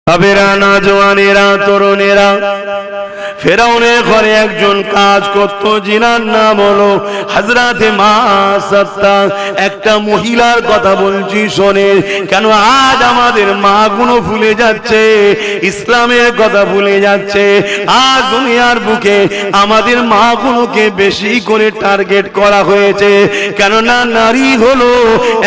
বাবেরা, নওজওয়ানেরা, তরুণেরা, ফেরাউনের ঘরে একজন কাজ করত, জিনার নাম হলো হযরতে মাসাত্তা। একটা মহিলার কথা বলছি শোনে, কেন আজ আমাদের মা গুলো ভুলে যাচ্ছে, ইসলামের কথা ভুলে যাচ্ছে। আজ দুনিয়ার বুকে আমাদের মা গুলোকে বেশি করে টার্গেট করা হয়েছে, কেননা নারী হলো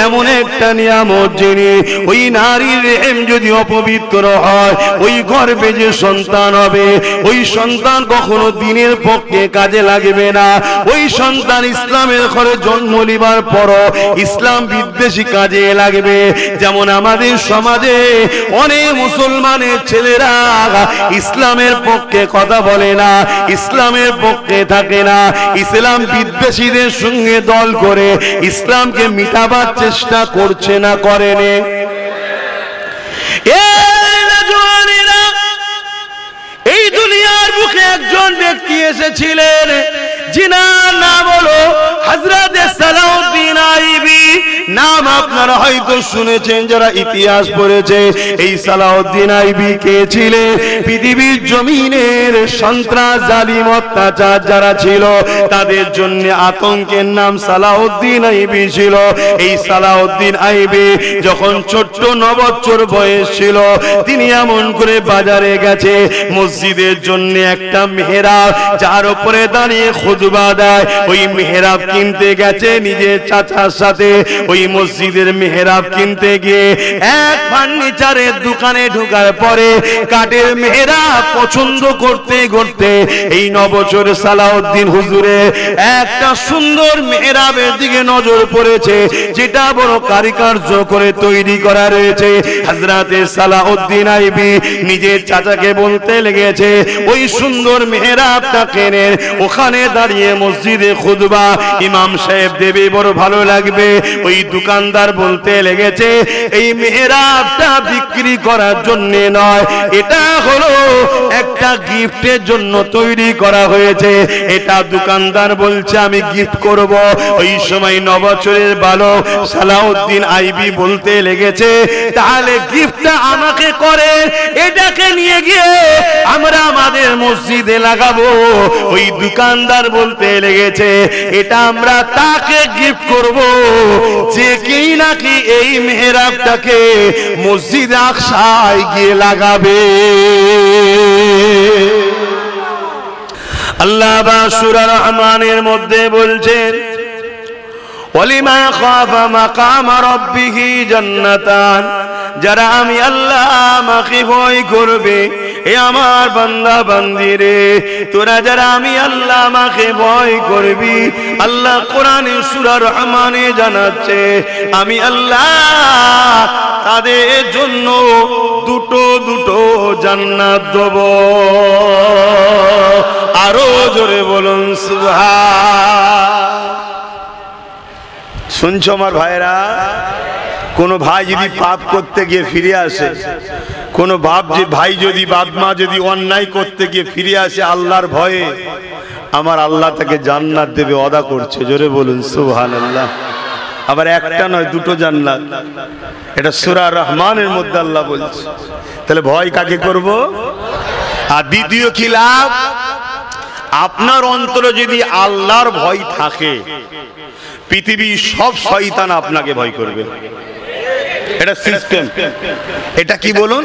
এমন একটা নিয়ামত, যিনি ওই নারীর রেহেম যদি অপবিত্র হয়, ওই গর্ভে যে সন্তান হবে, ওই সন্তান কখনো দিনের পক্ষে কাজে লাগবে না। ওই সন্তান ইসলামের ঘরে জন্ম নিবার পর ইসলাম বিদ্বেষী কাজে লাগবে। যেমন আমাদের সমাজে অনেক মুসলমানের ছেলেরা ইসলামের পক্ষে কথা বলে না, ইসলামের পক্ষে থাকে না, ইসলাম বিদ্বেষীদের সঙ্গে দল করে ইসলামকে মিটাবার চেষ্টা করছে না, করেনি? এই দুনিয়ার বুকে একজন ব্যক্তি এসেছিলেন, যিনার নাম হলো হযরতে সালাউদ্দিন আইবি। নাম আপনারা হয়তো শুনেছেন যারা ইতিহাস পড়েছে। এই সালাউদ্দিন আইবি কে ছিলেন? পৃথিবীর জমিনের সন্ত্রাস, জালিম, অত্যাচার যারা ছিল তাদের জন্য আতঙ্কের নাম সালাউদ্দিন আইবি ছিল। এই সালাউদ্দিন আইবি যখন ছোট্ট 9 বছর বয়স ছিল, তিনি এমন করে বাজারে গেছে, মসজিদের জন্য একটা মেহরাব যার উপরে দাঁড়িয়ে খুতবা দেয়, ওই মেহরাব কিনতে গেছে নিজের চাচার সাথে। ওই মসজিদের মেহরাব কিনতে গিয়ে এক ফার্নিচারের দোকানে ঢোকার পরে কাঠের মেহরাব পছন্দ করতে করতে এই 9 বছর সালাউদ্দিন হুজুরে একটা সুন্দর মেহরাবের দিকে নজর পড়েছে, যেটা বড় কারিকার্য করে তৈরি করা রয়েছে। হযরতে সালাউদ্দিন আইবি নিজের চাচাকে বলতে লেগেছে, ওই সুন্দর মেহরাবটা কেনেন, ওখানে দাঁড়িয়ে মসজিদে খুতবা ইমাম সাহেব দেবে, বড় ভালো লাগবে। ওই দোকানদার বলতে লেগেছে, এই মেহরাবটা বিক্রি করার জন্য নয়, এটা হলো একটা গিফটের জন্য তৈরি করা হয়েছে। এটা দোকানদার বলছে আমি গিফট করব। ওই সময় 9 বছরের বালক সালাউদ্দিন আইবি বলতে লেগেছে, তাহলে গিফটটা আমাকে করে, এটাকে নিয়ে গিয়ে আমরা আমাদের মসজিদে লাগাবো। ওই দোকানদার বলতে লেগেছে, এটা আমরা তাকে গিফট করব যে কি নাকি এই মেহরাবটাকে মসজিদে আকসায় গিয়ে লাগাবে। আল্লাহ বা সূরা রহমানের মধ্যে বলছেন, ওয়ালিমান খাফা মাকাম রাব্বিহি জান্নাতান, যারা আমি আল্লাহ আমাকে ভয় করবে, এ আমার বান্দা বান্দি রে, তোরা যারা আমি আল্লাহ আমাকে ভয় করবি, আল্লাহ কোরআনে সূরা রহমানে জানাচ্ছে, আমি আল্লাহ তাদের জন্য দুটো দুটো জান্নাত দেব। আরো জোরে বলুন সুবহান। শুনছো আমার ভাইরা? কোন ভাই যদি পাপ করতে গিয়ে ফিরে আসে, কোন ভাই যদি বাপ মা যদি অন্যায় করতে গিয়ে ফিরে আসে আল্লাহর ভয়ে, আমার আল্লাহ তাকে জান্নাত দেবে, ওয়াদা করছে। জোরে বলুন সুবহানাল্লাহ। আবার একটা নয়, দুটো জান্নাত। এটা সূরা রহমানের মধ্যে আল্লাহ বলছে। তাহলে ভয় কাকে করব? আর দ্বিতীয় কি লাভ? আপনার অন্তরে যদি আল্লাহর ভয় থাকে, পৃথিবীর সব শয়তান আপনাকে ভয় করবে। এটা সিস্টেম। এটা কি বলুন?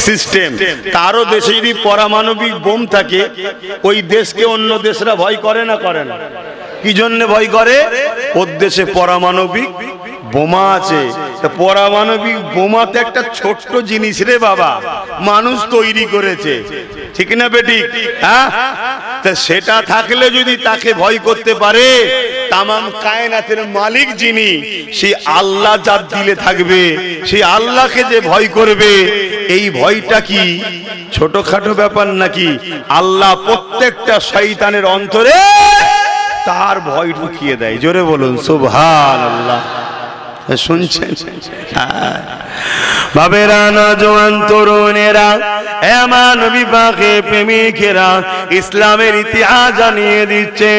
সিস্টেম। কারো দেশে যদি পারমাণবিক বোম থাকে, ওই দেশকে অন্য দেশরা ভয় করে না? করে না। কি জন্য ভয় করে? ওর দেশে পারমাণবিক বোমা আছে। পারমাণবিক বোমাতে একটা ছোট্ট জিনিস রে বাবা, মানুষ তৈরি করেছে, ঠিক না বেটি? হ্যাঁ, তা সেটা থাকলে যদি তাকে ভয় করতে পারে, তামাম কায়নাতের মালিক যিনি, সেই আল্লাহ যার দিলে থাকবে, সেই আল্লাহকে যে ভয় করবে, এই ভয়টা কি ছোটখাটো ব্যাপার নাকি? আল্লাহ প্রত্যেকটা শয়তানের অন্তরে তার ভয় ঢুকিয়ে দেয়। জোরে বলুন সুবহানাল্লাহ। শুনছেন? বাবেরা, নওজোয়ান, তরুণেরা, আমার নবী পাকের প্রেমিকেরা ইসলামের ইতিহাস জানিয়ে দিচ্ছে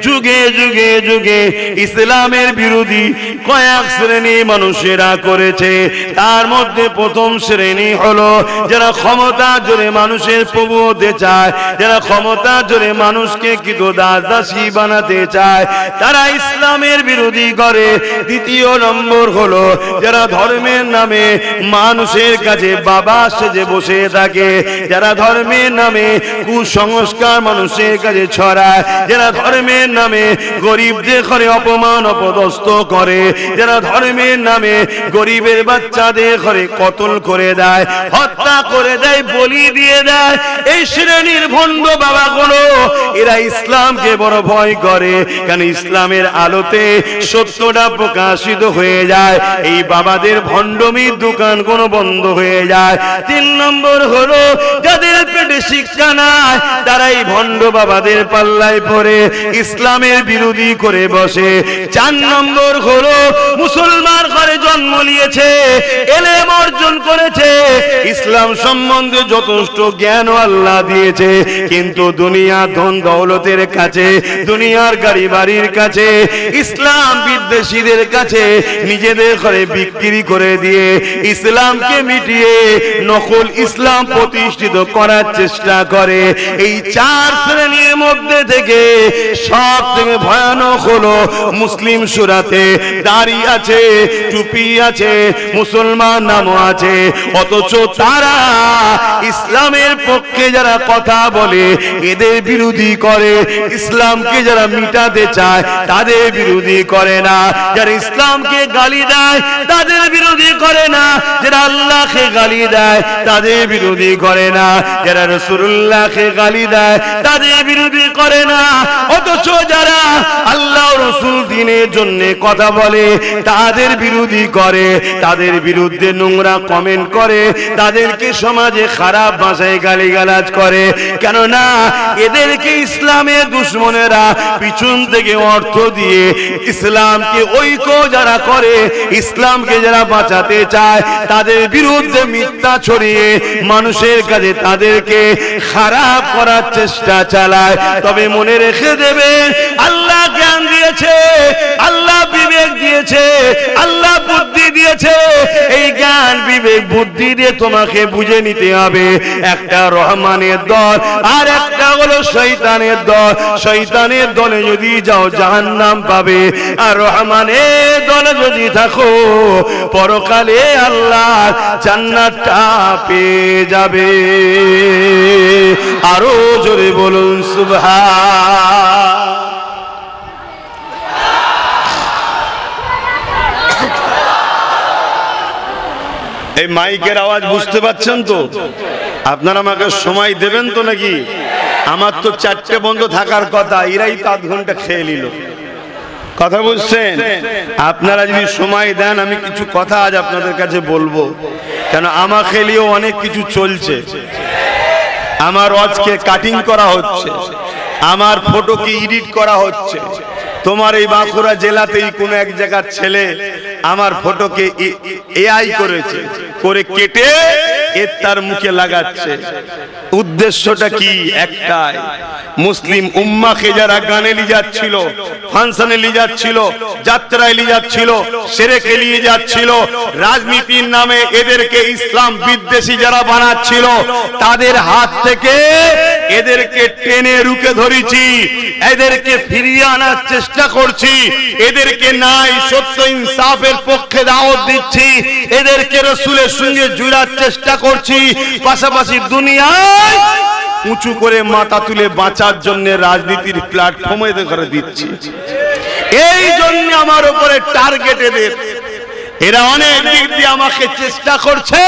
যুগে যুগে যুগে ইসলামের বিরোধী কয়েক শ্রেণী মানুষেরা করেছে। তার মধ্যে প্রথম শ্রেণী হলো যারা ক্ষমতা জোরে মানুষের প্রভু হতে চায়, যারা ক্ষমতা জোরে মানুষকে কিন্তু দাস দাসী বানাতে চায়, তারা ইসলামের বিরোধী করে। দ্বিতীয় নম্বর হলো যারা ধর্মের নামে মানুষের কাছে বাবা সেজে বসে থাকে, যারা ধর্মের নামে কুসংস্কার মানুষের কাছে ছড়ায়, যারা ধর্মের নামে গরিবদের ঘরে অপমান অপদস্থ করে, যারা ধর্মের নামে গরিবের বাচ্চাদের ঘরে কতল করে দেয়, হত্যা করে দেয়, বলি দিয়ে দেয়। এই শ্রেণীর ভণ্ড বাবাগুলো এরা ইসলামকে বড় ভয় করে, কারণ ইসলামের আলোতে সত্যটা প্রকাশিত হয়ে যায়। এই বাবাদের ভণ্ডমির দোকান কোনো বন্ধ হয়ে যায়। তিন নম্বর হলো যাদের পেটে শিক্ষা নাই, তারা এই ভণ্ড বাবাদের পাল্লায় পড়ে ইসলামের বিরোধী করে বসে। চার নম্বর হলো মুসলমান ঘরে জন্ম নিয়েছে, এলেম অর্জন করেছে, ইসলাম সম্বন্ধে যথেষ্ট জ্ঞান আল্লাহ দিয়েছে, কিন্তু দুনিয়া ধন দৌলতের কাছে, দুনিয়ার গাড়ি বাড়ির কাছে, ইসলাম বিদ্বেষীদের কাছে নিজেদের ঘরে বিক্রি করে দিয়ে ইসলামকে মিটিয়ে নকল ইসলাম প্রতিষ্ঠিত করার চেষ্টা করে। এই চার শ্রেণীর মধ্যে থেকে সব থেকে ভয়ানক হলো মুসলিম সুরাতে দাড়ি আছে, টুপি আছে, মুসলমান নামও আছে, অথচ তারা ইসলামের পক্ষে যারা কথা বলে এদের বিরোধী করে, ইসলামকে যারা মিটাতে চায় তাদের বিরোধী করে না, যারা ইসলামকে গালি দেয় তাদের বিরোধী করে না, যারা আল্লাহকে গালি দেয় তাদের বিরোধী করে না, যারা রাসূলুল্লাহকে গালি দেয় তাদের বিরোধী করে না, অথচ যারা আল্লাহ রাসূল দ্বীনের জন্য কথা বলে তাদের বিরোধী করে, তাদের বিরুদ্ধে নোংরা কমেন্ট করে, তাদেরকে সমাজে খারাপ ভাষায় গালিগালাজ করে। কেননা এদেরকে ইসলামের দুশমনেরা পিছন থেকে অর্থ দিয়ে ইসলামকে ঐক্য যারা করে, ইসলামকে যারা বাঁচাতে চায় তাদের বিরুদ্ধে মিথ্যা ছড়িয়ে মানুষের কাছে তাদেরকে খারাপ করার চেষ্টা চালায়। তবে মনে রেখে দেবেন, আল্লাহ জ্ঞান দিয়েছে, আল্লাহ বিবেক দিয়েছে, আল্লাহ বুদ্ধি দিয়েছে। এই জ্ঞান বিবেক বুদ্ধি দিয়ে তোমাকে বুঝে নিতে হবে একটা রহমানের দল আর একটা হলো শয়তানের দল। শয়তানের দলে যদি যাও জাহান্নাম পাবে, আর রহমানের দলে যদি থাকো পরকালে আল্লাহ জান্নাতটা পেয়ে যাবে। আরো জোরে বলুন সুবহান। এই মাইকের আওয়াজ বুঝতে পাচ্ছেন তো? আপনারা আমাকে সময় দেবেন তো নাকি? আমার তো 4টে বন্ধ থাকার কথা, এরাই তো আধ ঘন্টা খেয়ে নিল। কথা বুঝছেন? আপনারা যদি সময় দেন আমি কিছু কথা আজ আপনাদের কাছে বলবো, কেন আমার খেলিও অনেক কিছু চলছে। আমার ওয়াজকে কাটিং করা হচ্ছে, আমার ফটোকে এডিট করা হচ্ছে। তোমার এই বাঁকুড়া জেলাতেই কোনো এক জায়গার ছেলে আমার ফটোকে এআই করেছে, করে কেটে তার মুখে লাগাচ্ছে। উদ্দেশ্যটা কি? একটাই, মুসলিম উম্মাকে যারা গানে নিয়ে যাচ্ছিল, ফাংশনে নিয়ে যাচ্ছিল, যাত্রায় নিয়ে যাচ্ছিল, সেরেকে নিয়ে যাচ্ছিল, রাজনীতির নামে এদেরকে ইসলাম বিদ্বেষী যারা বানাচ্ছিল তাদের হাত থেকে এদেরকে টেনে রুখে ধরেছি, এদেরকে ফিরিয়ে আনার চেষ্টা করছি, এদেরকে নাই সত্য ইনসাফের পক্ষে দাওয়াত দিচ্ছি, এদেরকে রাসূলের সঙ্গে জুড়ার চেষ্টা করছি। পাশাপাশি দুনিয়ায় উঁচু করে মাথা তুলে বাঁচার জন্য রাজনীতির প্ল্যাটফর্ম এদের করে দিচ্ছি। এই জন্য আমার উপরে টার্গেট এদের। এরা অনেক দিক দিয়ে আমাকে চেষ্টা করছে।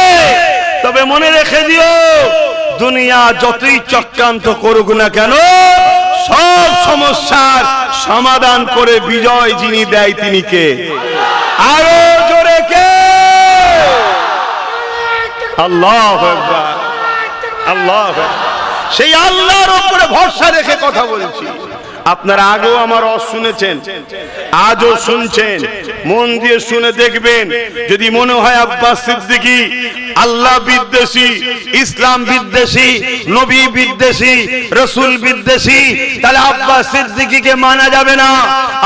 তবে মনে রেখে দিও, দুনিয়া যতই চক্রান্ত করুক না কেন, সব সমস্যার সমাধান করে বিজয় যিনি দেয় তিনি কে? আরো জোরে কে? আল্লাহু আকবার, আল্লাহু আকবার। সেই আল্লাহর উপরে ভরসা রেখে কথা বলছি। আপনারা আগেও আমার শুনেছেন, আজও শুনছেন, মন দিয়ে শুনে দেখবেন। যদি মনে হয় আব্বাস সিদ্দিকী আল্লাহ বিদ্বেষী, ইসলাম বিদ্বেষী, নবী বিদ্বেষী, রাসূল বিদ্বেষী, তাহলে আব্বাস সিদ্দিকীকে মানা যাবে না।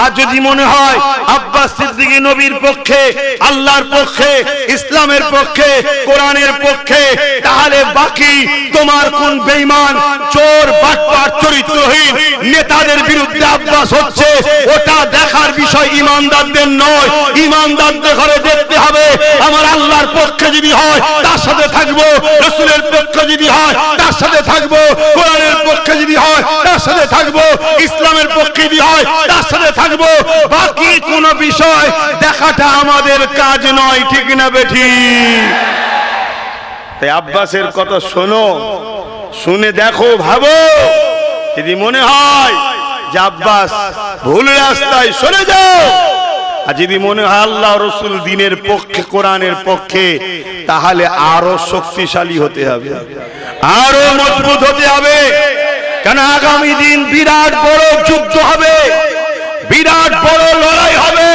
আর যদি মনে হয় আব্বাস সিদ্দিকী নবীর পক্ষে, আল্লাহর পক্ষে, ইসলামের পক্ষে, কোরআনের পক্ষে, তাহলে বাকি তোমার কোন বেঈমান, চোর, বাটপার, চরিত্রহীন নেতাদের বিরুদ্ধে আব্বাস হচ্ছে, ওটা দেখার বিষয় ইমানদারদের নয়। ইমানদারদের ঘরে দেখতে হবে আমার আল্লাহর পক্ষে যদি হয় তার সাথে থাকবো, রাসূলের পক্ষে যদি হয় তার সাথে থাকবো, কোরআনের পক্ষে যদি হয় তার সাথে থাকবো, ইসলামের পক্ষে যদি হয় তার সাথে থাকবো। বাকি কোন বিষয় দেখাটা আমাদের কাজ নয়, ঠিক না বেঠি? তাই আব্বাসের কথা শোনো, শুনে দেখো, ভাবো। যদি মনে হয় যে আব্বাস ভুল রাস্তায় সরে যাও, আর যদি মনে হয় আল্লাহ রাসূল দ্বীনের পক্ষে, কোরআনের পক্ষে, তাহলে আরো শক্তিশালী হতে হবে, আরো মজবুত হতে হবে। কারণ আগামী দিন বিরাট বড় যুদ্ধ হবে, বিরাট বড় লড়াই হবে,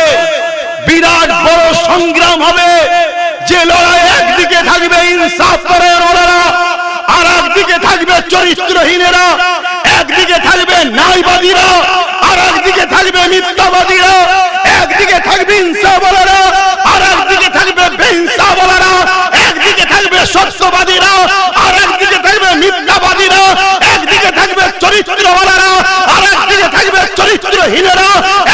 বিরাট বড় সংগ্রাম হবে। যে লড়াই একদিকে থাকবে ইনসাফ পরায়ণরা, আর একদিকে থাকবে চরিত্রহীনেরা, একদিকে থাকবে ন্যায়বাদীরা, আর একদিকে থাকবে মিথ্যাবাদীরা, একদিকে থাকবে ইনসাফওয়ালারা, আর একদিকে থাকবে বেইনসাফওয়ালারা, একদিকে থাকবে সত্যবাদীরা, আর একদিকে থাকবে মিথ্যাবাদীরা, একদিকে থাকবে চরিত্রওয়ালারা, আর একদিকে থাকবে চরিত্রহীনেরা,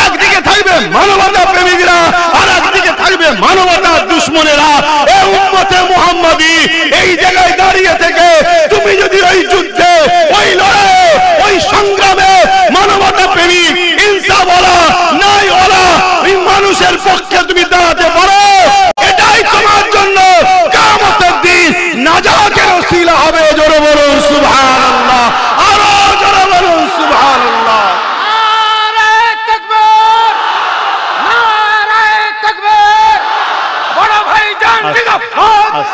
একদিকে থাকবে মানবতা প্রেমিকরা, আর একদিকে থাকবে মানবতা দুশমনেরা। এই উম্মতে মুহাম্মাদি এই জায়গায় দাঁড়িয়ে থেকে তুমি যদি ওই যুদ্ধে, ওই লড়াইয়ে, ওই সংগ্রামে মানবতা প্রেমিক, ইনসাফওয়ালা, ন্যায়ওয়ালা ওই মানুষের পক্ষে তুমি দাঁড়াতে পারো, এটাই তোমার জন্য কিয়ামতের দিন নাজাতের ওসিলা হবে। জোরে বলুন সুবহানাল্লাহ, আরো জোরে বলুন সুবহানাল্লাহ। নারে তাকবীর, নারে তাকবীর, বড় ভাইজান জিন্দাবাদ।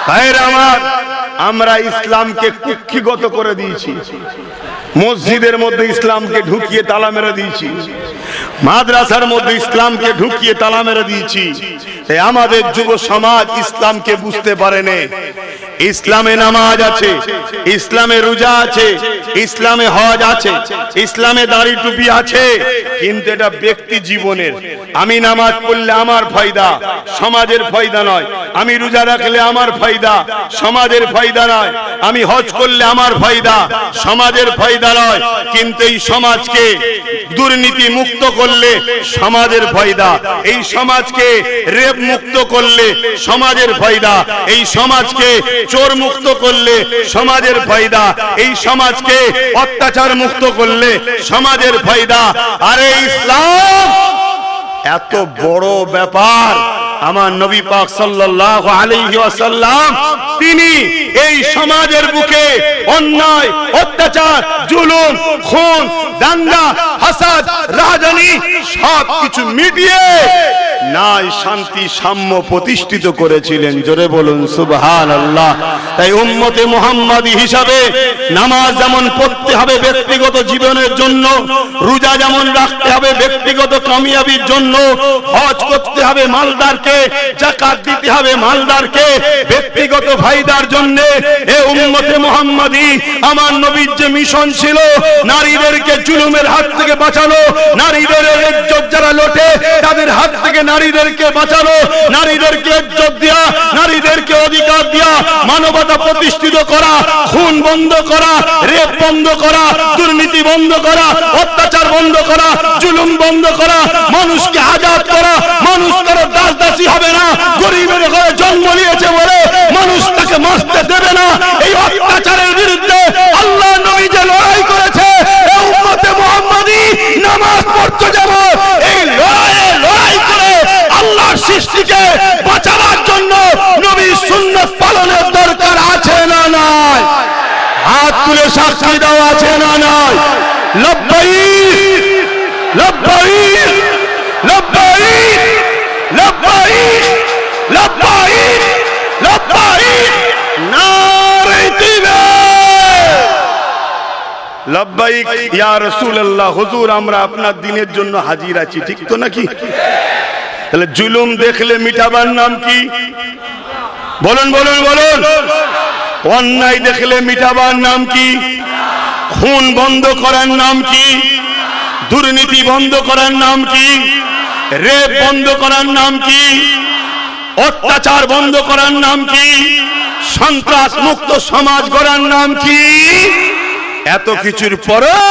ভাইরা আমার, আমরা ইসলামকে কুক্ষিগত করে দিয়েছি, মসজিদের মধ্যে ইসলামকে ঢুকিয়ে তালা মেরে দিয়েছি, মাদ্রাসার মধ্যে ইসলামকে ঢুকিয়ে তালা মেরে দিয়েছি। তাই আমাদের যুব সমাজ ইসলামকে বুঝতে পারেনি। ইসলামে নামাজ আছে, ইসলামে রোজা আছে, ইসলামে হজ আছে, ইসলামে দাড়ি টুপি আছে, কিন্তু এটা ব্যক্তি জীবনের। আমি নামাজ পড়লে আমার ফায়দা, সমাজের ফায়দা নয়। আমি রোজা রাখলে আমার ফায়দা, সমাজের ফায়দা নয়। আমি হজ করলে আমার ফায়দা, সমাজের ফায়দা নয়। কিন্তু এই সমাজকে দুর্নীতি মুক্ত করলে সমাজের ফায়দা, এই সমাজকে রেপ মুক্ত করলে সমাজের ফায়দা, এই সমাজকে চোর মুক্ত করলে সমাজের ফায়দা, এই সমাজকে অত্যাচার মুক্ত করলে সমাজের ফায়দা। আরে ইসলাম এত বড় ব্যাপার। আমার নবী পাক সাল্লাল্লাহু আলাইহি ওয়াসাল্লাম তিনি এই সমাজের বুকে অন্যায়, অত্যাচার, জুলুম, খুন, দাঙ্গা, হাসাদ, রাজনী সবকিছু মিটিয়ে ন্যায়, শান্তি, সাম্য প্রতিষ্ঠিত করেছিলেন। জোরে বলুন সুবহানাল্লাহ। তাই উম্মতে মুহাম্মাদি হিসাবে নামাজ যেমন পড়তে হবে ব্যক্তিগত জীবনের জন্য, রোজা যেমন রাখতে হবে ব্যক্তিগত কামিয়াবির জন্য, হজ করতে হবে মালদারকে, যাকাত দিতে হবে মালদারকে ব্যক্তিগত ফায়দার জন্য। এ উম্মতে মুহাম্মাদি আমার নবীর যে মিশন ছিল নারীদেরকে জুলুমের হাত থেকে বাঁচানো, নারীদের ইজ্জত যারা লোটে তাদের হাত থেকে নারীদেরকে বাঁচানো, নারীদেরকে ইজ্জত দেয়া, নারীদেরকে অধিকার দেয়া, মানবতা প্রতিষ্ঠিত করা, খুন বন্ধ করা, রেপ বন্ধ করা, দুর্নীতি বন্ধ করা, অত্যাচার বন্ধ করা, জুলুম বন্ধ করা, মানুষকে আজাদ করা। মানুষ কারো দাসদাসী হবে না। গরিবের ঘরে জন্ম নিয়েছে বলে মানুষ তাকে মারতে দেবে না। এই অত্যাচারের বিরুদ্ধে আল্লাহ নবী যে লড়াই করেছে, এই উম্মতে মুহাম্মাদি নামাজ পড়তে যাব এই লড়াই করে আল্লাহর সৃষ্টিকে বাঁচাবার জন্য নবীর সুন্নাত পালনের দরকার আছে না নাই? হাত তুলে সাক্ষী দাও, আছে না নাই? লব্বাইক লব্বাইক লব্বাইক লব্বাইক লব্বাইক লব্বাইক, নারে তাকবীর, লব্বাইক ইয়া রাসূলুল্লাহ। হুজুর আমরা আপনার দ্বীনের জন্য হাজির আছি, ঠিক তো নাকি? তাহলে জুলুম দেখলে মিটাবার নাম কি? বলুন বলুন বলুন। অন্যায় দেখলে মিটাবার নাম কি? খুন বন্ধ করার নাম কি? দুর্নীতি বন্ধ করার নাম কি? রেপ বন্ধ করার নাম কি? অত্যাচার বন্ধ করার নাম কি? সন্ত্রাস মুক্ত সমাজ গড়ার নাম কি? এত কিছুর পরেও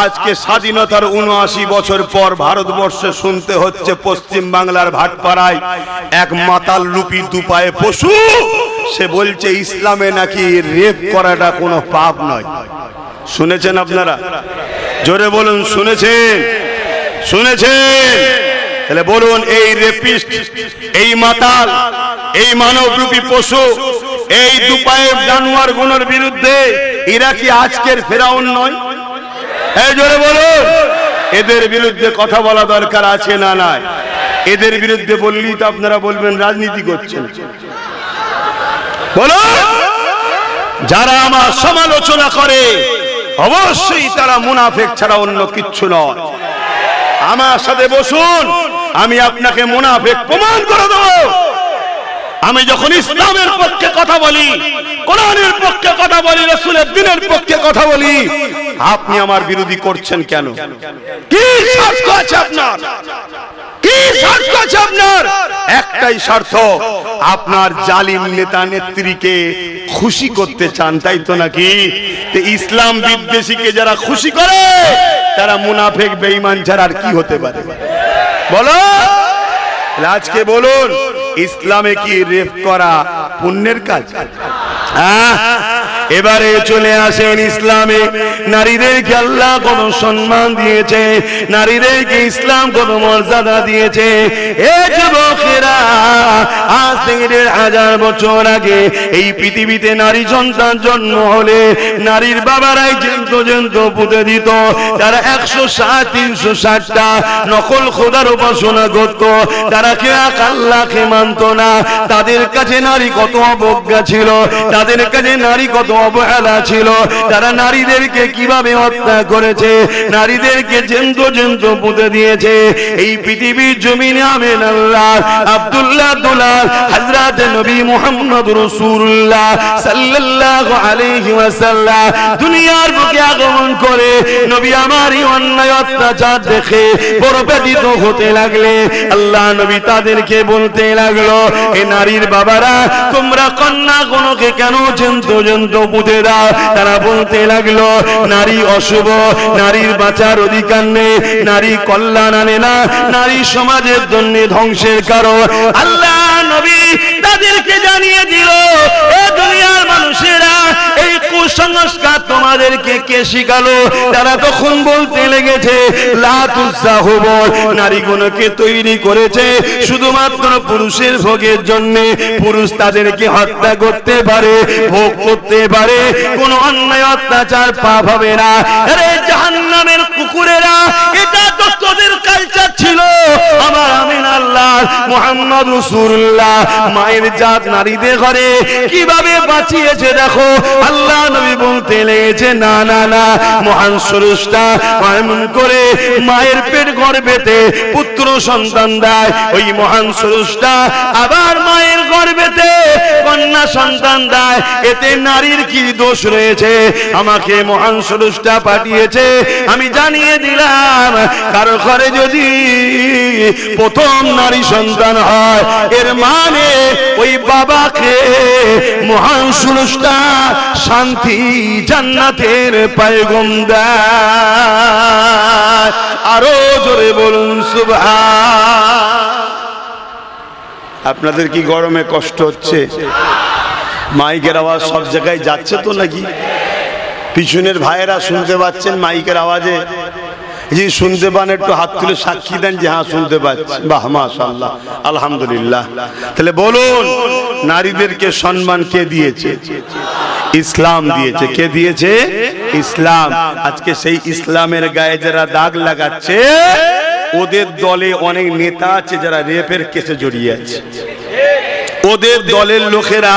আজকে স্বাধীনতার ৭৯ বছর পর ভারতবর্ষে শুনতে হচ্ছে পশ্চিম বাংলার ভাটপাড়ায় এক মাতাল রূপী দুপায়ে পশু সে বলছে ইসলামে নাকি রেপ করাটা কোনো পাপ নয়। শুনেছেন আপনারা? জোরে বলুন, শুনেছেন? শুনেছেন? তাহলে বলুন, এই রেপিস্ট, এই মাতাল, এই মানবরূপী পশু, এই দুপায়ে জানোয়ার গুলোর বিরুদ্ধে এরা কি আজকের ফেরাউন নয়? এই জোরে বলুন, এদের বিরুদ্ধে কথা বলা দরকার আছে না নাই? এদের বিরুদ্ধে বললেই তো আপনারা বলবেন রাজনীতি করছেন। বলুন, যারা আমার সমালোচনা করে অবশ্যই তারা মুনাফিক ছাড়া অন্য কিচ্ছু নয়। আমার সাথে বসুন, আমি আপনাকে মুনাফিক প্রমাণ করে দেব। আমি যখন ইসলামের পক্ষে কথা বলি, কোরআনের পক্ষে কথা বলি, রাসূলের দ্বীনের পক্ষে কথা বলি, আপনি আমার বিরোধী করছেন কেন? কি স্বার্থ আছে আপনার? কি স্বার্থ আছে আপনার? একটাই স্বার্থ, আপনার জালিম নেতা নেত্রীকে খুশি করতে চান, তাই তো নাকি? ইসলাম বিদ্বেষীকে যারা খুশি করে তারা মুনাফিক বেঈমান ছাড়া আর কি হতে পারে? বলো, আজকে বলুন, ইসলামে কি রেপ করা পুণ্যের কাজ? এবারে চলে আসেন ইসলামে নারীদেরকে আল্লাহ কত সম্মান দিয়েছে, নারীদেরকে ইসলাম কত মর্যাদা দিয়েছে। এ যুবকেরা, আজ থেকে ১৫০০ বছর আগে এই পৃথিবীতে নারী সন্তান জন্ম হলে নারীর বাবারাই জেন্ত পুঁতে দিত। তারা ১৬০-৩৬০টা নকল খোদার উপাসনা করত। তারা কে আল্লাহকে মানত না। তাদের কাছে নারী কত অবজ্ঞা ছিল, তাদের কাছে নারী কত অবহেলা ছিল। তারা নারীদেরকে কিভাবে হত্যা করেছে, নারীদেরকে জেন্ত পুঁতে দিয়েছে। এই পৃথিবীর জমিনে আমেন আল্লাহ আব্দুল্লাহ দুলাল হযরত নবী মুহাম্মদ রাসূলুল্লাহ সাল্লাল্লাহু আলাইহি ওয়াসাল্লাম দুনিয়ার বুকে আগমন করে নবী আমারই অন্যায় অত্যাচার দেখে বড় ব্যথিত হতে লাগলে আল্লাহ নবী তাদেরকে বলতে লাগলো, এ নারীর বাবারা, তোমরা কন্যা গণকে কেন জেন্ত পুঁতে দাও? তারা বলতে লাগলো, নারী অশুভ, নারীর বাঁচার অধিকার নেই, নারী কল্যাণ আনে না, নারী সমাজের জন্য ধ্বংসের কারণ। আল্লাহ নবী তাদেরকে জানিয়ে দিল, এ দুনিয়ার মানুষেরা, এই কুসংস্কার তোমাদেরকে কে শিখালো? তারা তখন বলতে লেগেছে, লা তুসাহুব, নারীগুলোকে তৈরি করেছে শুধুমাত্র পুরুষের ভোগের জন্য। পুরুষ তাদেরকে হত্যা করতে পারে, ভোগ করতে পারে, কোন অন্যায় অত্যাচার পাপ হবে না। আরে জাহান্নামের কুকুরেরা, এটা তো তোদের কালচার ছিল। আমার আমিন আল্লাহ মুহাম্মদ রাসূলুল্লাহ মায়ের জাত নারীদের ঘরে কিভাবে বাঁচিয়েছে দেখো। আল্লাহ নবী বলতে লেগেছে, না না না, মহান স্রষ্টা এমন করে মায়ের পেট গর্ভেতে পুত্র সন্তান দেয়, ওই মহান স্রষ্টা আবার মায়ের গর্ভেতে কন্যা সন্তান দেয়। এতে নারীর কি দোষ রয়েছে? আমাকে মহান স্রষ্টা পাঠিয়েছে, আমি জানিয়ে দিলাম, কারো ঘরে যদি প্রথম নারী সন্তান হয়, এর মানে ওই বাবাকে মহান স্রষ্টা শান্তি জান্নাতের পয়গম দেয়। আরো জোরে বলুন সুবহান। আপনাদের কি গরমে কষ্ট হচ্ছে? মাইকের আওয়াজ সব জায়গায় যাচ্ছে তো নাকি? পিছনের ভাইয়েরা শুনতে পাচ্ছেন মাইকের আওয়াজে? যে শুনতে পান একটু হাত তুলে সাক্ষী দেন যে হ্যাঁ শুনতে পাচ্ছি। বাহ, মাশাআল্লাহ, আলহামদুলিল্লাহ। তাহলে বলুন, নারীদেরকে সম্মান কে দিয়েছে? ইসলাম দিয়েছে। কে দিয়েছে? ইসলাম। আজকে সেই ইসলামের গায়ে যারা দাগ লাগাচ্ছে, ওদের দলে অনেক নেতা আছে যারা রেপের কেসে জড়িয়ে আছে। ওদের দলের লোকেরা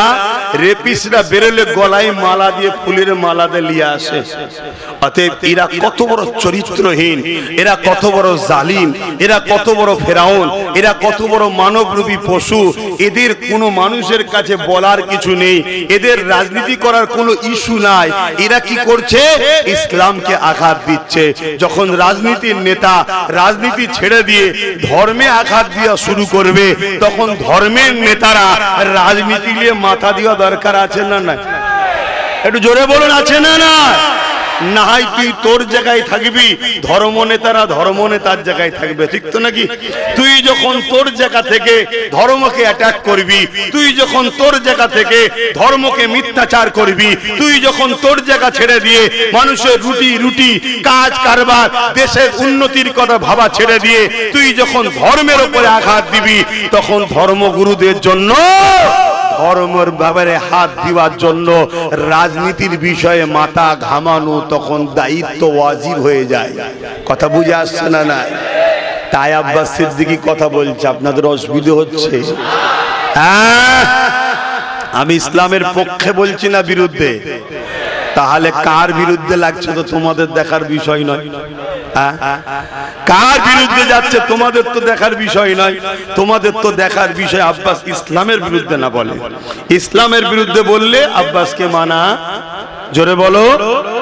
রেপিসরা বেরোলে গলায় মালা দিয়ে ফুলের মালা দিয়ে নিয়ে আসে। অতএব এরা কত বড় চরিত্রহীন, এরা কত বড় জালিম, এরা কত বড় ফেরাউন, এরা কত বড় মানবরূপী পশু। এদের কোনো মানুষের কাছে বলার কিছু নেই, এদের রাজনীতি করার কোনো ইস্যু নাই। এরা কি করছে? ইসলামকে আঘাত দিচ্ছে। যখন রাজনীতির নেতা রাজনীতি ছেড়ে দিয়ে ধর্মে আঘাত দেওয়া শুরু করবে, তখন ধর্মের নেতারা রাজনীতি নিয়ে মাথা দেওয়া দরকার আছে না না? একটু জোরে বলুন, আছে না না? না হয় তুই তোর জায়গায় থাকবি, ধর্ম নেতারা ধর্ম নেতার জায়গায় থাকবে, ঠিক তো নাকি? তুই যখন তোর জায়গা থেকে ধর্মকে অ্যাটাক করবি, তুই যখন তোর জায়গা থেকে ধর্মকে মিথ্যাচার করবি, তুই যখন তোর জায়গা ছেড়ে দিয়ে মানুষের রুটি রুটি কাজ কারবার দেশের উন্নতির কথা ভাবা ছেড়ে দিয়ে তুই যখন ধর্মের উপরে আঘাত দিবি, তখন ধর্মগুরুদের জন্য ধর্মের ব্যাপারে হাত দেওয়ার জন্য রাজনীতির বিষয়ে মাথা ঘামানো তখন দায়িত্ব ওয়াজিব হয়ে যায়। কথা বুঝে আসছে না? না, তাই আব্বাস সিদ্দিকী কথা বলছে, আপনাদের অসুবিধা হচ্ছে? হ্যাঁ, আমি ইসলামের পক্ষে বলছি না বিরুদ্ধে। তাহলে কার বিরুদ্ধে লাগছে তো তোমাদের দেখার বিষয় নয়। কার বিরুদ্ধে যাচ্ছে তোমাদের তো দেখার বিষয় নয়। তোমাদের তো দেখার বিষয় আব্বাস ইসলামের বিরুদ্ধে না বলে। ইসলামের বিরুদ্ধে বললে আব্বাসকে মানা, জোরে বলো,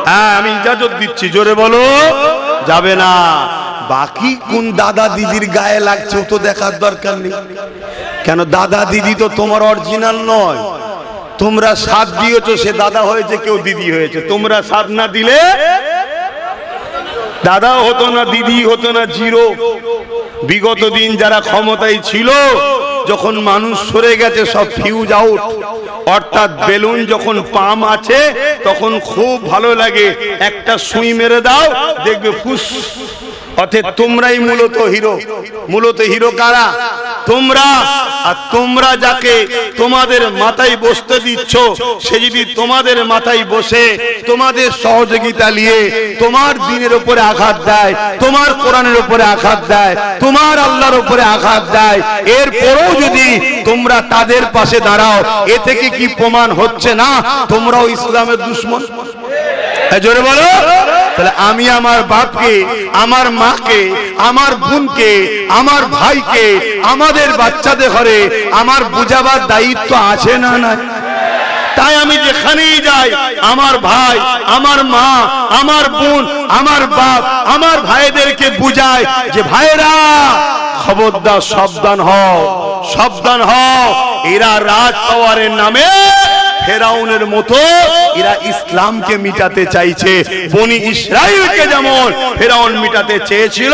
হ্যাঁ আমি ইজাজত দিচ্ছি, জোরে বলো, যাবে না। বাকি কোন দাদা দিদির গায়ে লাগছে তো দেখার দরকার নেই। কেন? দাদা দিদি তো তোমার অরিজিনাল নয়। তোমরা সাথ দিয়েছো, সে দাদা হয়েছে, কেউ দিদি হয়েছে। তোমরা সাথ না দিলে দাদাও হতো না, দিদি হতো না, জিরো। বিগত দিন যারা ক্ষমতায় ছিল, যখন মানুষ সরে গেছে সব ফিউজ আউট, অর্থাৎ বেলুন যখন পাম আছে তখন খুব ভালো লাগে, একটা সুই মেরে দাও দেখবে ফুস। অর্থাৎ তোমরাই মূলত হিরো। মূলত হিরো কারা? তোমরা। আর তোমরা যাকে তোমাদের মাথায় বসতে দিচ্ছ, সে যদি তোমাদের মাথায় বসে তোমাদের সহযোগিতা নিয়ে তোমার দ্বীনের উপরে আঘাত দেয়, তোমার কোরআনের উপরে আঘাত দেয়, তোমার আল্লাহর উপরে আঘাত দেয়, এরপরেও যদি তোমরা তাদের পাশে দাঁড়াও, এ থেকে কি প্রমাণ হচ্ছে না তোমরাও ইসলামের দুশমন? জোরে বলো। তাহলে আমি আমার বাপকে, আমার মাকে, আমার বোনকে, আমার ভাইকে, আমাদের বাচ্চাদের ঘরে আমার বুঝাবার দায়িত্ব আছে না না? তাই আমি যেখানেই যাই আমার ভাই, আমার মা, আমার বোন, আমার বাপ, আমার ভাইদেরকে বুঝাই যে ভাইরা খবরদার, সাবধান হও, সাবধান হও। এরা রাজ পাওয়ারের নামে ফেরাউনের মতো এরা ইসলামকে মিটাতে চাইছে। বনি ইসরাইলকে যেমন ফেরাউন মিটাতে চেয়েছিল,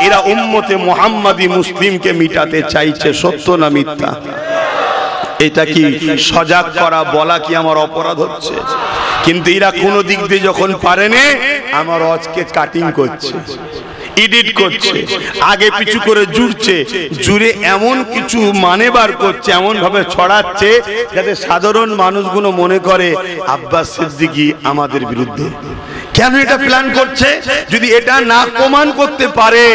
এরা উম্মতে মুহাম্মাদি মুসলিমকে মিটাতে চাইছে। সত্য না মিথ্যা? এটা কি সজাগ করা, বলা কি আমার অপরাধ হচ্ছে? কিন্তু এরা কোনো দিক দিয়ে যখন পারেনি, আমার আজকে কাটিং করছে, এডিট করছে, আগে পিছু করে জুড়ছে, জুড়ে এমন কিছু মানে বার করছে, এমন ভাবে ছড়াচ্ছে যাতে সাধারণ মানুষগুলো মনে করে আব্বাস সিদ্দিকী আমাদের বিরুদ্ধে। কেন এটা প্ল্যান করছে? যদি এটা না প্রমাণ করতে পারে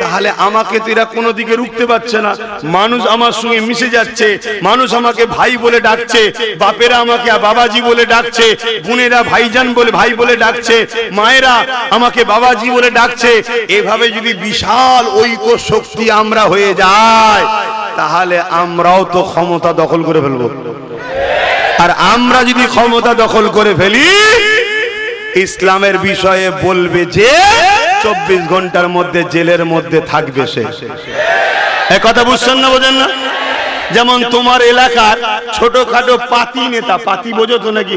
তাহলে আমাকে তো এরা কোনো দিকে রুখতে পারছে না। মানুষ আমার সঙ্গে মিশে যাচ্ছে, মানুষ আমাকে ভাই বলে ডাকছে, বাপেরা আমাকে বাবাজি বলে ডাকছে, বোনেরা ভাইজান বলে ভাই বলে ডাকছে, মায়েরা আমাকে বাবাজি বলে ডাকছে। এভাবে যদি বিশাল ঐক্য শক্তি আমরা হয়ে যায়, তাহলে আমরাও তো ক্ষমতা দখল করে ফেলবো। আর আমরা যদি ক্ষমতা দখল করে ফেলি, ইসলামের বিষয়ে বলবে যে 24 ঘন্টার মধ্যে জেলের মধ্যে থাকবে সে। এই কথা বুঝছেন না, বোঝেন না? যেমন তোমার এলাকার ছোটখাটো পাতি নেতা, পাতি বোঝো তো নাকি?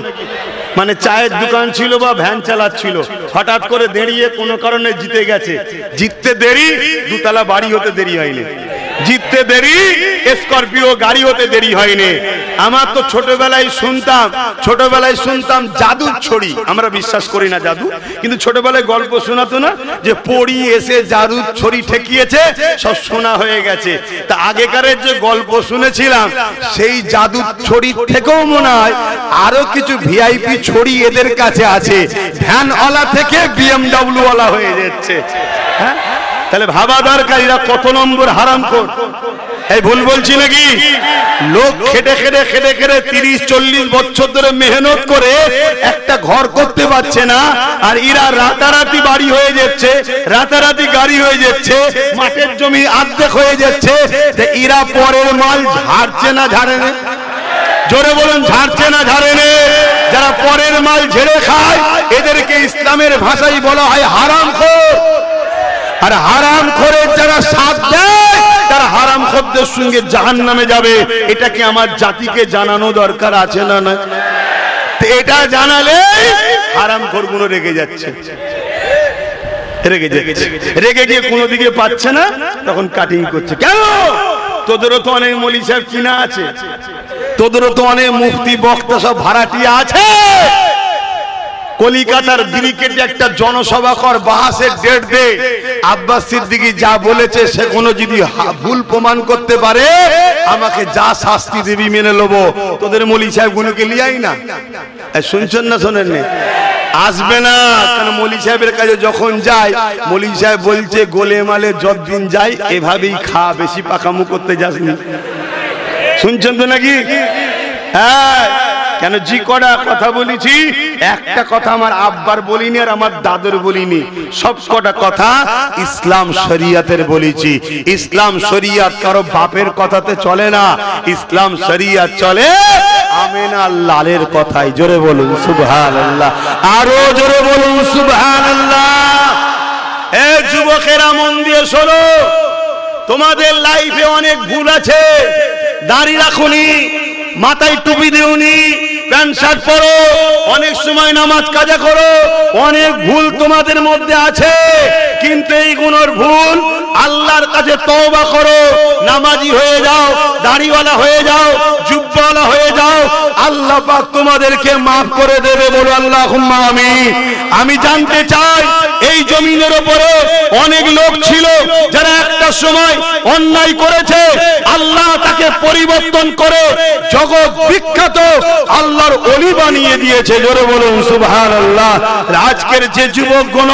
মানে চায়ের দোকান ছিল বা ভ্যান চালাচ্ছিল, হঠাৎ করে দাঁড়িয়ে কোনো কারণে জিতে গেছে। জিততে দেরি, দুতলা বাড়ি হতে দেরি হয়নি। জিততে দেরি, স্করপিও গাড়ি হতে দেরি হয়নি। আমার তো ছোটবেলায় শুনতাম জাদুর ছড়ি। আমরা বিশ্বাস করি না জাদু, কিন্তু ছোটবেলায় গল্প শোনাতো না যে পড়ি এসে জাদুর ছড়ি ঠেকিয়েছে, সব শোনা হয়ে গেছে। তা আগেকারের যে গল্প শুনেছিলাম, সেই জাদুর ছড়ির থেকেও মনে হয় আরো কিছু ভিআইপি ছড়ি এদের কাছে আছে। ভ্যানওয়ালা থেকে বিএমডব্লিউ ওয়ালা হয়ে যাচ্ছে। হ্যাঁ, তাহলে ভাবা দরকার এরা কত নম্বর হারামখোর। এই ভুল বলছি নাকি? লোক খেটে খেটে 30-40 বছর ধরে মেহনত করে একটা ঘর করতে পারছে না, আর এরা রাতারাতি বাড়ি হয়ে যাচ্ছে, রাতারাতি গাড়ি হয়ে যাচ্ছে, মাঠের জমি অর্ধেক হয়ে যাচ্ছে। এরা পরের মাল ঝাড়ছে না ঝাড়ে না? জোরে বলুন, ঝাড়ছে না ঝাড়ে না? যারা পরের মাল ঝেড়ে খায় এদেরকে ইসলামের ভাষায় বলা হয় হারামখোর। আর হারামখোরের যারা সাথ দেয় তারা হারামখোরদের সঙ্গে জাহান্নামে যাবে। এটা কি আমার জাতিকে জানানো দরকার আছে না? না, এটা জানালে হারামখোর গুলো রেগে যাচ্ছে, রেগে গিয়ে কোনো দিকে পাচ্ছে না, তখন কাটিং করছে। কেন? তোদেরও তো অনেক মৌলী সাহেব কিনা আছে, তোদেরও তো অনেক মুফতি বক্তা সব ভাড়াটিয়া আছে। কলিকাতার ব্রিকেটে একটা জনসভা কর, বাহাসের ডেট দে, আব্বাস সিদ্দিকী যা বলেছে সে কোনো যদি ভুল প্রমাণ করতে পারে আমাকে যা শাস্তি দেবি মেনে নেবো। তোদের মৌলী সাহেব গুলোকে লিয়াই না, শুনছেন না শোনেন না? আসবে না, কারণ মৌলী সাহেবের কাছে যখন যায় মৌলী সাহেব বলছে গোলে মালে যতদিন যায় এভাবেই খা, বেশি পাকামু করতে যাসনি। শুনছেন তো নাকি? হ্যাঁ, কেন জি কটা কথা বলেছি, একটা কথা আমার আব্বার বলিনি আর আমার দাদুর বলিনি, সব কটা কথা ইসলাম শরিয়াতের বলেছি। ইসলাম শরিয়াত কারো বাপের কথাতে চলে না, ইসলাম শরিয়াত চলে আমেনা লালের কথাই। জোরে বলুন সুবহানাল্লাহ, আরো জোরে বলুন সুবহানাল্লাহ। এ যুবকেরা মন দিয়ে শোনো, তোমাদের লাইফে অনেক ভুল আছে। দাড়ি রাখুনি, মাথায় টুপি দেউনি, প্যান্ট শার্ট পরো, অনেক সময় নামাজ কাজা করো, অনেক ভুল তোমাদের মধ্যে আছে। কিন্তু এইগুলোর ভুল আল্লাহর কাছে তওবা করো, নামাজি হয়ে যাও, দাড়িওয়ালা হয়ে যাও, জুব্বাওয়ালা হয়ে যাও, আল্লাহ পাক তোমাদেরকে মাফ করে দেবে। বলো আল্লাহুম্মা আমিন। আমি জানতে চাই, এই জমিনের উপরে অনেক লোক ছিল যারা একটা সময় অন্যায় করেছে, আল্লাহ তাকে পরিবর্তন করে জগৎ বিখ্যাত আল্লাহর ওলি বানিয়ে দিয়েছে। জোরে বলুন সুবহানাল্লাহ। আজকের যে যুবকগণ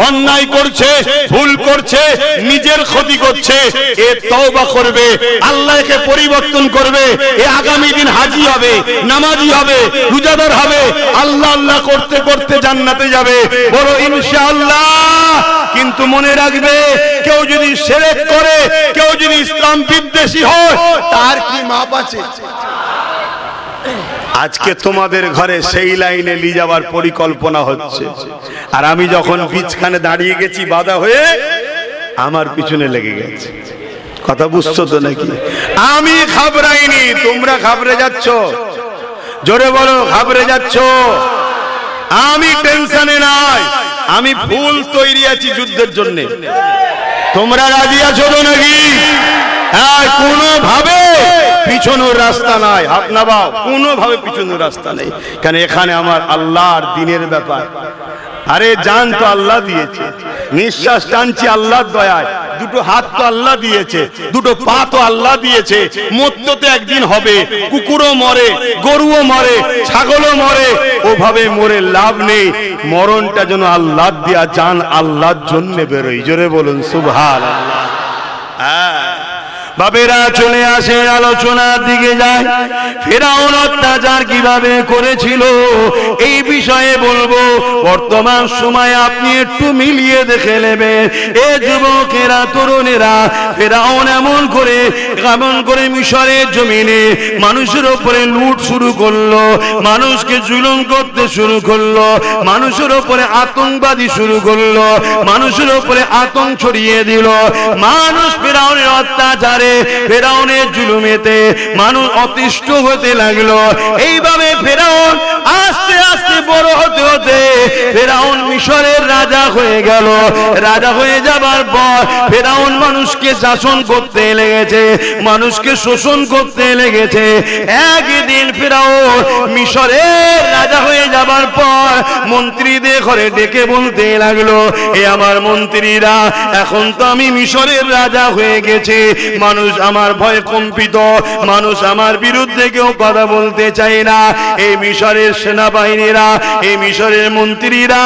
অন্যায় করছে, ভুল করছে, নিজের ক্ষতি করছে, এ তওবা করবে, আল্লাহকে পরিবর্তন করবে, এ আগামী দিন হাজী হবে, নামাজি হবে, রোজাদার হবে, আল্লাহ আল্লাহ করতে করতে জান্নাতে যাবে। বলো ইনশাআল্লাহ। কিন্তু মনে রাখবে, কেউ যদি শিরক করে, কেউ যদি ইসলাম বিদ্বেষী হয়, তার কি মাপ আছে? আজকে তোমাদের ঘরে সেই লাইনে নিয়ে যাওয়ার পরিকল্পনা হচ্ছে, আর আমি যখন বিছখানে দাঁড়িয়ে গেছি বাধা হয়ে, আমার পিছনে লেগে গেছে। কথা বুঝছো তো নাকি? আমি ঘাবড়াইনি, তোমরা ঘাবড়ে যাচ্ছ। জোরে বলো, ঘাবড়ে যাচ্ছ? আমি টেনশনে নাই, আমি ফুল তৈরি আছি যুদ্ধের জন্য। তোমরা রাজি আছো তো নাকি? কোনোভাবে পিছনের রাস্তা নাই, হাত নামাও, কোনোভাবে পিছনের রাস্তা নেই। কেন? এখানে আমার আল্লাহর দিনের ব্যাপার। আরে জান তো আল্লাহ দিয়েছে, নিঃশ্বাস টানছি আল্লাহর দয়ায়, দুটো হাত তো আল্লাহ দিয়েছে, দুটো পা তো আল্লাহ দিয়েছে। মরতে তো একদিন হবে, কুকুরও মরে, গরুও মরে, ছাগলও মরে, ওভাবে মরে লাভ নেই। মরণটা যেন আল্লাহ দিয়া, জান আল্লাহর জন্য বেরোই। জোরে বলুন সুবহানাল্লাহ। বাবেরা চলে আসে, আলোচনার দিকে যায়। ফেরাউন অত্যাচার কিভাবে করেছিল এই বিষয়ে বলবো। বর্তমান সময়ে আপনি একটু মিলিয়ে দেখে নেবেন, এ যুবকেরা, তরুণেরা, ফেরাউন এমন করে মিশরের জমিনে মানুষের উপরে লুট শুরু করলো, মানুষকে জুলুম করতে শুরু করলো, মানুষের উপরে আতঙ্কবাদী শুরু করলো, মানুষের উপরে আতঙ্ক ছড়িয়ে দিল। মানুষ ফেরাউনের অত্যাচারে, ফেরাউনের জুলুমেতে মানুষ অতিষ্ঠ হতে লাগলো। এইভাবে ফেরাউন আস্তে আস্তে বড় হতে হতে ফেরাউন মিশরের রাজা হয়ে গেল। রাজা হয়ে যাবার পর ফেরাউন মানুষকে শাসন করতে লেগেছে, মানুষকে শোষণ করতে লেগেছে। একদিন ফেরাউন মিশরের রাজা হয়ে যাবার পর মন্ত্রীদের ঘরে ডেকে বলতে লাগলো, এ আমার মন্ত্রীরা, এখন তো আমি মিশরের রাজা হয়ে গেছি, মানুষ আমার ভয়ে কম্পিত, মানুষ আমার বিরুদ্ধে কেউ কথা বলতে চায় না। এই মিশরের সেনাবাহিনীরা, এই মিশরের মন্ত্রীরা,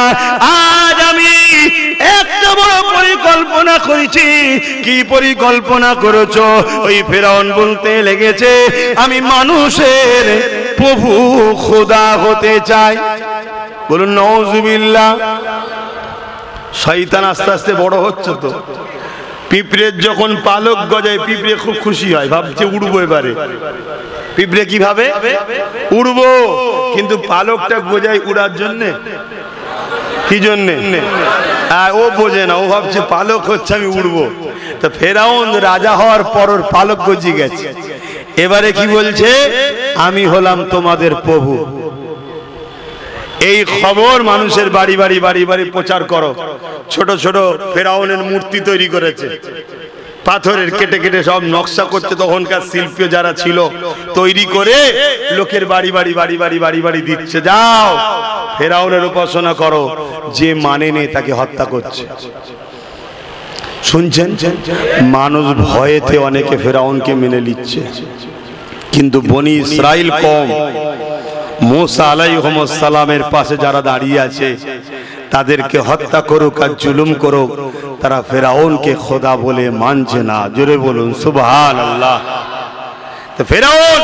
আজ আমি একটা বড় পরিকল্পনা করেছি। কি পরিকল্পনা করেছো? ওই ফেরাউন বলতে লেগেছে, আমি মানুষের প্রভু খোদা হতে চাই। বলুন নাউজুবিল্লাহ। শয়তান আস্তে আস্তে বড় হচ্ছে তো। পিঁপড়ের যখন পালক গজায় পিঁপড়ে খুব খুশি হয়, ভাবছে উড়বো এবারে। পিঁপড়ে কি ভাবে? উড়বো। কিন্তু পালকটা গজায় উড়ার জন্য। কি জন্যে? ও বোঝে না, ও ভাবছে পালক হচ্ছে আমি উড়বো। তো ফেরাউন রাজা হওয়ার পর ওর পালক গজিয়ে গেছে। এবারে কি বলছে? আমি হলাম তোমাদের প্রভু। এই খবর মানুষের বাড়ি বাড়ি বাড়ি বাড়ি প্রচার করো। ছোট ছোট ফেরাউনের মূর্তি তৈরি করেছে, পাথরের কেটে কেটে সব নকশা করছে। তখনকার শিল্পী যারা ছিল তৈরি করে লোকের বাড়ি বাড়ি বাড়ি বাড়ি বাড়ি বাড়ি দিচ্ছে, যাও ফেরাউনের উপাসনা করো। যে মানে নেই তাকে হত্যা করছে। শুনছেন? মানুষ ভয়েতে অনেকে ফেরাউনকে মেনে নিচ্ছে, কিন্তু বনি ইসরাইল কম। মুসা আলাইহিস সালামের পাশে যারা দাঁড়িয়ে আছে তাদেরকে হত্যা করুক আর জুলুম করুক, তারা ফেরাউনকে খোদা বলে মানছে না। জোরে বলুন সুবহানাল্লাহ। তো ফেরাউন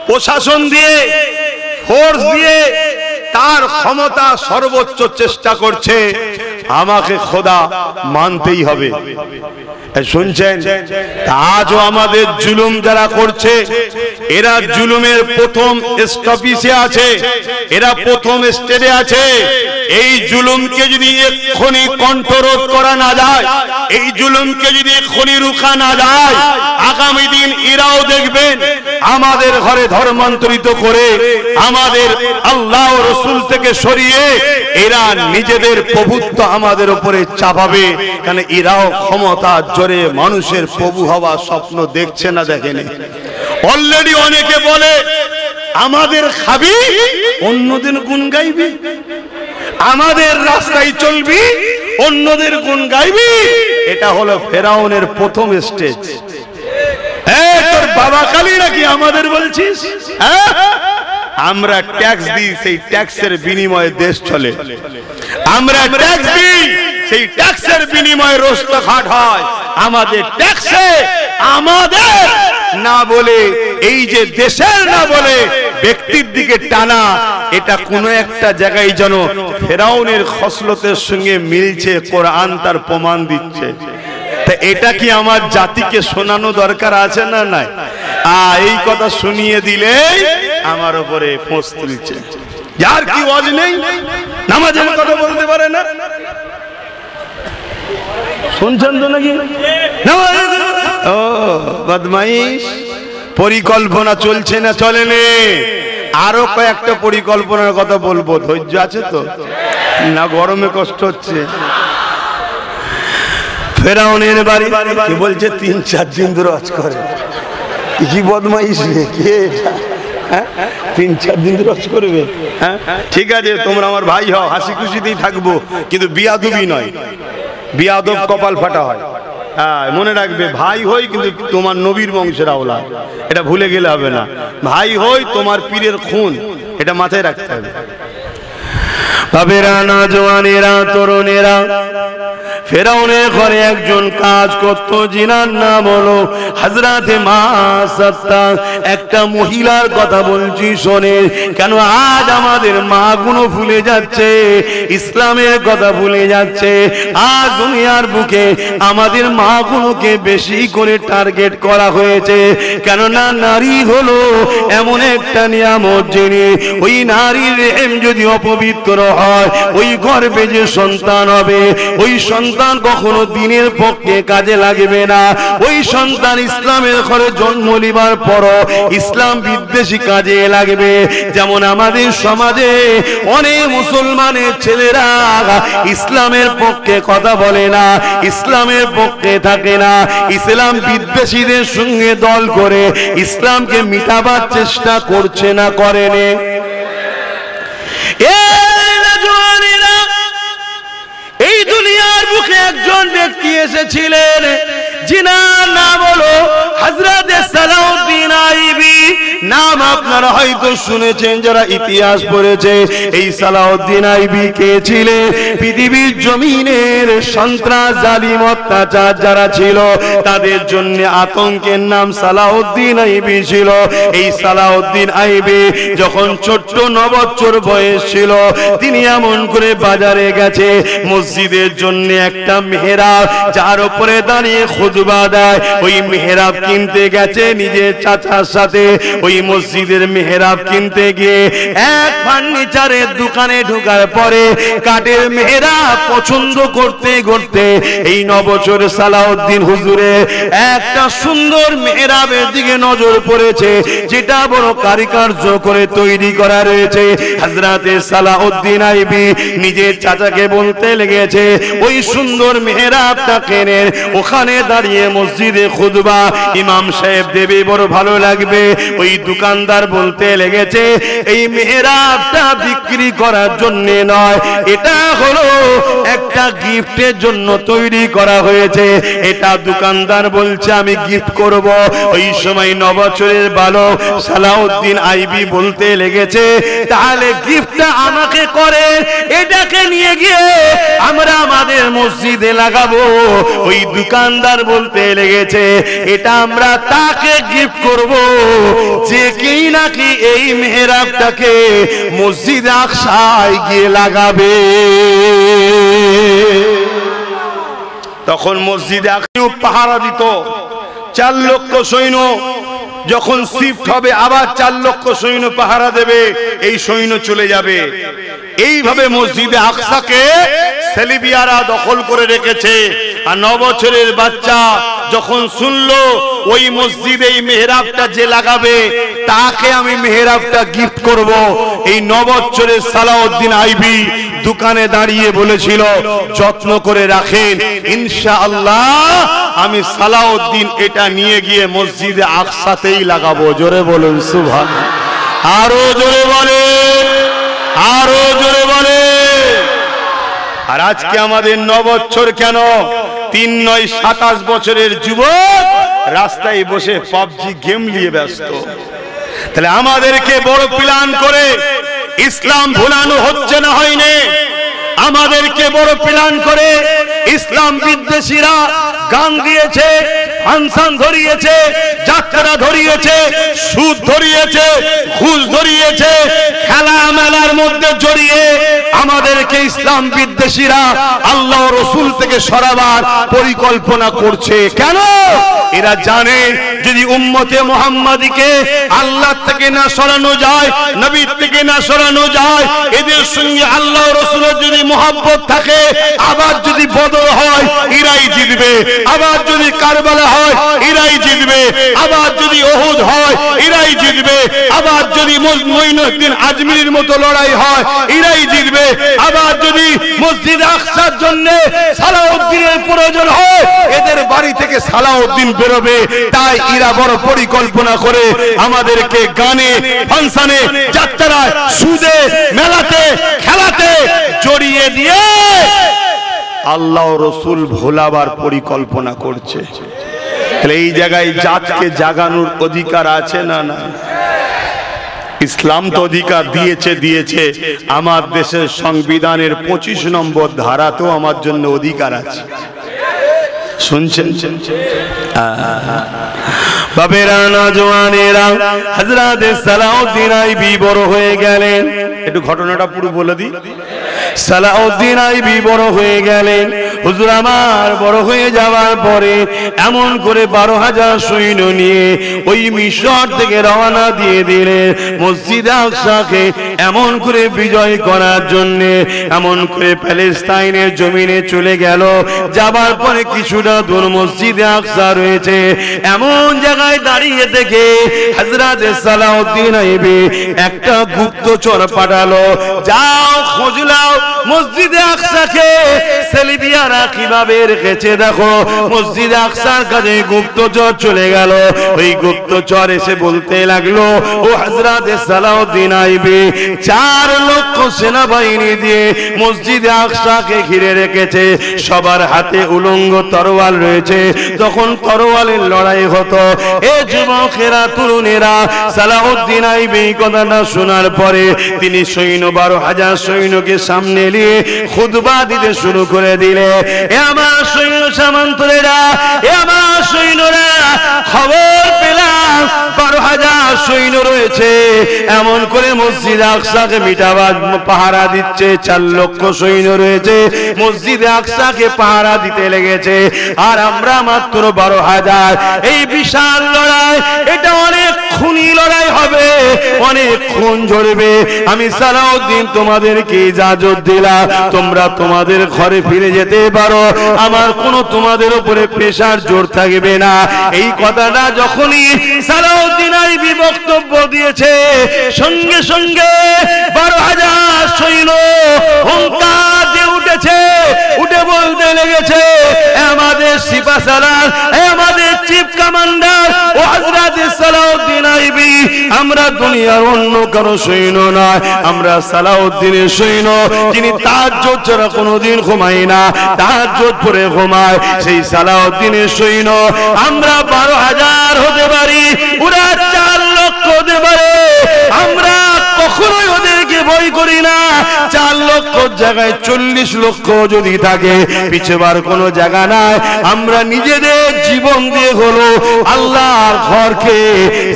প্রশাসন দিয়ে, ফোর্স দিয়ে তার ক্ষমতা সর্বোচ্চ চেষ্টা করছে, আমাকে খোদা মানতেই হবে। শুনছেন? আজও আমাদের জুলুম যারা করছে, এরা জুলুমের প্রথম স্টপিসে আছে, এরা প্রথম স্টেজে আছে। এই জুলুমকে যদি এক্ষুনি কন্ট্রোল করা না যায়, এই জুলুমকে যদি এক্ষুনি রুখা না যায়, আগামী দিন এরাও দেখবেন আমাদের ঘরে ধর্মান্তরিত করে, আমাদের আল্লাহ ও রাসূল থেকে সরিয়ে এরা নিজেদের প্রভুত্ব আমাদের উপরে চাপাবে। কারণ এরাও ক্ষমতা জোরে মানুষের প্রভু হওয়া স্বপ্ন দেখছে না, দেখেনি। অলরেডি অনেকে বলে আমাদের খাবি, অন্যদের গুণ গাইবি, আমাদের রাস্তায় চলবি, অন্যদের গুণ গাইবি। এটা হলো ফেরাউনের প্রথম স্টেজ। তোর বাবা কালী নাকি আমাদের বলছিস? আমরা ট্যাক্স দিই, সেই ট্যাক্সের বিনিময়ে দেশ চলে। আমরা ট্যাক্স দিই, সেই ট্যাক্সের বিনিময়ে রাস্তাঘাট হয়। আমাদের ট্যাক্সে আমাদের না বলে, এই যে দেশের না বলে ব্যক্তির দিকে টানা, এটা কোনো একটা জায়গায় যেন ফেরাউনের খসলতের সঙ্গে মিলছে। কোরআন তার প্রমাণ দিচ্ছে। তা এটা কি আমার জাতিকে শোনানো দরকার আছে না নাই? এই কথা শুনিয়ে দিলে আমার উপরে ফোঁস তুলছে। যার কি ওয়াজ নেই, নামাজের কথা বলতে পারে না। শুনছেন তো নাকি? ও বদমাইশ। পরিকল্পনা চলছে না চলেনি? আরো কয়েকটা পরিকল্পনার কথা বলবো, ধৈর্য আছে তো? না গরমে কষ্ট হচ্ছে? ফেরাউনের বাড়ি কি বলছে 3-4 দিন ধরে আজ করে। কি বদমাইশ রে, কে এটা? 3-4 দিন ধরে আজ করবে? ঠিক আছে, তোমরা আমার ভাই হও, হাসি খুশিতেই থাকবো, কিন্তু বিয়াদবি নয়। বিয়াদব কপাল ফাটা হয়। মনে রাখবে, ভাই হই কিন্তু তোমার নবীর বংশের আওলাদ, এটা ভুলে গেলে হবে না। ভাই হই তোমার পীরের খুন, এটা মাথায় রাখতে হবে। বাবেরা, না জওয়ানেরা, তরুণেরা, ফেরাউনের ঘরে একজন কাজ করত, জিনার নাম হলো হযরতে মা সাত্তা। একটা মহিলার কথা বলছি শোনে। কেন আজ আমাদের মা গুলো ভুলে যাচ্ছে, ইসলামের কথা ভুলে যাচ্ছে। আজ দুনিয়ার বুকে আমাদের মা গুলোকে বেশি করে টার্গেট করা হয়েছে। কেননা নারী হলো এমন একটা নিয়ামত, যিনি ওই নারীর রেহেম যদি অপবিত্র হয়, ওই গর্ভে যে সন্তান হবে, ওই সন্তান কখনো দিনের পক্ষে কাজে লাগবে না। ওই সন্তান ইসলামের ঘরে জন্ম নিবার পর ইসলাম বিদ্বেষী কাজে লাগবে। যেমন আমাদের সমাজে অনেক মুসলমানের ছেলেরা ইসলামের পক্ষে কথা বলে না, ইসলামের পক্ষে থাকে না, ইসলাম বিদ্বেষীদের সঙ্গে দল করে ইসলামকে মিটাবার চেষ্টা করছে না, করেনি? এই দুনিয়ার বুকে একজন ব্যক্তি এসেছিলেন, জিনার নাম হলো হযরতে সালাউদ্দিন আইবি। নাম আপনারা হয়তো শুনেছেন যারা ইতিহাস পড়েছে। এই সালাউদ্দিন আইবি কে ছিলেন? পৃথিবীর জমিনের সন্ত্রাস জালিম অত্যাচার যারা ছিল তাদের জন্য আতঙ্কের নাম সালাউদ্দিন আইবি ছিল। এই সালাউদ্দিন আইবি যখন ছোট্ট 9 বছর বয়স ছিল তিনি এমন করে বাজারে গেছে মসজিদের জন্য একটা মেহরাব যার উপরে দাঁড়িয়ে খুতবা দেয় ওই মেহরাব কিনতে গেছে নিজের চাচার সাথে। ওই মসজিদের মেহরাব কিনতে গিয়ে এক ফার্নিচারের দোকানে ঢোকার পরে কাঠের মেহরাব পছন্দ করতে করতে এই 9 বছর সালাউদ্দিন হুজুরে একটা সুন্দর মেহরাবের দিকে নজর পড়েছে যেটা বড় কারিকার্য করে তৈরি করা রয়েছে। হযরতে সালাউদ্দিন আইবি নিজের চাচাকে বলতে লেগেছে ওই সুন্দর মেহরাবটা কেনে ওখানে দাঁড়িয়ে মসজিদে খুতবা ইমাম সাহেব দেবে বড় ভালো লাগবে। ওই দোকানদার বলতে লেগেছে এই মেহরাবটা বিক্রি করার জন্য নয়, এটা হলো একটা গিফটের জন্য তৈরি করা হয়েছে। এটা দোকানদার বলছে আমি গিফট করব। ওই সময় 9 বছরের বালক সালাউদ্দিন আইবি বলতে লেগেছে তাহলে গিফটটা আমাকে করে এটাকে নিয়ে গিয়ে আমরা আমাদের মসজিদে লাগাবো। ওই দোকানদার বলতে লেগেছে এটা আমরা তাকে গিফট করব যে কি নাকি এই মেহরাবটাকে মসজিদ আকসায় গিয়ে লাগাবে। তখন মসজিদে আকসায় পাহারা দিত 4 লক্ষ সৈন্য। যখন শিফট হবে আবার 4 লক্ষ সৈন্য পাহারা দেবে, এই সৈন্য চলে যাবে। এইভাবে মসজিদে আকসাকে সেলিবিয়ারা দখল করে রেখেছে। আর 9 বছরের বাচ্চা যখন শুনলো ওই মসজিদে এই মেহরাবটা যে লাগাবে তাকে আমি মেহরাবটা গিফট করব, এই 9 বছরের সালাউদ্দিন আইবি দোকানে দাঁড়িয়ে বলেছিল যত্ন করে রাখেন ইনশাআল্লাহ আমি সালাউদ্দিন এটা নিয়ে গিয়ে মসজিদে আকসাতেই লাগাবো। জোরে বলুন সুবহানাল্লাহ, আরো জোরে বলে, আরো জোরে বলে। আর আজকে আমাদের 9 বছর কেন 3 9 27 বছরের যুবক রাস্তায় বসে পাবজি গেম নিয়ে ব্যস্ত। তাহলে আমাদেরকে বড় প্ল্যান করে ইসলাম ভুলানো হচ্ছে না হয়নি? আমাদেরকে বড় প্ল্যান করে ইসলাম বিদ্বেষীরা গান দিয়েছে, ফাংশন ধরিয়েছে, যাত্রা ধরিয়েছে, সুদ ধরিয়েছে, ঘুষ ধরিয়েছে, খেলা মেলার মধ্যে জড়িয়ে আমাদেরকে ইসলাম বিদ্বেষীরা আল্লাহ রসুল থেকে সরাবার পরিকল্পনা করছে। কেন? এরা জানে যদি উম্মতে মুহাম্মাদীকে আল্লাহ থেকে না সরানো যায়, নবী থেকে না সরানো যায়, এদের সঙ্গে আল্লাহ রসুলের যদি মহব্বত থাকে, আবার যদি বদর হয় এরাই জিতবে, আবার যদি কারবালা হয় এরাই জিতবে, আবার যদি উহুদ হয় এরাই জিতবে, আবার যদি মঈনুদ্দিন আজমিরির মতো লড়াই হয় এরাই জিতবে, আবার যদি মসজিদ আকসার জন্য সালাউদ্দিনের প্রয়োজন হয় এদের বাড়ি থেকে সালাউদ্দিন বেরোবে। তাই এরা বড় পরিকল্পনা করে আমাদেরকে গানে, ফাংশনে, যাত্রায়, সুদে, মেলাতে, খেলাতে জড়িয়ে দিয়ে আল্লাহ রসুল ভোলাবার পরিকল্পনা করছে। এই জায়গায় জাতকে জাগানোর অধিকার আছে না? না, ইসলাম তো অধিকার দিয়েছে। আমার দেশের সংবিধানের 25 নম্বর ধারাতেও আমার জন্য অধিকার আছে। শুনছেন? বাবেরা নওজওয়ানেরা হযরত সালাউদ্দিন আইবি বড় হয়ে গেলেন। একটু ঘটনাটা পুরো বলে দিই। সালাউদ্দিন আইবি বড় হয়ে গেলেন। হুজুর আমার বড় হয়ে যাওয়ার পরে এমন করে 12,000 সৈন্য নিয়ে ওই মিশর থেকে রওনা দিয়ে দিলেন মসজিদ আকসাকে এমন করে বিজয় করার জন্য। এমন করে প্যালেস্তাইনের জমিনে চলে গেল। যাবার পরে কিছুটা দূর মসজিদ আকসা রয়েছে, এমন জায়গায় দাঁড়িয়ে থেকে হযরত সালাউদ্দিন আইবি একটা গুপ্তচর পাঠালো, যাও খোঁজ নাও মসজিদে আকসাকে সেলিবিয়ার তারা কিভাবে রেখেছে দেখো। মসজিদ আকসার কাছে গুপ্তচর চলে গেল। ওই গুপ্তচর এসে বলতে লাগলো, ও হযরত সালাউদ্দিন আইবি 4 লক্ষ সেনাবাহিনী দিয়ে মসজিদ আকসাকে ঘিরে রেখেছে, সবার হাতে উলঙ্গ তরোয়াল রয়েছে। তখন তরোয়ালের লড়াই হতো। এ যুবকেরা, তরুণেরা, সালাউদ্দিন আইবি কথাটা শোনার পরে তিনি সৈন্য 12,000 সৈন্যকে সামনে নিয়ে খুতবা দিতে শুরু করে দিলে, এ আমার সৈন্য সামন্তরেরা, এ আমার সৈন্যরা, খবর পেলাম 12,000 সৈন্য রয়েছে, এমন করে মসজিদ আকসাকে মিটাবার পাহারা দিচ্ছে। 4 লক্ষ সৈন্য রয়েছে, মসজিদ আকসাকে পাহারা দিতে লেগেছে, আর আমরা মাত্র 12,000। এই বিশাল লড়াই, এটা অনেক খুনি লড়াই হবে, অনেক খুন ঝরবে। আমি সালাউদ্দিন তোমাদেরকে ইজাজত দিলাম, তোমরা তোমাদের ঘরে ফিরে যেতে পারো, আমার কোনো তোমাদের উপরে প্রেসার জোর থাকবে না। এই কথাটা যখনই সালাউদ্দিন আইবি বক্তব্য দিয়েছে, সঙ্গে সঙ্গে 12,000 সৈন্য হুঙ্কার দিয়ে উঠেছে, উঠে বলতে লেগেছে, আমাদের সিপাহসালার, আমাদের চিফ কমান্ডার ও হযরত সালাউদ্দিন আইবি, আমরা দুনিয়ার অন্য কারো সৈন্য নয়, আমরা সালাউদ্দিনের সৈন্য, যিনি তাহাজ্জুদ ছাড়া কোনোদিন ঘুমায় না, তাহাজ্জুদ পড়ে ঘুমায়, সেই সালাউদ্দিনের সৈন্য। আমরা 12,000 হতে পারি, ওরা 4 লক্ষ হতে পারে, আমরা কখনোই ওদেরকে ভয় করি না। 4 লক্ষ জায়গায় 40 লক্ষ যদি থাকে, পিছবার কোনো জায়গা নাই। আমরা নিজেদের জীবন দিয়ে হলো আল্লাহর ঘরকে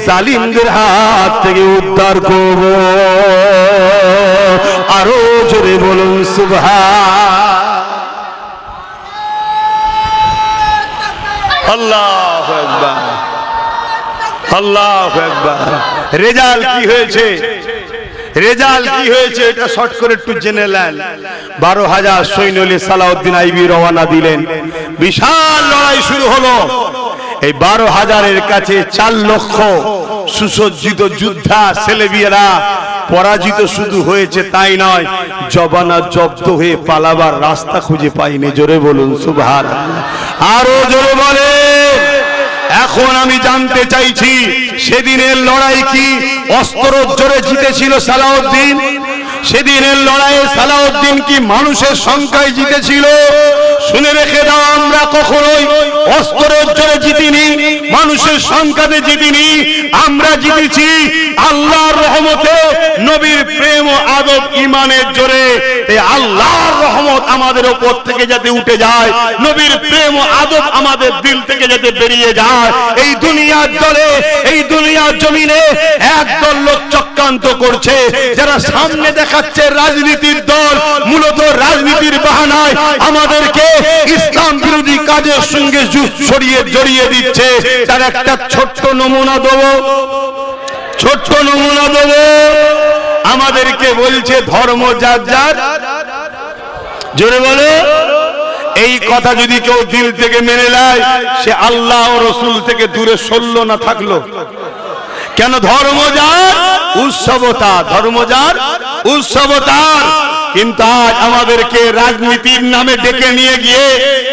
জালিমদের হাত থেকে উদ্ধার করব। আরো জোরে বলুন সুবহান আল্লাহু আকবার, আল্লাহু আকবার। রেজাল্ট কি হয়েছে? রেজাল্ট কি হয়েছে এটা শর্ট করে একটু জেনে নেন। 12,000 সৈন্য নিয়ে সালাউদ্দিন আইবি রওনা দিলেন। বিশাল লড়াই শুরু হলো। এই 12,000-এর কাছে 4 লক্ষ সুসজ্জিত যোদ্ধা ছেলেবিয়েরা পরাজিত শুধু হয়েছে তাই নয়, জবানা জব্দ হয়ে পালাবার রাস্তা খুঁজে পাইনি। জোরে বলুন সুবহানাল্লাহ, আরো জোরে বলেন। এখন আমি জানতে চাইছি, সেদিনের লড়াই কি অস্ত্র জোরে জিতেছিল সালাউদ্দিন? সেদিনের লড়াইয়ে সালাউদ্দিন কি মানুষের সংখ্যায় জিতেছিল? শুনে রেখে দাও, আমরা কখনোই অস্ত্রের জোরে জিতিনি, মানুষের সংখ্যাতে জিতিনি, আমরা জিতেছি আল্লাহর রহমতে, নবীর প্রেম ও আদব ইমানের জোরে। এই আল্লাহর রহমত আমাদের উপর থেকে যাতে উঠে যায়, নবীর প্রেম ও আদব আমাদের দিল থেকে যাতে বেরিয়ে যায়। এই দুনিয়ার দলে, এই দুনিয়ার জমিনে একদল লোক চক্রান্ত করছে, যারা সামনে দেখাচ্ছে রাজনীতির দল, মূলত রাজনীতির বাহানায় আমাদেরকে ইসলাম বিরোধী কাজের সঙ্গে জড়িয়ে দিচ্ছে। তার একটা ছোট্ট নমুনা দেব, ছোট্ট নমুনা দেব। আমাদেরকে বলছে ধর্ম যার যার, জোরে বলো। এই কথা যদি কেউ দিল থেকে মেনে নেয়, সে আল্লাহ ও রসুল থেকে দূরে সরলো না থাকলো। কেন? ধর্ম যার উৎসবতা, ধর্ম যার উৎসবতা। কিন্তু আজ আমাদেরকে রাজনীতির নামে ডেকে নিয়ে গিয়ে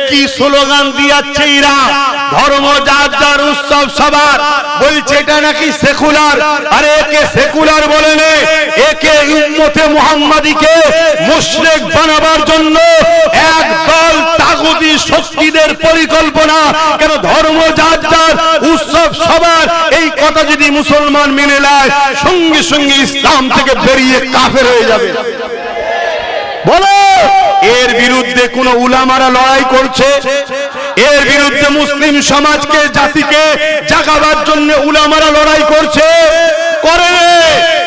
কি স্লোগান দিয়াচ্ছে এরা, ধর্ম যার যার উৎসব সবার, বলছে এটা নাকি সেকুলার। আরে একে সেকুলার বলে নে, একে উম্মতে মুহাম্মাদীকে মুশরিক বানাবার জন্য একদল তাগুতি শক্তিদের পরিকল্পনা। কেন? ধর্ম যার যার উৎসব সবার, এই কথা যদি মুসলমান মেনে নেয়, সঙ্গে সঙ্গে ইসলাম থেকে বেরিয়ে কাফের হয়ে যাবে। বলো, এর বিরুদ্ধে কোন উলামারা লড়াই করছে? এর বিরুদ্ধে মুসলিম সমাজকে, জাতিকে জাগাবার জন্য উলামারা লড়াই করছে? করে।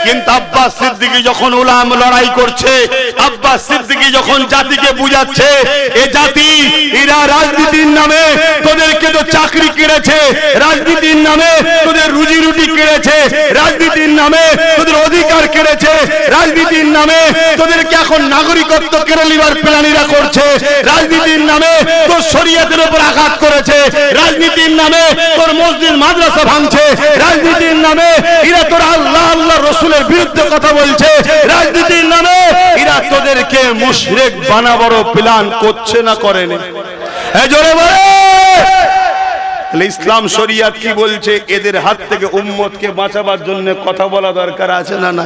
কিন্তু আব্বাস সিদ্দিকী যখন উলামা লড়াই করছে, আব্বাস সিদ্দিকী যখন জাতিকে বুঝাচ্ছে, এ জাতি এরা রাজনীতির নামে তোদেরকে তো চাকরি কেড়েছে, রাজনীতির নামে তোদের রুজি রুটি কেড়েছে, রাজনীতির নামে তোদের অধিকার কেড়েছে, রাজনীতির নামে তোদেরকে এখন নাগরিকত্ব কেড়ে নেবার প্ল্যানিরা করছে, রাজনীতির নামে তোর শরীয়তের উপর আঘাত করেছে, রাজনীতির নামে তোর মসজিদ মাদ্রাসা ভাঙছে, রাজনীতির নামে এরা তোর আল্লাহ আল্লাহ রসুলের বিরুদ্ধে কথা বলছে, রাজনীতির নামে এরা তোদের আমাদেরকে মুশরিক বানাবার প্ল্যান করছে না করেনি? এই জোরে বলে ইসলাম শরিয়াত কি বলছে? এদের হাত থেকে উম্মতকে বাঁচাবার জন্য কথা বলা দরকার আছে না? না,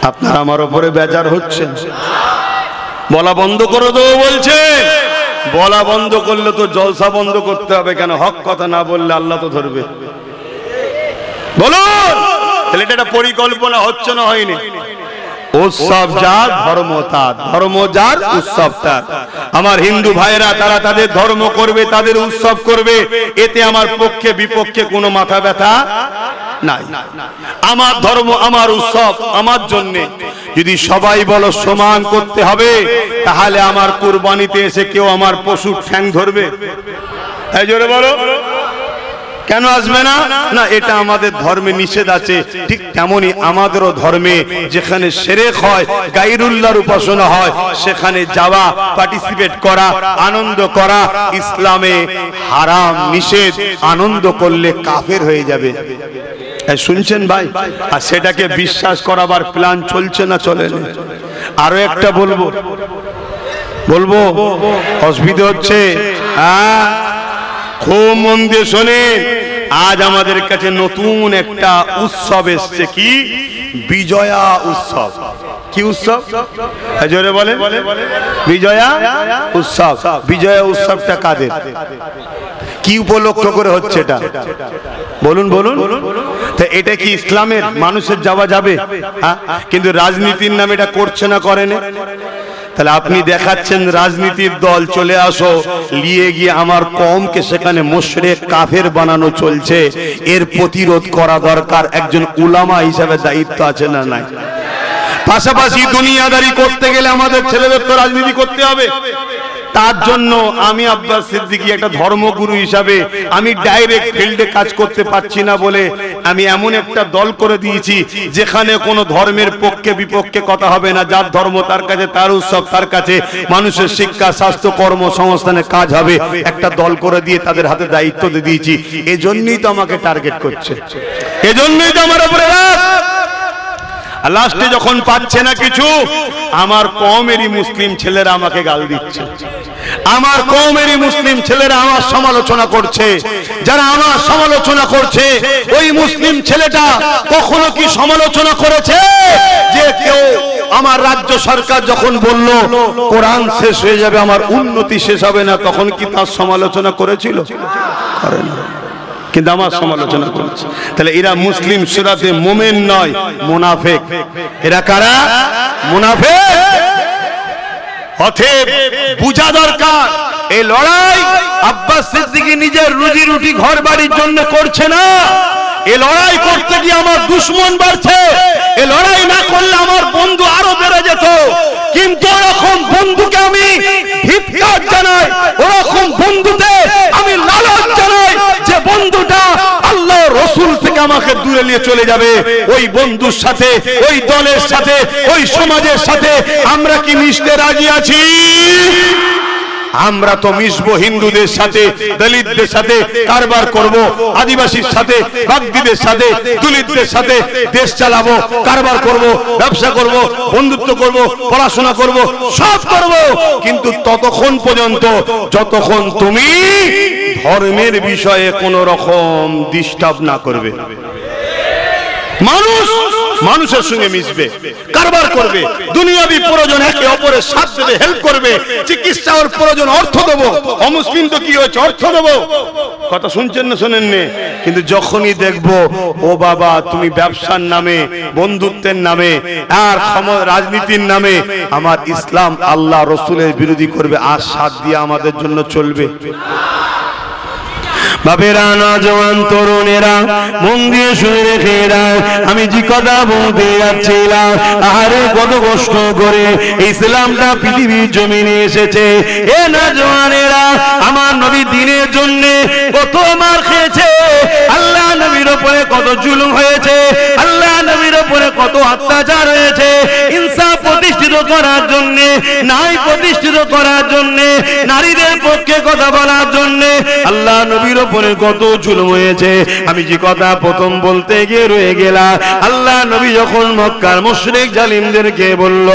আপনারা আমার উপরে বেজার হচ্ছেন? বলা বন্ধ করে দেবো বলছে। বলা বন্ধ করলে তো জলসা বন্ধ করতে হবে। কেন? হক কথা না বললে আল্লাহ তো ধরবে। বলুন, তাহলে এটা পরিকল্পনা হচ্ছে না হয়নি? উৎসব যার ধর্ম তার, ধর্ম যার উৎসব তার। আমার হিন্দু ভাইরা তারা তাদের ধর্ম করবে, তাদের উৎসব করবে, এতে আমার পক্ষে বিপক্ষে কোনো মাথা ব্যথা নাই। আমার ধর্ম আমার উৎসব আমার জন্য। যদি সবাই বলো সমান করতে হবে, তাহলে আমার কুরবানিতে এসে কেউ আমার পশুর ঠ্যাং ধরবে? এই জোরে বলো, কেন আসবে না? না, এটা আমাদের ধর্মে নিষেধ আছে। ঠিক তেমনি আমাদেরও ধর্মে যেখানে শিরক হয়, গায়রুল্লাহর উপাসনা হয়, সেখানে যাওয়া, পার্টিসিপেট করা, আনন্দ করা ইসলামে হারাম, নিষেধ। আনন্দ করলে কাফের হয়ে যাবে। শুনছেন ভাই? আর সেটাকে বিশ্বাস করাবার প্ল্যান চলছে না চলে না? আরো একটা বলবো, অসুবিধা হচ্ছে? হ্যাঁ, খুব মন দিয়ে শোনেন। আজ আমাদের কাছে নতুন একটা উৎসব এসছে। কি? বিজয়া উৎসব। কি উৎসব? জোরে বলে। বিজয়া উৎসব। বিজয়া উৎসবটা কাদের? কি উপলক্ষ করে হচ্ছে এটা? বলুন বলুন। তা এটা কি ইসলামের? মানুষের যাওয়া যাবে? হ্যাঁ, কিন্তু রাজনীতির নামে এটা করছে না করে না? তাহলে আপনি দেখাচ্ছেন রাজনীতির দল, চলে আসো, নিয়ে গিয়ে আমার কওমকে সেখানে মুশরিক কাফের বানানো চলছে। এর প্রতিরোধ করা দরকার। একজন উলামা হিসাবে দায়িত্ব আছে না নাই? পাশাপাশি দুনিয়াদারি করতে গেলে আমাদের ছেলেদের তো রাজনীতি করতে হবে। তার জন্য আমি আব্বাস সিদ্দিকী একটা ধর্মগুরু হিসাবে আমি ডাইরেক্ট ফিল্ডে কাজ করতে পারছি না বলে আমি এমন একটা দল করে দিয়েছি যেখানে কোনো ধর্মের পক্ষে বিপক্ষে কথা হবে না। যার ধর্ম তার কাছে তার উৎসব, তার কাছে মানুষের শিক্ষা, স্বাস্থ্য, কর্মসংস্থানের কাজ হবে। একটা দল করে দিয়ে তাদের হাতে দায়িত্ব দিয়ে দিয়েছি। এজন্যই তো আমাকে টার্গেট করছে, এজন্যই তো আমার উপরে রাগ। লাস্টে যখন পাচ্ছে না কিছু, আমার কওমেরই মুসলিম ছেলেরা আমাকে গাল দিচ্ছে। আমার কওমেরই মুসলিম ছেলেরা আমার সমালোচনা করছে। যারা আমার সমালোচনা করছে, ওই মুসলিম ছেলেটা কখনো কি সমালোচনা করেছে যে কেউ আমার রাজ্য সরকার যখন বলল কোরআন শেষ হয়ে যাবে, আমার উন্নতি শেষ হবে না, তখন কি তার সমালোচনা করেছিল? করে না, কিন্তু আমার সমালোচনা করছে। তাহলে এরা মুসলিম সুরাতে মুমিন নয়, মুনাফিক। এরা কারা? মুনাফিক। অতএব বুঝা দরকার, এই লড়াই আব্বাস সিদ্দিকী নিজের রুজি রুটি ঘর বাড়ির জন্য করছে না। এই লড়াই করতে গিয়ে আমার দুশমন বাড়ছে। এই লড়াই না করলে আমার বন্ধু আরো বেড়ে যেত। কিন্তু ওরকম বন্ধুকে আমি ধিক্কার জানাই, ওরকম বন্ধুতে আমি লালন জানাই যে বন্ধুটা আল্লাহ রসুল থেকে আমাকে দূরে নিয়ে চলে যাবে। ওই বন্ধুর সাথে, ওই দলের সাথে, ওই সমাজের সাথে আমরা কি মিশতে রাজি আছি? আমরা তো মিশবো হিন্দুদের সাথে, দলিতদের সাথে কারবার করব, আদিবাসীর সাথে, বাগদিদের সাথে, দলিতদের সাথে দেশ চালাবো, কারবার করব, ব্যবসা করব, বন্ধুত্ব করব, পড়াশোনা করব, সব করব। কিন্তু ততক্ষণ পর্যন্ত যতক্ষণ তুমি ধর্মের বিষয়ে কোনো রকম ডিস্টার্ব না করবে। মানুষ মানুষের সঙ্গে মিশবে, কারবার করবে, দুনিয়াবি প্রয়োজন একে অপরের সাথ দেবে, হেল্প করবে, চিকিৎসা ওর প্রয়োজন অর্থ দেবো। অমুসলিম তো কি হয়েছে, অর্থ দেবো। কথা শুনছেন না শোনেননি? কিন্তু যখনই দেখবো ও বাবা তুমি ব্যবসার নামে, বন্ধুত্বের নামে আর রাজনীতির নামে আমার ইসলাম আল্লাহ রসুলের বিরোধী করবে, আর সাথ দিয়ে আমাদের জন্য চলবে। বাপেরা, নওজওয়ান তরুণেরা মন দিয়ে শুনে রেখে দাও, আমি যে কথা বলতে যাচ্ছিলাম, আরে কত কষ্ট করে ইসলামটা পৃথিবীর জমিনে এসেছে। এ নওজওয়ানেরা, আমার নবী দ্বীনের জন্য কত মার খেয়েছে, আল্লাহ নবীর উপরে কত জুলুম হয়েছে, আল্লাহ নবীর উপরে কত অত্যাচার হয়েছে। ইনসাফ প্রতিষ্ঠিত করার জন্য, নাই প্রতিষ্ঠিত করার জন্য, নারীদের পক্ষে কথা বলার জন্য আল্লাহ নবীর উপরে কত জুলুম হয়েছে। আমি যে কথা প্রথম বলতে গিয়ে রয়ে গেলাম, আল্লাহ নবী যখন মক্কার মুশরিক জালিমদেরকে বলল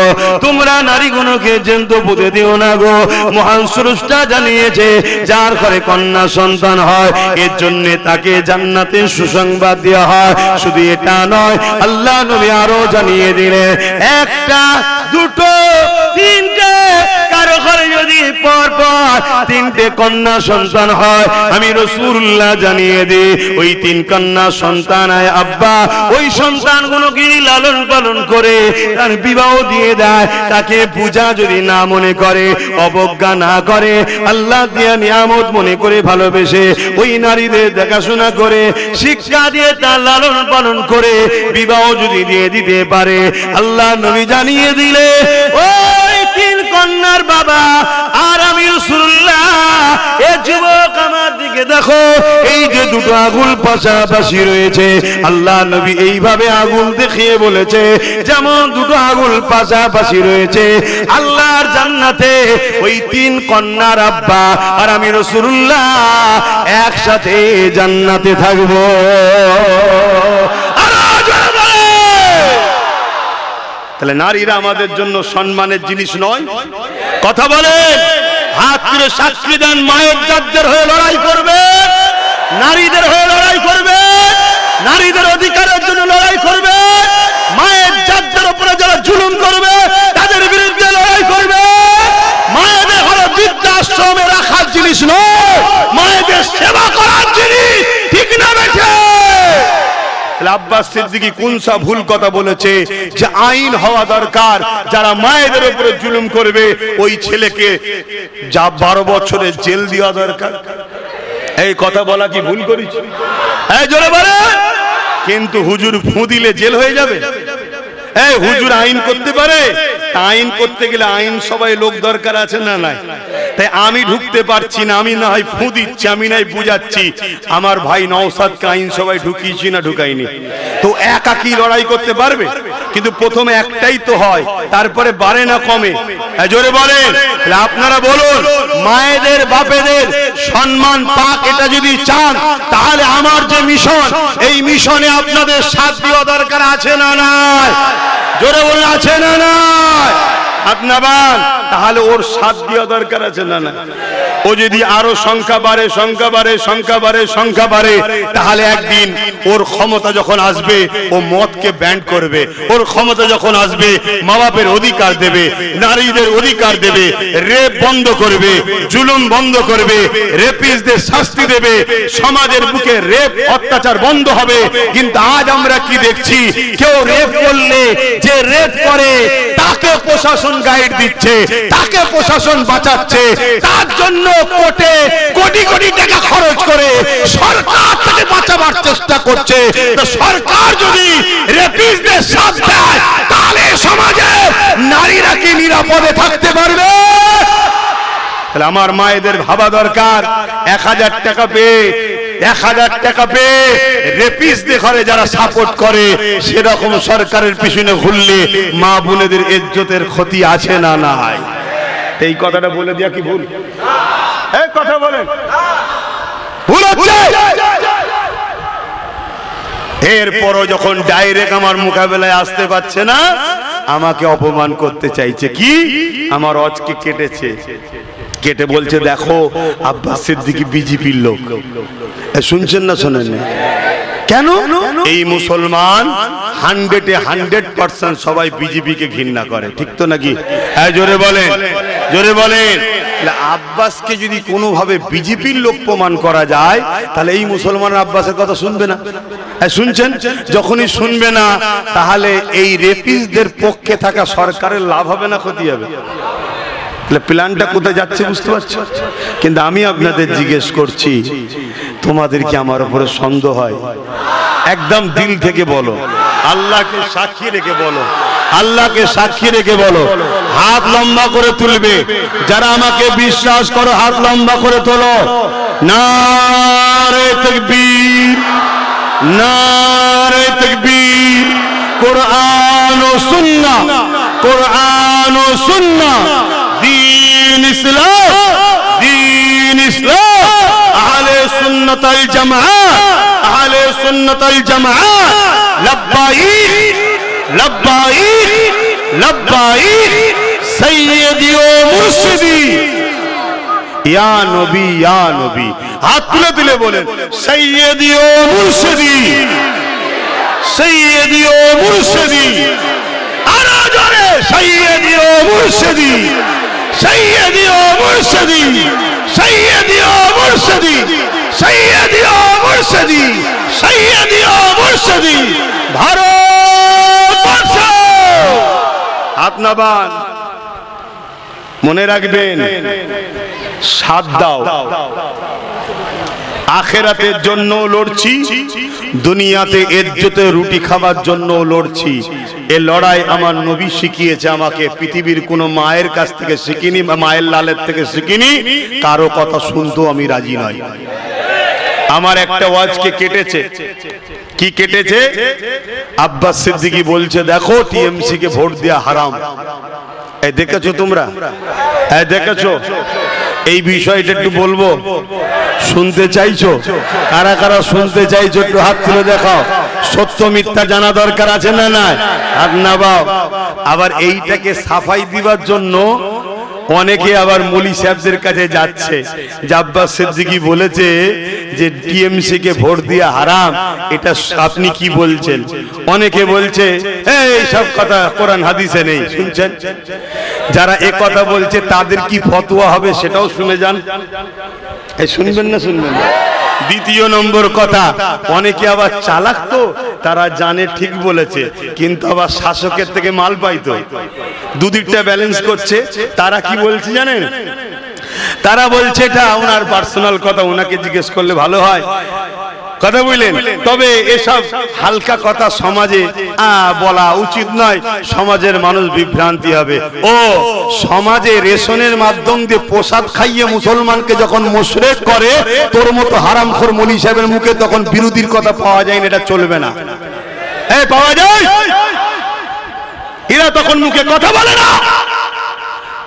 তোমরা নারীগুলোকে জ্যান্ত পুঁতে দিও না গো, মহান স্রষ্টা জানিয়েছে যার ঘরে কন্যা সন্তান হয় এর জন্য তাকে জান্নাতের সুসংবাদ দেওয়া হয়। শুধু এটা নয়, আল্লাহ নবী আরো জানিয়ে দিলেন একটা দুটো তিনটে কারো ঘরে যদি পর পর তিনটে কন্যা সন্তান হয় আমি রাসূলুল্লাহ জানিয়ে দিই ওই তিন কন্যা সন্তান আয় আব্বা ওই সন্তানগুলোকে লালন পালন করে তার বিবাহ দিয়ে দেয়, তাকে পূজা যদি না মনে করে, অবজ্ঞা না করে, আল্লাহ দিয়া নিয়ামত মনে করে ভালোবেসে ওই নারীদের দেখাশোনা করে শিক্ষা দিয়ে তার লালন পালন করে বিবাহ যদি দিয়ে দিতে পারে, আল্লাহ নবী জানিয়ে দিলে ওই তিন কন্যার বাবা আর আমি রাসূলুল্লাহ এ যুবক আমার দিকে দেখো এই যে দুটো আগুন পাশাপাশি রয়েছে, আল্লাহ নবী এইভাবে আগুন দেখিয়ে বলেছে যেমন দুটো আগুন পাশাপাশি রয়েছে আল্লাহর জান্নাতে ওই তিন কন্যার আব্বা আর আমি রাসূলুল্লাহ একসাথে জান্নাতে থাকবো। তাহলে নারীরা আমাদের জন্য সম্মানের জিনিস নয়? কথা বলেন, হাত তুলে সাক্ষী দেন মায়ের জাতদের হয়ে লড়াই করবে, নারীদের হয়ে লড়াই করবে, নারীদের অধিকারের জন্য লড়াই করবে, মায়ের জাতদের উপরে যারা জুলুম করবে তাদের বিরুদ্ধে লড়াই করবে। মায়েদের হলো বৃদ্ধাশ্রমে রাখার জিনিস নয়, মায়েদের সেবা করার জিনিস, ঠিক না বেঠে? আব্বাস সিদ্দিকী কোন সা ভুল কথা বলেছে যে আইন হওয়া দরকার যারা মায়েদের উপরে জুলুম করবে ওই ছেলেকে যা 12 বছরের জেল দেওয়া দরকার। এই কথা বলা কি ভুল করেছি? এই জোরে বলে। কিন্তু হুজুর ফু দিলে জেল হয়ে যাবে? এই হুজুর আইন করতে পারে? আইন করতে গেলে আইন সবাই লোক দরকার আছে না নাই? তাই আমি ঢুকতে পারছি না, আমি না হয় ফু দিচ্ছি, আমি নাই বুঝাচ্ছি। আমার ভাই নওশাদকে আইন সবাই ঢুকিয়েছি না ঢুকাইনি? তো একাকী লড়াই করতে পারবে? কিন্তু প্রথমে একটাই তো হয়, তারপরে বাড়ে না কমে? জোরে বলেন। আপনারা বলুন, মায়েদের বাপেদের সম্মান পাক এটা যদি চান তাহলে আমার যে মিশন এই মিশনে আপনাদের সাথ দেওয়া দরকার আছে না নাই? জোরে বলুন, আছে না নাই? আপনার তাহলে ওর সাথ দেওয়া দরকার আছে না না? ও যদি আরো সংখ্যা বাড়ে সংখ্যা বাড়ে সংখ্যা বাড়ে সংখ্যা বাড়ে তাহলে একদিন ওর ক্ষমতা যখন আসবে ও মদকে ব্যান্ড করবে, ওর ক্ষমতা যখন আসবে মা বাপের অধিকার দেবে, নারীদের অধিকার দেবে, রেপ বন্ধ করবে, জুলুম বন্ধ করবে, রেপিস্টদের শাস্তি দেবে, সমাজের বুকে রেপ অত্যাচার বন্ধ হবে। কিন্তু আজ আমরা কি দেখছি, কেউ রেপ করলে যে রেপ করে তাকে প্রশাসন গাইড দিচ্ছে, তাকে প্রশাসন বাঁচাচ্ছে, তার জন্য কোর্টে কোটি কোটি টাকা খরচ করে সরকার তাকে বাঁচাবার চেষ্টা করছে। তো সরকার যদি রেপিস্টদের সাথ দেয় তাহলে সমাজে নারীরা কি নিরাপদে থাকতে পারবে? তাহলে আমার মায়েদের ভাবা দরকার 1000 টাকা পেয়ে 1000 টাকা পেয়ে রেপিস্টদের ঘরে যারা সাপোর্ট করে সেরকম সরকারের পিছনে ঘুরলে মা বোনেদের ইজ্জতের ক্ষতি আছে না নাই? এই কথাটা বলে দিয়া কি ভুল? এই কথা বলেন, ভুল হচ্ছে? এরপরও যখন ডাইরেক্ট আমার মোকাবেলায় আসতে পারছে না আমাকে অপমান করতে চাইছে, কি আমার অজকে কেটেছে, কেটে বলছে দেখো আব্বাস সিদ্দিকী বিজেপির লোক। শুনছেন না শোনেন? কেন? এই মুসলমান 100% সবাই বিজেপিকে ঘৃণা করে, ঠিক তো নাকি? জোরে বলেন, জোরে বলেন। আব্বাসকে যদি কোনোভাবে বিজেপির লোক প্রমাণ করা যায় তাহলে এই মুসলমান আব্বাসের কথা শুনবে না। শুনছেন? যখনই শুনবে না তাহলে এই রেপিস্টদের পক্ষে থাকা সরকারের লাভ হবে না ক্ষতি হবে? প্ল্যানটা কোথায় যাচ্ছে বুঝতে পারছো? কিন্তু আমি আপনাদের জিজ্ঞেস করছি, তোমাদের কি আমার উপরে সন্দেহ হয়? একদম দিল থেকে বলো, আল্লাহকে সাক্ষী রেখে বলো, আল্লাহকে সাক্ষী রেখে বলো। হাত লম্বা করে তুলবে যারা আমাকে বিশ্বাস করো, হাত লম্বা করে তোলো। নারে তাকবীর, নারে তাকবীর। কোরআন ও সুন্নাহ, কোরআন ও ও সুন্নাহ, দীন ইসলাম, দীন ইসলাম, আহলে সুন্নাত ওয়াল জামাআহ, আহলে সুন্নাত ওয়াল জামাআহ, লব্বাইক লব্বাইক লব্বাইক সাইয়্যিদি ও মুর্শিদি, ইয়া নবী ইয়া নবী, হাত তুলে তুলে বলেন সাইয়্যিদি ও মুর্শিদি, সাইয়্যিদি ও মুর্শিদি, আরো জোরে সাইয়্যিদি ও মুর্শিদি, সাইয়্যিদি ও মুর্শিদি, সাইয়্যিদি ও মুর্শিদি, সাইয়্যিদি ও মুর্শিদি, সাইয়্যিদি ও মুর্শিদি, ভারতবর্ষ। হাত নামান, মনে রাখবেন সাথ দাও, আখেরাতের জন্য লড়ছি, দুনিয়াতে ইজ্জতে রুটি খাবার জন্য লড়ছি। এই লড়াই আমার নবী শিখিয়েছে আমাকে, পৃথিবীর কোন মায়ের কাছ থেকে শিখিনি, মায়ের লালের থেকে শিখিনি, কারো কথা শুনতেও আমি রাজি নই। আমার একটা ওয়াজকে কেটেছে, কি কেটেছে? আব্বাস সিদ্দিকী বলছে দেখো টিএমসি কে ভোট দেয়া হারাম। এই দেখেছো তোমরা? এই দেখেছো? এই বিষয়টা একটু বলবো, শুনতে চাইছো? কারা কারা শুনতে চাইছো একটু হাত তুলে দেখাও। সত্য মিথ্যা জানা দরকার আছে না নাই? হাত নামাও। আবার এইটাকে সাফাই দিবার জন্য অনেকে আবার মৌলী সাহেবদের কাছে যাচ্ছে, যে আব্বাস সিদ্দিকী বলেছে যে টিএমসি কে ভোট দেয়া হারাম, এটা আপনি কি বলছেন? অনেকে বলছে এই সব কথা কোরআন হাদিসে নেই। শুনছেন? যারা এ কথা বলছে তাদের কি ফতোয়া হবে সেটাও শুনে যান। এই শুনবেন না শুনবেন না? দ্বিতীয় নম্বর কথা, অনেকে আবার চালাক, তো তারা জানে ঠিক বলেছে কিন্তু আবার শাসকের থেকে মাল পাইতো, দুদিকটা ব্যালেন্স করছে। তারা কি বলছে জানেন? তারা বলছে এটা ওনার পার্সোনাল কথা, ওনাকে জিজ্ঞেস করলে ভালো হয়। কথা বুঝলেন? তবে এসব হালকা কথা সমাজে বলা উচিত নয়, সমাজের মানুষ বিভ্রান্তি হবে। ও সমাজে রেশনের মাধ্যম দিয়ে প্রসাদ খাইয়ে মুসলমানকে যখন মুশরিক করে, তোর মতো হারামখোর মৌলী সাহেবের মুখে তখন বিরোধীর কথা পাওয়া যায় না, এটা চলবে না। এই পাওয়া যায়, এরা তখন মুখে কথা বলে না,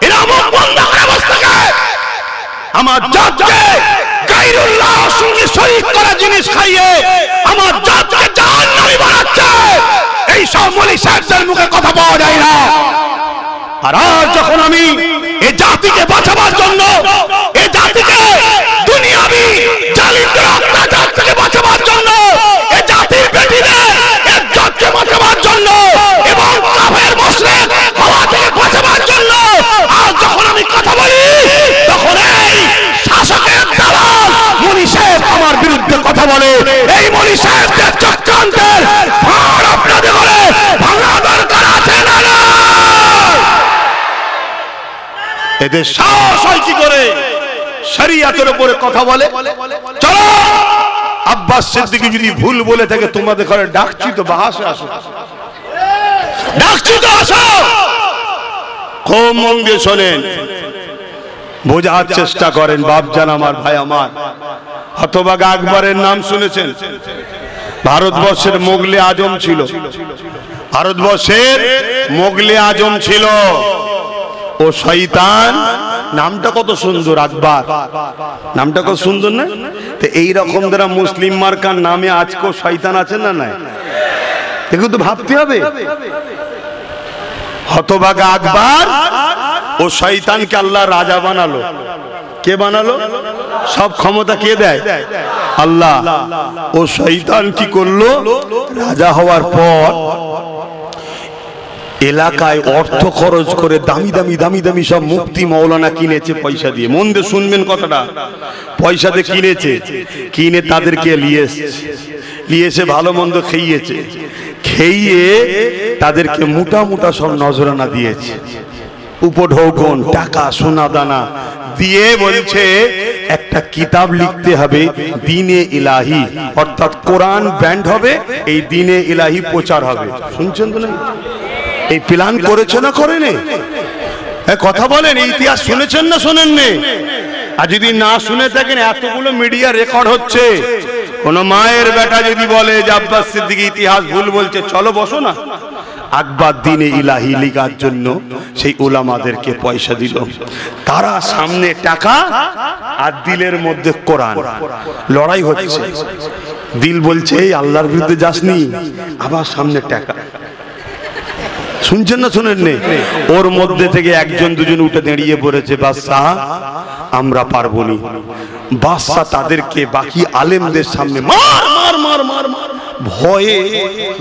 এরা মুখ বন্ধ করে বসে থাকে। আমার জাতকে গায়রুল্লাহর সঙ্গে শরীক করা জিনিস খাইয়ে আমার জাতকে জাহান্নামী বানাচ্ছে, এই সব মৌলী সাহেবদের মুখে কথা পাওয়া যায় না। আর আজ যখন আমি এই জাতিকে বাঁচাবার জন্য, এই জাতিকে দুনিয়াবি জালিমদের অত্যাচার থেকে বাঁচাবার জন্য, এই জাতির বেটিদের ইজ্জতকে বাঁচাবার জন্য এবং কাফের মুশরিক হওয়া থেকে বাঁচাবার জন্য আজ যখন আমি কথা বলি, তখন এই শাসকের দালাল মৌলী সাহেব আমার বিরুদ্ধে কথা বলে। এই মৌলী সাহেবদের চক্রান্তের ভার আপনাদের ঘরে ভাঙা দরকার আছে না? এদের সাহস হয় কি করে শরিয়াতের উপরে কথা বলে? চলো, আব্বাস সিদ্দিকী যদি ভুল বলে থাকে তোমাদের ঘরে ডাকছি তো, বাহাসে আসো, ডাকছি তো আসো। খুব মন দিয়ে শোনেন, বোঝার চেষ্টা করেন। বাপজান আমার, ভাই আমার, হতভাগা আকবরের নাম শুনেছেন? ভারতবর্ষের মোগলে আজম ছিল, ভারতবর্ষের মোগলে আজম ছিল। ও শয়তান, নামটা কত সুন্দর, আকবর নামটা কত সুন্দর না? তো এইরকম যারা মুসলিম মার্কার নামে আজকেও শয়তান আছেন না নাই? এগুলো তো ভাবতে হবে। হতভাগা আকবর ও শয়তানকে আল্লাহ রাজা বানালো। কে বানালো? সব ক্ষমতা কে দেয়? আল্লাহ। ও শয়তান কি করলো? রাজা হওয়ার পর এলাকায় অর্থ খরচ করে দামি দামি দামি দামি সব মুফতি মৌলানা কিনেছে পয়সা দিয়ে। মন দিয়ে শুনবেন কথাটা, পয়সা দিয়ে কিনেছে, কিনে তাদেরকে নিয়ে এসে ভালো মন্দ খেয়েছে, খেয়ে তাদেরকে মোটা মোটা সব নজরানা দিয়েছে, উপঢৌকন টাকা সোনা দানা দিয়ে বলছে একটা কিতাব লিখতে হবে দ্বীনে ইলাহি, অর্থাৎ কোরআন ব্যান্ড হবে, এই দ্বীনে ইলাহি প্রচার হবে। শুনছেন তো? না এই প্ল্যান করেছে না করেনি? কথা বলেন, এই ইতিহাস শুনেছেন না শোনেননি? আর যদি না শুনে থাকেন, এতগুলো মিডিয়া রেকর্ড হচ্ছে, কোন মায়ের বেটা যদি বলে যে আব্বাস সিদ্দিকী ইতিহাস ভুল বলছে, চলো বসো না, আকবর দ্বীনে ইলাহি লিখার জন্য সেই উলামাদেরকে পয়সা দিল। তারা সামনে টাকা আর দিলের মধ্যে কোরআন, লড়াই হচ্ছে। দিল বলছে এই আল্লাহর বিরুদ্ধে যাসনি, আবার সামনে টাকা। শুনছেন না শুনেন নে? ওর মধ্যে থেকে একজন দুজন উঠে দাঁড়িয়ে পড়েছে, বাদশাহ আমরা পারবো নি। বাদশাহ তাদেরকে বাকি আলেমদের সামনে মার মার মার মার মার ভয়ে,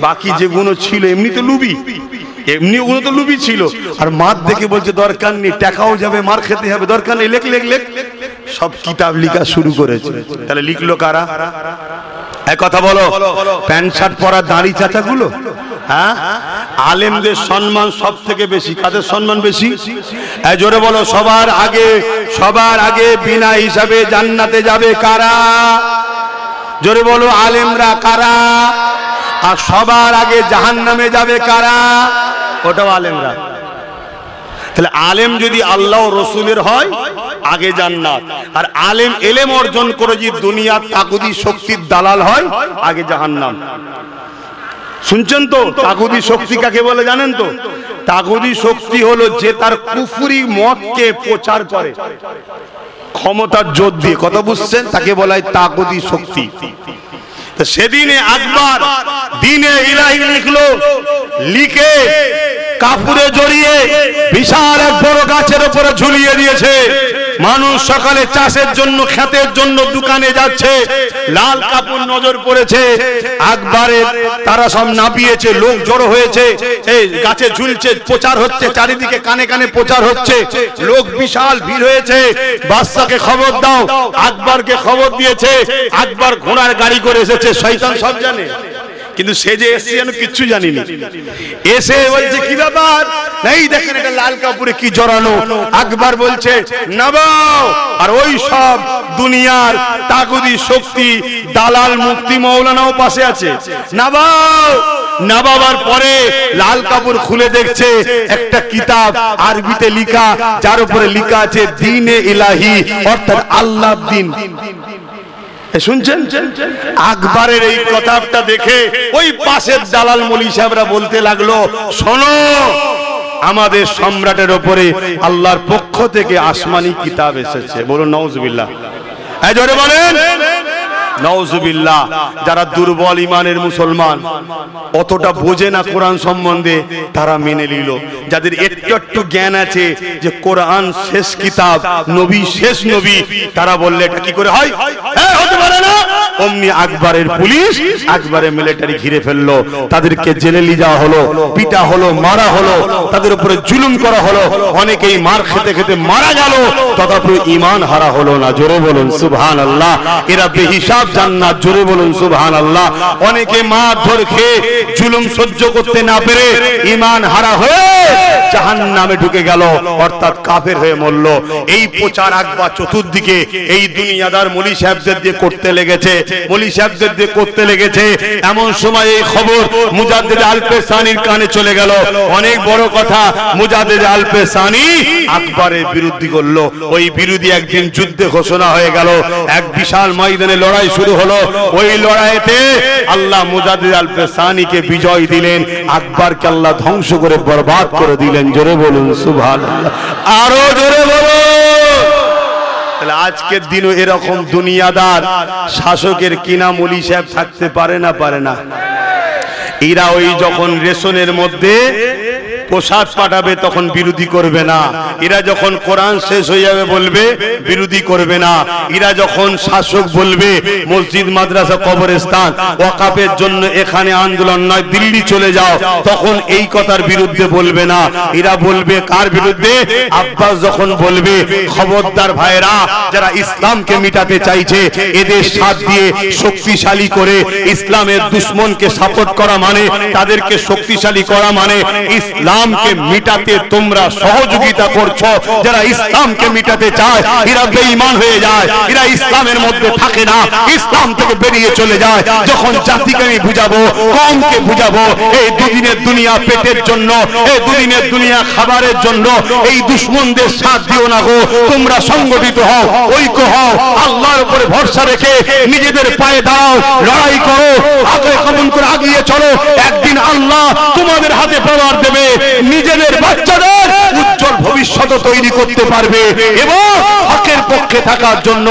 বাকি যেগুলো ছিল এমনিতে লুবি, এমনি ওগুলো তো লুবি ছিল, আর মার দেখে বলছে দরকার নেই, টাকাও যাবে, মার খেতে হবে, দরকার নেই, লেখ লেখ লেখ। সব কিতাব লেখা শুরু করেছে। তাহলে লিখলো কারা? এক কথা বলো, প্যান্ট শার্ট পরা দাঁড়ি চাচাগুলো। হ্যাঁ, আলেমদের সম্মান সব থেকে বেশি। কাদের সম্মান বেশি? জোরে বলো। সবার আগে বিনা হিসাবে জান্নাতে যাবে কারা? জোরে বলো। আলেমরা। কারা? আর সবার আগে জাহান্নামে যাবে কারা? ওটাও আলেমরা। তাহলে আলেম যদি আল্লাহ রসুলের হয় আগে জান্নাত, আর আলেম এলেম অর্জন করে যদি দুনিয়ার তাগুদি শক্তির দালাল হয় আগে জাহান্নাম। শুনছেন তো? তাগুদি শক্তি কাকে বলে জানেন তো? তাগুদি শক্তি হলো যে তার কুফরি মতকে প্রচার করে ক্ষমতার জোর দিয়ে, কথা বুঝছেন? তাকে বলা হয় তাগুদি শক্তি। সেদিনে আকবর দ্বীনে ইলাহি লিখলো, লিখে কাপড়ে জড়িয়ে বিশাল এক বড় গাছের উপরে ঝুলিয়ে দিয়েছে। মানুষ সকালে চাষের জন্য, ক্ষেতের জন্য দোকানে যাচ্ছে, লাল কাপড় নজর পড়েছে আকবরের, তারা সব নাপিয়েছে, লোক জড়ো হয়েছে, এই গাছে ঝুলছে, প্রচার হচ্ছে চারিদিকে, কানে কানে প্রচার হচ্ছে, লোক বিশাল ভিড় হয়েছে। বাদশাকে খবর দাও। আকবরকে খবর দিয়েছে। আকবর ঘোড়ার গাড়ি করে এসেছে। শয়তান সব জানে, কিন্তু সে যে এসছে যেন কিচ্ছু জানিনি। এসে বলছে কি ব্যাপার? এই দেখেন এটা লাল কাপড়ে কি জড়ানো। আকবর বলছে নাবাও। আর ওই সব দুনিয়ার তাগুদি শক্তি দালাল মুফতি মৌলানাও পাশে আছে। নাবাও। নাবাবার পরে লাল কাপড় খুলে দেখছে একটা কিতাব আরবিতে লেখা, যার উপরে লেখা আছে দ্বীনে ইলাহি, অর্থাৎ আল্লাহর দ্বীন। শুনছেন? আকবরের এই কথাটা দেখে ওই পাশের দালাল মৌলী সাহেবরা বলতে লাগলো, শোনো, আমাদের সম্রাটের উপরে আল্লাহর পক্ষ থেকে আসমানি কিতাব এসেছে। বলুন নাউজুবিল্লাহ। এই জোরে বলেন নাউজুবিল্লাহ। যারা দুর্বল ইমানের মুসলমান, অতটা বোঝে না কোরআন সম্বন্ধে, তারা মেনে নিল। যাদের একটু একটু জ্ঞান আছে যে কোরআন শেষ কিতাব, নবী শেষ নবী, তারা বললে এটা কি করে হয়? হতে পারে না। অমনি আকবরের পুলিশ, আকবরের মিলিটারি ঘিরে ফেললো, তাদেরকে জেলে নিয়ে যাওয়া হলো, পিটা হলো, মারা হলো, তাদের উপরে জুলুম করা হলো। অনেকেই মার খেতে খেতে মারা গেল, তথাপি ঈমান হারা হলো না। জোরে বলুন সুবহানাল্লাহ। এরা বেহিসাব জান্নাত। জোরে বলুন সুবহানাল্লাহ। অনেকে মারধর খেয়ে জুলুম সহ্য করতে না পেরে ঈমান হারা হয়ে জাহান্নামে ঢুকে গেল, অর্থাৎ কাফের হয়ে মরল। এই প্রচার আকবর চতুর্দিকে এই দুনিয়াদার মৌলী সাহেবদের দিয়ে করতে লেগেছে, মৌলী সাহেবদের দিয়ে করতে লেগেছে। এমন সময় এই খবর মুজাদ্দিদ আল-পেশানির কানে চলে গেল। অনেক বড় কথা, মুজাদ্দিদ আল-পেশানি আকবরের বিরোধী করল। ওই বিরোধী একদিন যুদ্ধে ঘোষণা হয়ে গেল, এক বিশাল ময়দানে লড়াই শুরু হলো। ওই লড়াইতে আল্লাহ মুজাদ্দিদ আল-পেশানিকে বিজয় দিলেন, আকবরকে আল্লাহ ধ্বংস করে বরবাদ করে দিলেন। জোরে বলুন সুবহানাল্লাহ। আরো জোরে বলুন। তাহলে আজকের দিনও এরকম দুনিয়াদার শাসকের কিনা মৌলী সাহেব থাকতে পারে না? পারে না। এরা ওই যখন রেশনের মধ্যে প্রসাদ পাঠাবে তখন বিরোধী করবে না। এরা যখন কোরআন শেষ হয়ে যাবে বলবে বিরোধী করবে না। এরা যখন শাসক বলবে মসজিদ মাদ্রাসা কবরস্থান ওয়াকাফের জন্য এখানে আন্দোলন নয়, দিল্লি চলে যাও, তখন এই কথার বিরুদ্ধে বলবে না। এরা বলবে কার বিরুদ্ধে? আব্বাস যখন বলবে খবরদার ভাইরা, যারা ইসলামকে মিটাতে চাইছে, এদের সাথ দিয়ে শক্তিশালী করে ইসলামের দুশ্মনকে সাপোর্ট করা মানে, তাদেরকে শক্তিশালী করা মানে ইসলাম ইসলামকে মিটাতে তোমরা সহযোগিতা করছো। যারা ইসলামকে মিটাতে চায় এরা বেঈমান হয়ে যায়, এরা ইসলামের মধ্যে থাকে না, ইসলাম থেকে বেরিয়ে চলে যায়। যখন জাতিকে আমি বুঝাবো, কওমকে বুঝাবো, এই দুদিনের দুনিয়া পেটের জন্য, এই দুদিনের দুনিয়া খাবারের জন্য এই দুশমনদের সাথ দিও না গো। তোমরা সংগঠিত হও, ঐক্য হও, আল্লাহর উপরে ভরসা রেখে নিজেদের পায়ে দাঁড়াও, লড়াই করো, আগে কমন করে আগিয়ে চলো। একদিন আল্লাহ তোমাদের হাতে পাওয়ার দেবে, নিজেদের বাচ্চাদের উজ্জ্বল ভবিষ্যৎ তৈরি করতে পারবে এবং হকের পক্ষে থাকার জন্য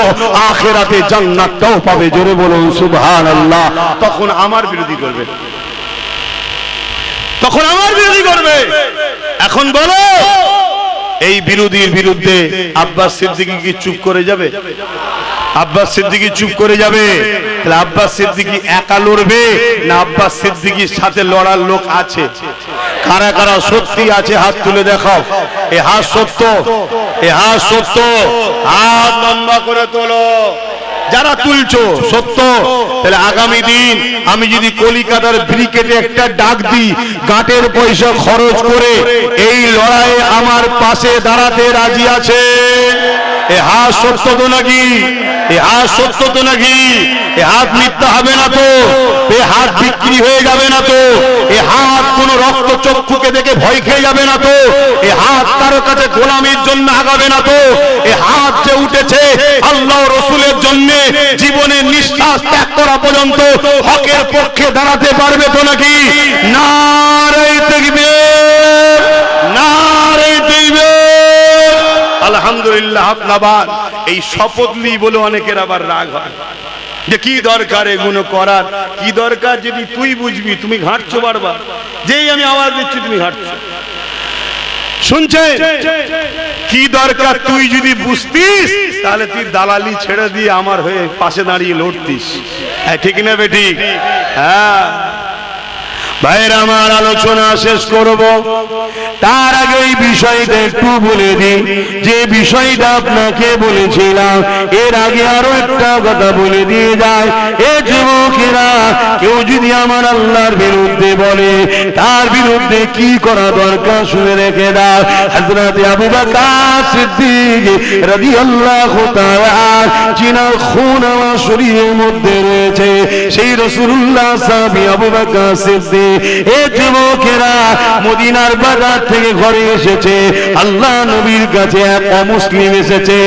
আখিরাতে জান্নাতটাও পাবে। জোরে বলুন সুবহানাল্লাহ। তখন আমার বিরোধী করবে, তখন আমার বিরোধী করবে। এখন বলো, এই বিরোধীর বিরুদ্ধে আব্বাস সিদ্দিকী কি চুপ করে যাবে? আব্বাস সিদ্দিকী চুপ করে যাবে? তাহলে আব্বাস সিদ্দিকী একা লড়বে না আব্বাস সিদ্দিকীর সাথে লড়ার লোক আছে? কারা কারা সত্যি আছে হাত তুলে দেখাও। এ হাত সত্য, এ হাত সত্য, হাত লম্বা করে তোলো। যারা তুলছো সত্য, তাহলে আগামী দিন আমি যদি কলিকাতার ব্রিকেটে একটা ডাক দিই, গাঁটের পয়সা খরচ করে এই লড়াইয়ে আমার পাশে দাঁড়াতে রাজি আছে? এ হাত সত্য তো নাকি? এ হাত সত্য তো নাকি? এ হাত মিথ্যা হবে না তো? এ হাত বিক্রি হয়ে যাবে না তো? এ হাত কোন রক্ত চক্ষুকে দেখে ভয় খেয়ে যাবে না তো? এ হাত কারো কাছে গোলামির জন্য আগাবে না তো? এ হাত যে উঠেছে আল্লাহ রসুলের জন্য জীবনের নিঃশ্বাস ত্যাগ করা পর্যন্ত হকের পক্ষে দাঁড়াতে পারবে তো নাকি? নারে তাকবীর, নারে তাকবীর। আলহামদুলিল্লাহ। আপনার এই শপথ নিই বলে অনেকের আবার রাগ হয় যে কি দরকার এগুলো করার, কি দরকার? যদি তুই বুঝবি, তুমি ঘাঁটছো বারবার, যেই আমি আওয়াজ দিচ্ছি তুমি ঘাঁটছো। শুনছে কি দরকার? তুই যদি বুঝতিস তাহলে তুই দালালি ছেড়ে দিয়ে আমার হয়ে পাশে দাঁড়িয়ে লড়তিস। ঠিক না বেঠিক? হ্যাঁ ভাইয়ের আমার, আলোচনা শেষ করব, তার আগে এই বিষয়টা একটু বলে দিই। যে বিষয়টা আপনাকে বলেছিলাম এর আগে আরো একটা কথা বলে দিয়ে যায়। এ যুবকেরা, কেউ যদি আমার আল্লাহর বিরুদ্ধে বলে তার বিরুদ্ধে কি করা দরকার শুনে রেখে দাও। হযরত আবু বকর সিদ্দিক রাদিয়াল্লাহু তাআলা, যিনার খুন আমার শরীরের মধ্যে রয়েছে, সেই রাসূলুল্লাহ সাহাবী আবু বকর সিদ্দিক। এ যুবকেরা, মদিনার বাজার থেকে ঘরে এসেছে, আল্লাহ নবীর কাছে এক অমুসলিম এসেছে,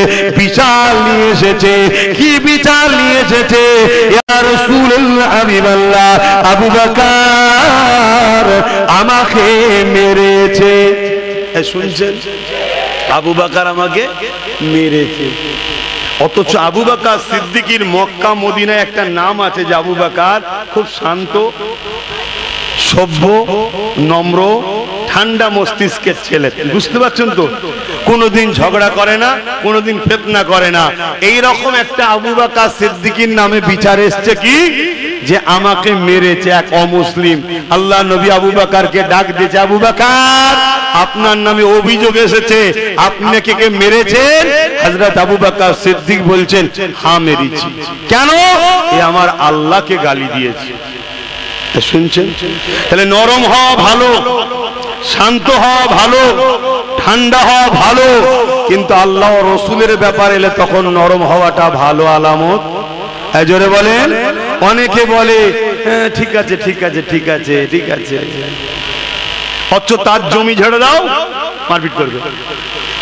বিচার নিয়ে এসেছে। কি বিচার নিয়ে এসেছে? ইয়া রাসূলুল্লাহ, হাবিবাল্লাহ, আবু বকর আমাকে মেরেছে। শুনছেন? আবু বকর আমাকে মেরেছে। অথচ আবু বকর সিদ্দিকীর মক্কা মদিনায় একটা নাম আছে যে আবু বকর খুব শান্ত, সভ্য, নম্র, ঠান্ডা মস্তিষ্কের ছেলে। বুঝতে পারছেন তো? কোনোদিন ঝগড়া করে না, কোনোদিন ফিতনা করে না। এই রকম একটা আবু বকর সিদ্দিকীর নামে বিচার এসছে কি যে আমাকে মেরেছে এক অমুসলিম। আল্লাহ নবী আবু বকরকে ডাক দিয়েছে, আবু বকর আপনার নামে অভিযোগ এসেছে, আপনি কে মেরেছেন? হযরত আবু বকর সিদ্দিক বলছেন, হ্যাঁ মেরেছি। কেন? এ আমার আল্লাহকে গালি দিয়েছে। শুনছেন? তাহলে নরম হওয়া ভালো, শান্ত হওয়া ভালো, ঠান্ডা হওয়া ভালো, কিন্তু আল্লাহ ও রসুলের ব্যাপার এলে তখন নরম হওয়াটা ভালো আলামত। জোরে বলেন। অনেকে বলে ঠিক আছে ঠিক আছে ঠিক আছে ঠিক আছে, অথচ তার জমি ঝেড়ে দাও মারপিট করবে,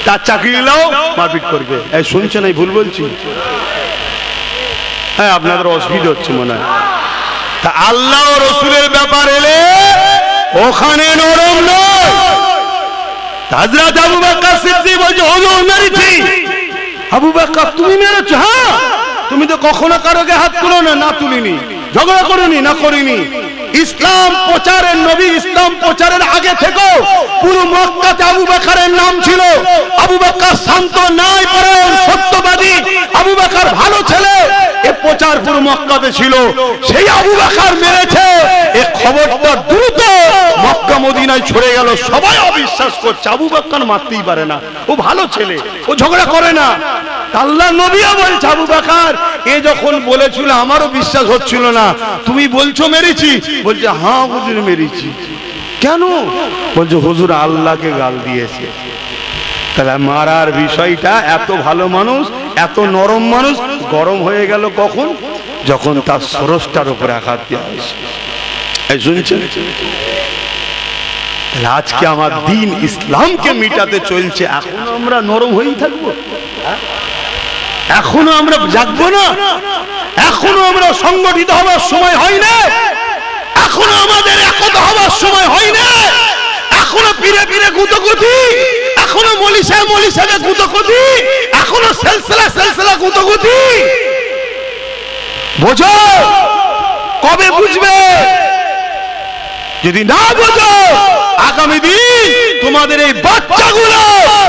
তার চাকরি দাও মারপিট করবে। শুনছেন? এই ভুল বলছি? হ্যাঁ, আপনাদের অসুবিধা হচ্ছে মনে হয়। তা আল্লাহ ও রসুলের ব্যাপার এলে ওখানে নরম নয়। হযরত আবু বকর সিদ্দিক বলছে, হুজুর মেরেছি। আবু বকর তুমি মেরেছো? হ্যাঁ। তুমি তো কখনো কারোকে হাত তুলো না? না তুলিনি। ঝগড়া করিনি? না করিনি। ইসলাম প্রচারের নবী, ইসলাম প্রচারের আগে থেকে পুরো মক্কাতে আবু বকরের নাম ছিল। আবু বকর শান্ত, ন্যায়পরায়ণ, সত্যবাদী, আবু বকর ভালো ছেলে, এ প্রচার পুরো মক্কাতে ছিল। সেই আবু বকর মেরেছে, এই খবরটা দ্রুত মক্কা মদিনায় ছড়ে গেল। সবাই অবিশ্বাস করছে, আবু বকর মারতেই পারে না, ও ভালো ছেলে, ও ঝগড়া করে না। আল্লাহ নবীও বলছে, আবু বকর এ যখন বলেছিল আমারও বিশ্বাস হচ্ছিল না, তুমি বলছো মেরেছি? বলছে হ্যাঁ হুজুর মেরেছি। কেন? বলছে হুজুর আল্লাহকে গাল দিয়েছে। তাহলে মারার বিষয়টা, এত ভালো মানুষ, এত নরম মানুষ গরম হয়ে গেল কখন? যখন তার স্রষ্টার উপরে আঘাত দেওয়া হয়েছে। শুনছেন? আজকে আমার দিন ইসলামকে মিটাতে চলছে, এখনো আমরা নরম হয়েই থাকবো? এখনো আমরা জাগবো না? এখনো আমরা সংগঠিত হবার সময় হয় না? এখনো আমাদের একতা হবার সময় হয় না? এখনো পীরে পীরে গুতগুতি, এখনো মলিসায় মলিসাকে গুতগুতি, এখনো সেলসেলা সেলসেলা গুতগুতি। বোঝো, কবে বুঝবে? যদি না বোঝো, আগামী দিন তোমাদের এই বাচ্চাগুলো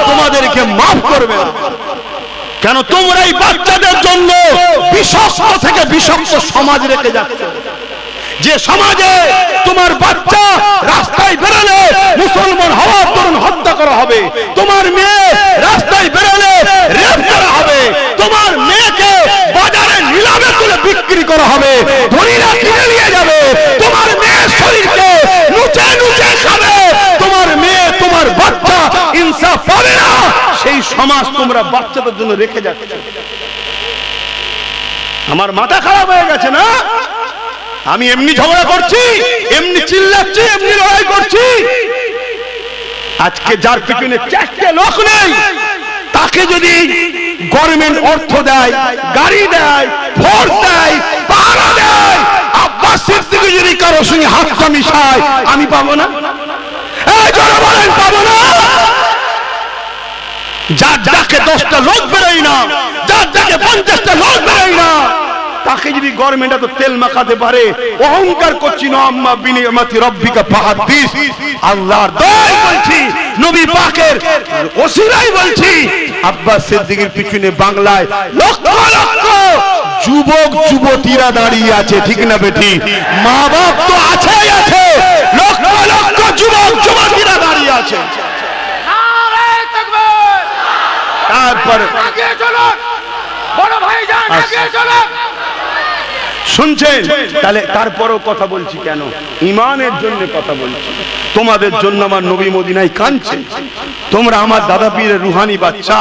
তোমাদেরকে মাফ করবে না। কেন? তোমরা এই বাচ্চাদের জন্য বিষাক্ত থেকে বিষাক্ত সমাজ রেখে যাচ্ছ। যে সমাজে তোমার বাচ্চা রাস্তায় বেরোলে মুসলমান হওয়ার দরুন হত্যা করা হবে, তোমার মেয়ে রাস্তায় বেরোলে রেপ করা হবে, তোমার মেয়েকে বাজারে নিলামে তুলে বিক্রি করা হবে, ধনীরা কিনে নিয়ে যাবে, তোমার মেয়ের শরীরকে নুচে নুচে খাবে, তোমার মেয়ে তোমার বাচ্চা ইনসাফ পাবে না, সেই সমাজ তোমরা বাচ্চাদের জন্য রেখে যাচ্ছ। আমার মাথা খারাপ হয়ে গেছে না? আমি এমনি ঝগড়া করছি, এমনি চিল্লাচ্ছি, এমনি লড়াই করছি। আজকে যার পিছনে চারটে লোক নেই, তাকে যদি গভর্নমেন্ট অর্থ দেয়, গাড়ি দেয়, ফোর্স দেয়, পাহারা দেয়, আব্বাস সিদ্দিকী যদি কারো সঙ্গে হাতটা মিশায়, আমি পাবো না? এই জোরে বলেন, পাবো না? যার যাকে 10টা লোক বেরোয় না, যার যাকে 50টা লোক বেরোয় না, তাকে যদি গভর্নমেন্ট এত তেল মাখাতে পারে, অহংকার করছি না, আম্মা বিনিয়ামাতি রব্বিকা ফাহাদ্দিস, আল্লাহর দয়ায় বলছি, নবী পাকের ওসিলায় বলছি, আব্বাস সিদ্দিকীর পিছনে বাংলায় লক্ষ লক্ষ যুবক যুবতীরা দাঁড়িয়ে আছে, ঠিক না বেটি? মা বাপ তো আছেই আছে, লক্ষ লক্ষ যুবক যুবতীরা দাঁড়িয়ে আছে। তারপর বড় ভাইজান আগে চলো, শুনছেন? তাহলে তারপরেও কথা বলছি কেন? ইমানের জন্য কথা বলছি। তোমাদের জন্য আমার নবী মদিনায় কাঁদছে। তোমরা আমার দাদা পীরের রুহানি বাচ্চা,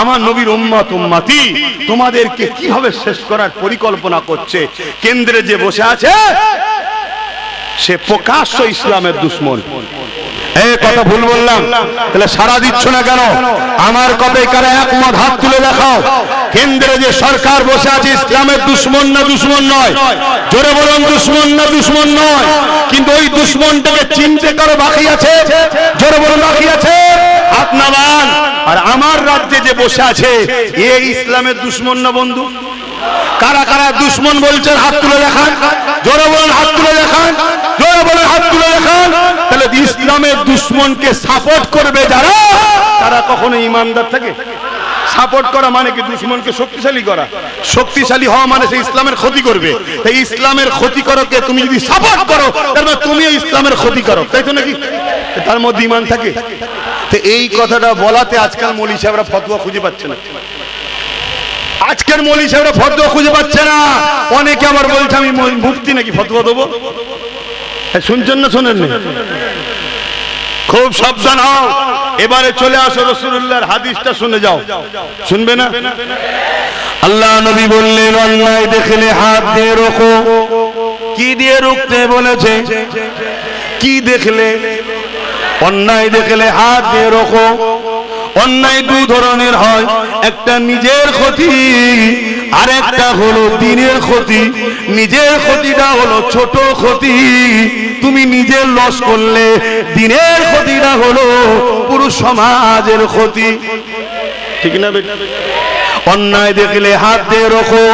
আমার নবীর উম্মত উম্মতি, তোমাদেরকে কিভাবে শেষ করার পরিকল্পনা করছে। কেন্দ্রে যে বসে আছে সে প্রকাশ্য ইসলামের দুশমন। এই কথা ভুল বললাম? তাহলে সারা দিচ্ছ না কেন? আমার কথায় কারা একমত? হাত তুলে দেখাও। কেন্দ্রে যে সরকার বসে আছে ইসলামের দুশমন না দুশমন নয়? জোরে বলুন, দুশমন না দুশমন নয়? কিন্তু ওই দুশমনটাকে চিনতে কারো বাকি আছে? জোরে বলুন, বাকি আছে? হাত নামান। আর আমার রাজ্যে যে বসে আছে এ ইসলামের দুশমন না বন্ধু? কারা কারা দুশমন বলছেন হাত তুলে দেখান। জোরে বলুন, হাত তুলে দেখান। জোরে বলুন, হাত তুলে দেখান। তাহলে ইসলামের দুশমনকে সাপোর্ট করবে যারা, তারা কখনো ইমানদার থাকে? সাপোর্ট করা মানে কি? দুশমনকে শক্তিশালী করা। শক্তিশালী হওয়া মানে সে ইসলামের ক্ষতি করবে। তাই ইসলামের ক্ষতি করোকে তুমি যদি সাপোর্ট করো, তার মানে তুমিও ইসলামের ক্ষতি করো, তাই তো নাকি? তার মধ্যে ইমান থাকে। তো এই কথাটা বলাতে আজকাল মৌলী সাহেবরা ফতোয়া খুঁজে পাচ্ছে না। আজকের মৌলী সাহেবরা ফতোয়া খুঁজে পাচ্ছে না। অনেকে আবার বলছে আমি মুফতি নাকি, ফতোয়া দেবো। শুনছেন না শোনেন না? খুব সাবধান হও। এবারে চলে আসো রাসূলুল্লাহর হাদিসটা শুনে যাও। শুনবে না? আল্লাহ নবী বললেন, অন্যায় দেখলে হাত দিয়ে রোখো। কি দিয়ে রুখতে বলেছে? কি দেখলে? অন্যায় দেখলে হাত দিয়ে রোখো। অন্যায় দু ধরনের হয়, একটা নিজের ক্ষতি আর একটা হলো দিনের ক্ষতি। নিজের ক্ষতিটা হলো ছোট ক্ষতি, তুমি নিজের লস করলে। দিনের ক্ষতিটা হলো পুরো সমাজের ক্ষতি, ঠিক না বেটা? অন্যায় দেখলে হাত দিয়ে রোখো।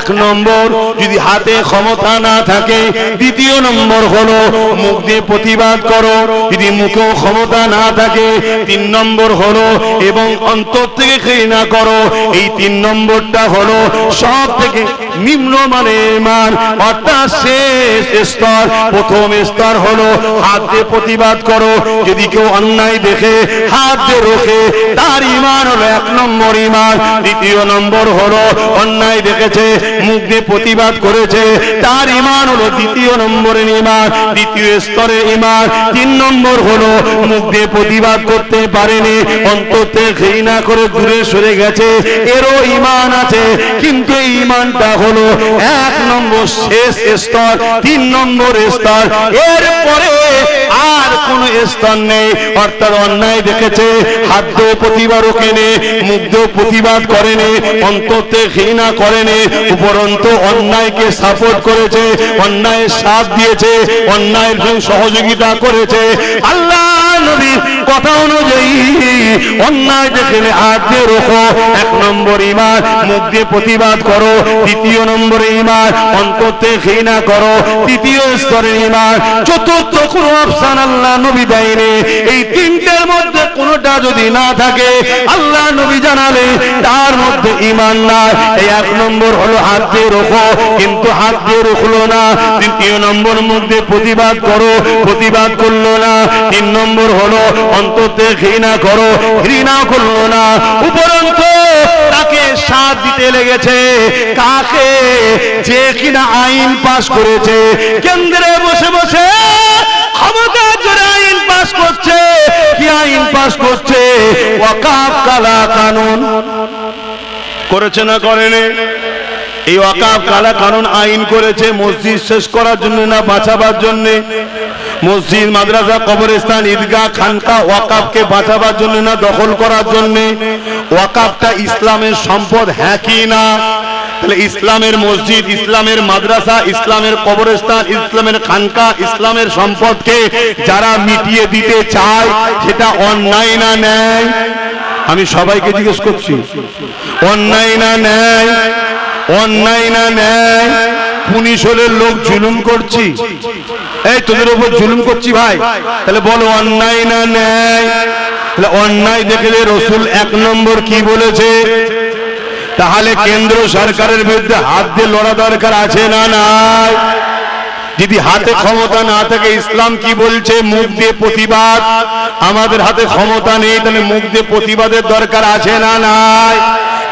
এক নম্বর, যদি হাতে ক্ষমতা না থাকে। দ্বিতীয় নম্বর হলো মুখ দিয়ে প্রতিবাদ করো, যদি মুখেও ক্ষমতা না থাকে। 3 নম্বর হলো এবং অন্তর থেকে ঘৃণা করো। এই 3 নম্বরটা হলো সব থেকে নিম্নমানের ঈমান, অর্থাৎ শেষ স্তর। প্রথম স্তর হলো হাত দিয়ে প্রতিবাদ করো, যদি কেউ অন্যায় দেখে হাত দিয়ে রোখে, তার ঈমান হলো 1 নম্বর ঈমান। দ্বিতীয় নম্বর হলো অন্যায় দেখেছে, মুখ দিয়ে প্রতিবাদ করেছে, তার ঈমান হলো 2 নম্বরের ঈমান, 2 স্তরের ঈমান। 3 নম্বর হলো মুখ দিয়ে প্রতিবাদ করতে পারেনি, অন্তর থেকে ঘৃণা করে দূরে সরে গেছে, এরও ঈমান আছে, কিন্তু এই ঈমানটা হলো 1 নম্বর শেষ স্তর, 3 নম্বর স্তর। এরপরে আর কোন স্তর নেই। অর্থাৎ অন্যায় দেখেছে, হাত দিয়ে প্রতিবাদ রোখেনি, মুখ দিয়ে প্রতিবাদ করেনি, অন্তর থেকে ঘৃণা করেনি, উপরন্তু অন্যায়কে সাপোর্ট করেছে, অন্যায়ের সাথ দিয়েছে, অন্যায়ের সঙ্গে সহযোগিতা করেছে। আল্লাহ নবীর কথা অনুযায়ী অন্যায় দেখলে হাত দিয়ে রোখো, 1 নম্বর ঈমান, মুখ দিয়ে প্রতিবাদ করো, 2 নম্বর ঈমান, অন্তর থেকে ঘৃণা করো, 3 স্তরের ঈমান। চতুর্থ কোন অপশন আল্লাহ নবী দেয়নি। এই 3টের মধ্যে কোনটা যদি না থাকে, আল্লাহ নবী জানালে তার মধ্যে ঈমান নাই। এই 1 নম্বর হলো হাত দিয়ে রোখো, কিন্তু হাত দিয়ে রুখলো না। 2 নম্বর মুখ দিয়ে প্রতিবাদ করো, প্রতিবাদ করলো না। 3 নম্বর হলো অন্তর থেকে ঘৃণা করো, ঘৃণা করলো না। উপরন্তু তাকে সাথ দিতে লেগেছে কাকে? যে কিনা আইন পাস করেছে, কেন্দ্রে বসে বসে ক্ষমতা জোরে আইন পাস করছে। কি আইন পাস করছে? ওয়াকাফ কালা কানুন করেছে না করেনি? এই ওয়াকাফ কালা কানুন আইন করেছে মসজিদ শেষ করার জন্য না বাঁচাবার জন্য? মসজিদ, মাদ্রাসা, কবরস্থান, ঈদগাহ, খানকা ওয়াকাফকে বাঁচাবার জন্য না দখল করার জন্য? ওয়াকাফটা ইসলামের সম্পদ, হ্যাঁ কি না? তাহলে ইসলামের মসজিদ, ইসলামের মাদ্রাসা, ইসলামের কবরস্থান, ইসলামের খানকা, ইসলামের সম্পদকে যারা মিটিয়ে দিতে চায়, সেটা অন্যায় না ন্যায়? আমি সবাইকে জিজ্ঞেস করছি, অন্যায় না ন্যায়? অন্যায় না ন্যায়? পুলিশ হলে লোক জুলুম করছি, এই তোদের উপর জুলুম করছি ভাই, তাহলে বলো অন্যায় না ন্যায়? তাহলে অন্যায় দেখলে রসুল 1 নম্বর কি বলেছে? তাহলে কেন্দ্র সরকারের বিরুদ্ধে হাত দিয়ে লড়া দরকার আছে না নাই? যদি হাতে ক্ষমতা না থাকে, ইসলাম কি বলছে? মুখ দিয়ে প্রতিবাদ। আমাদের হাতে ক্ষমতা নেই, তাহলে মুখ দিয়ে প্রতিবাদের দরকার আছে না নাই?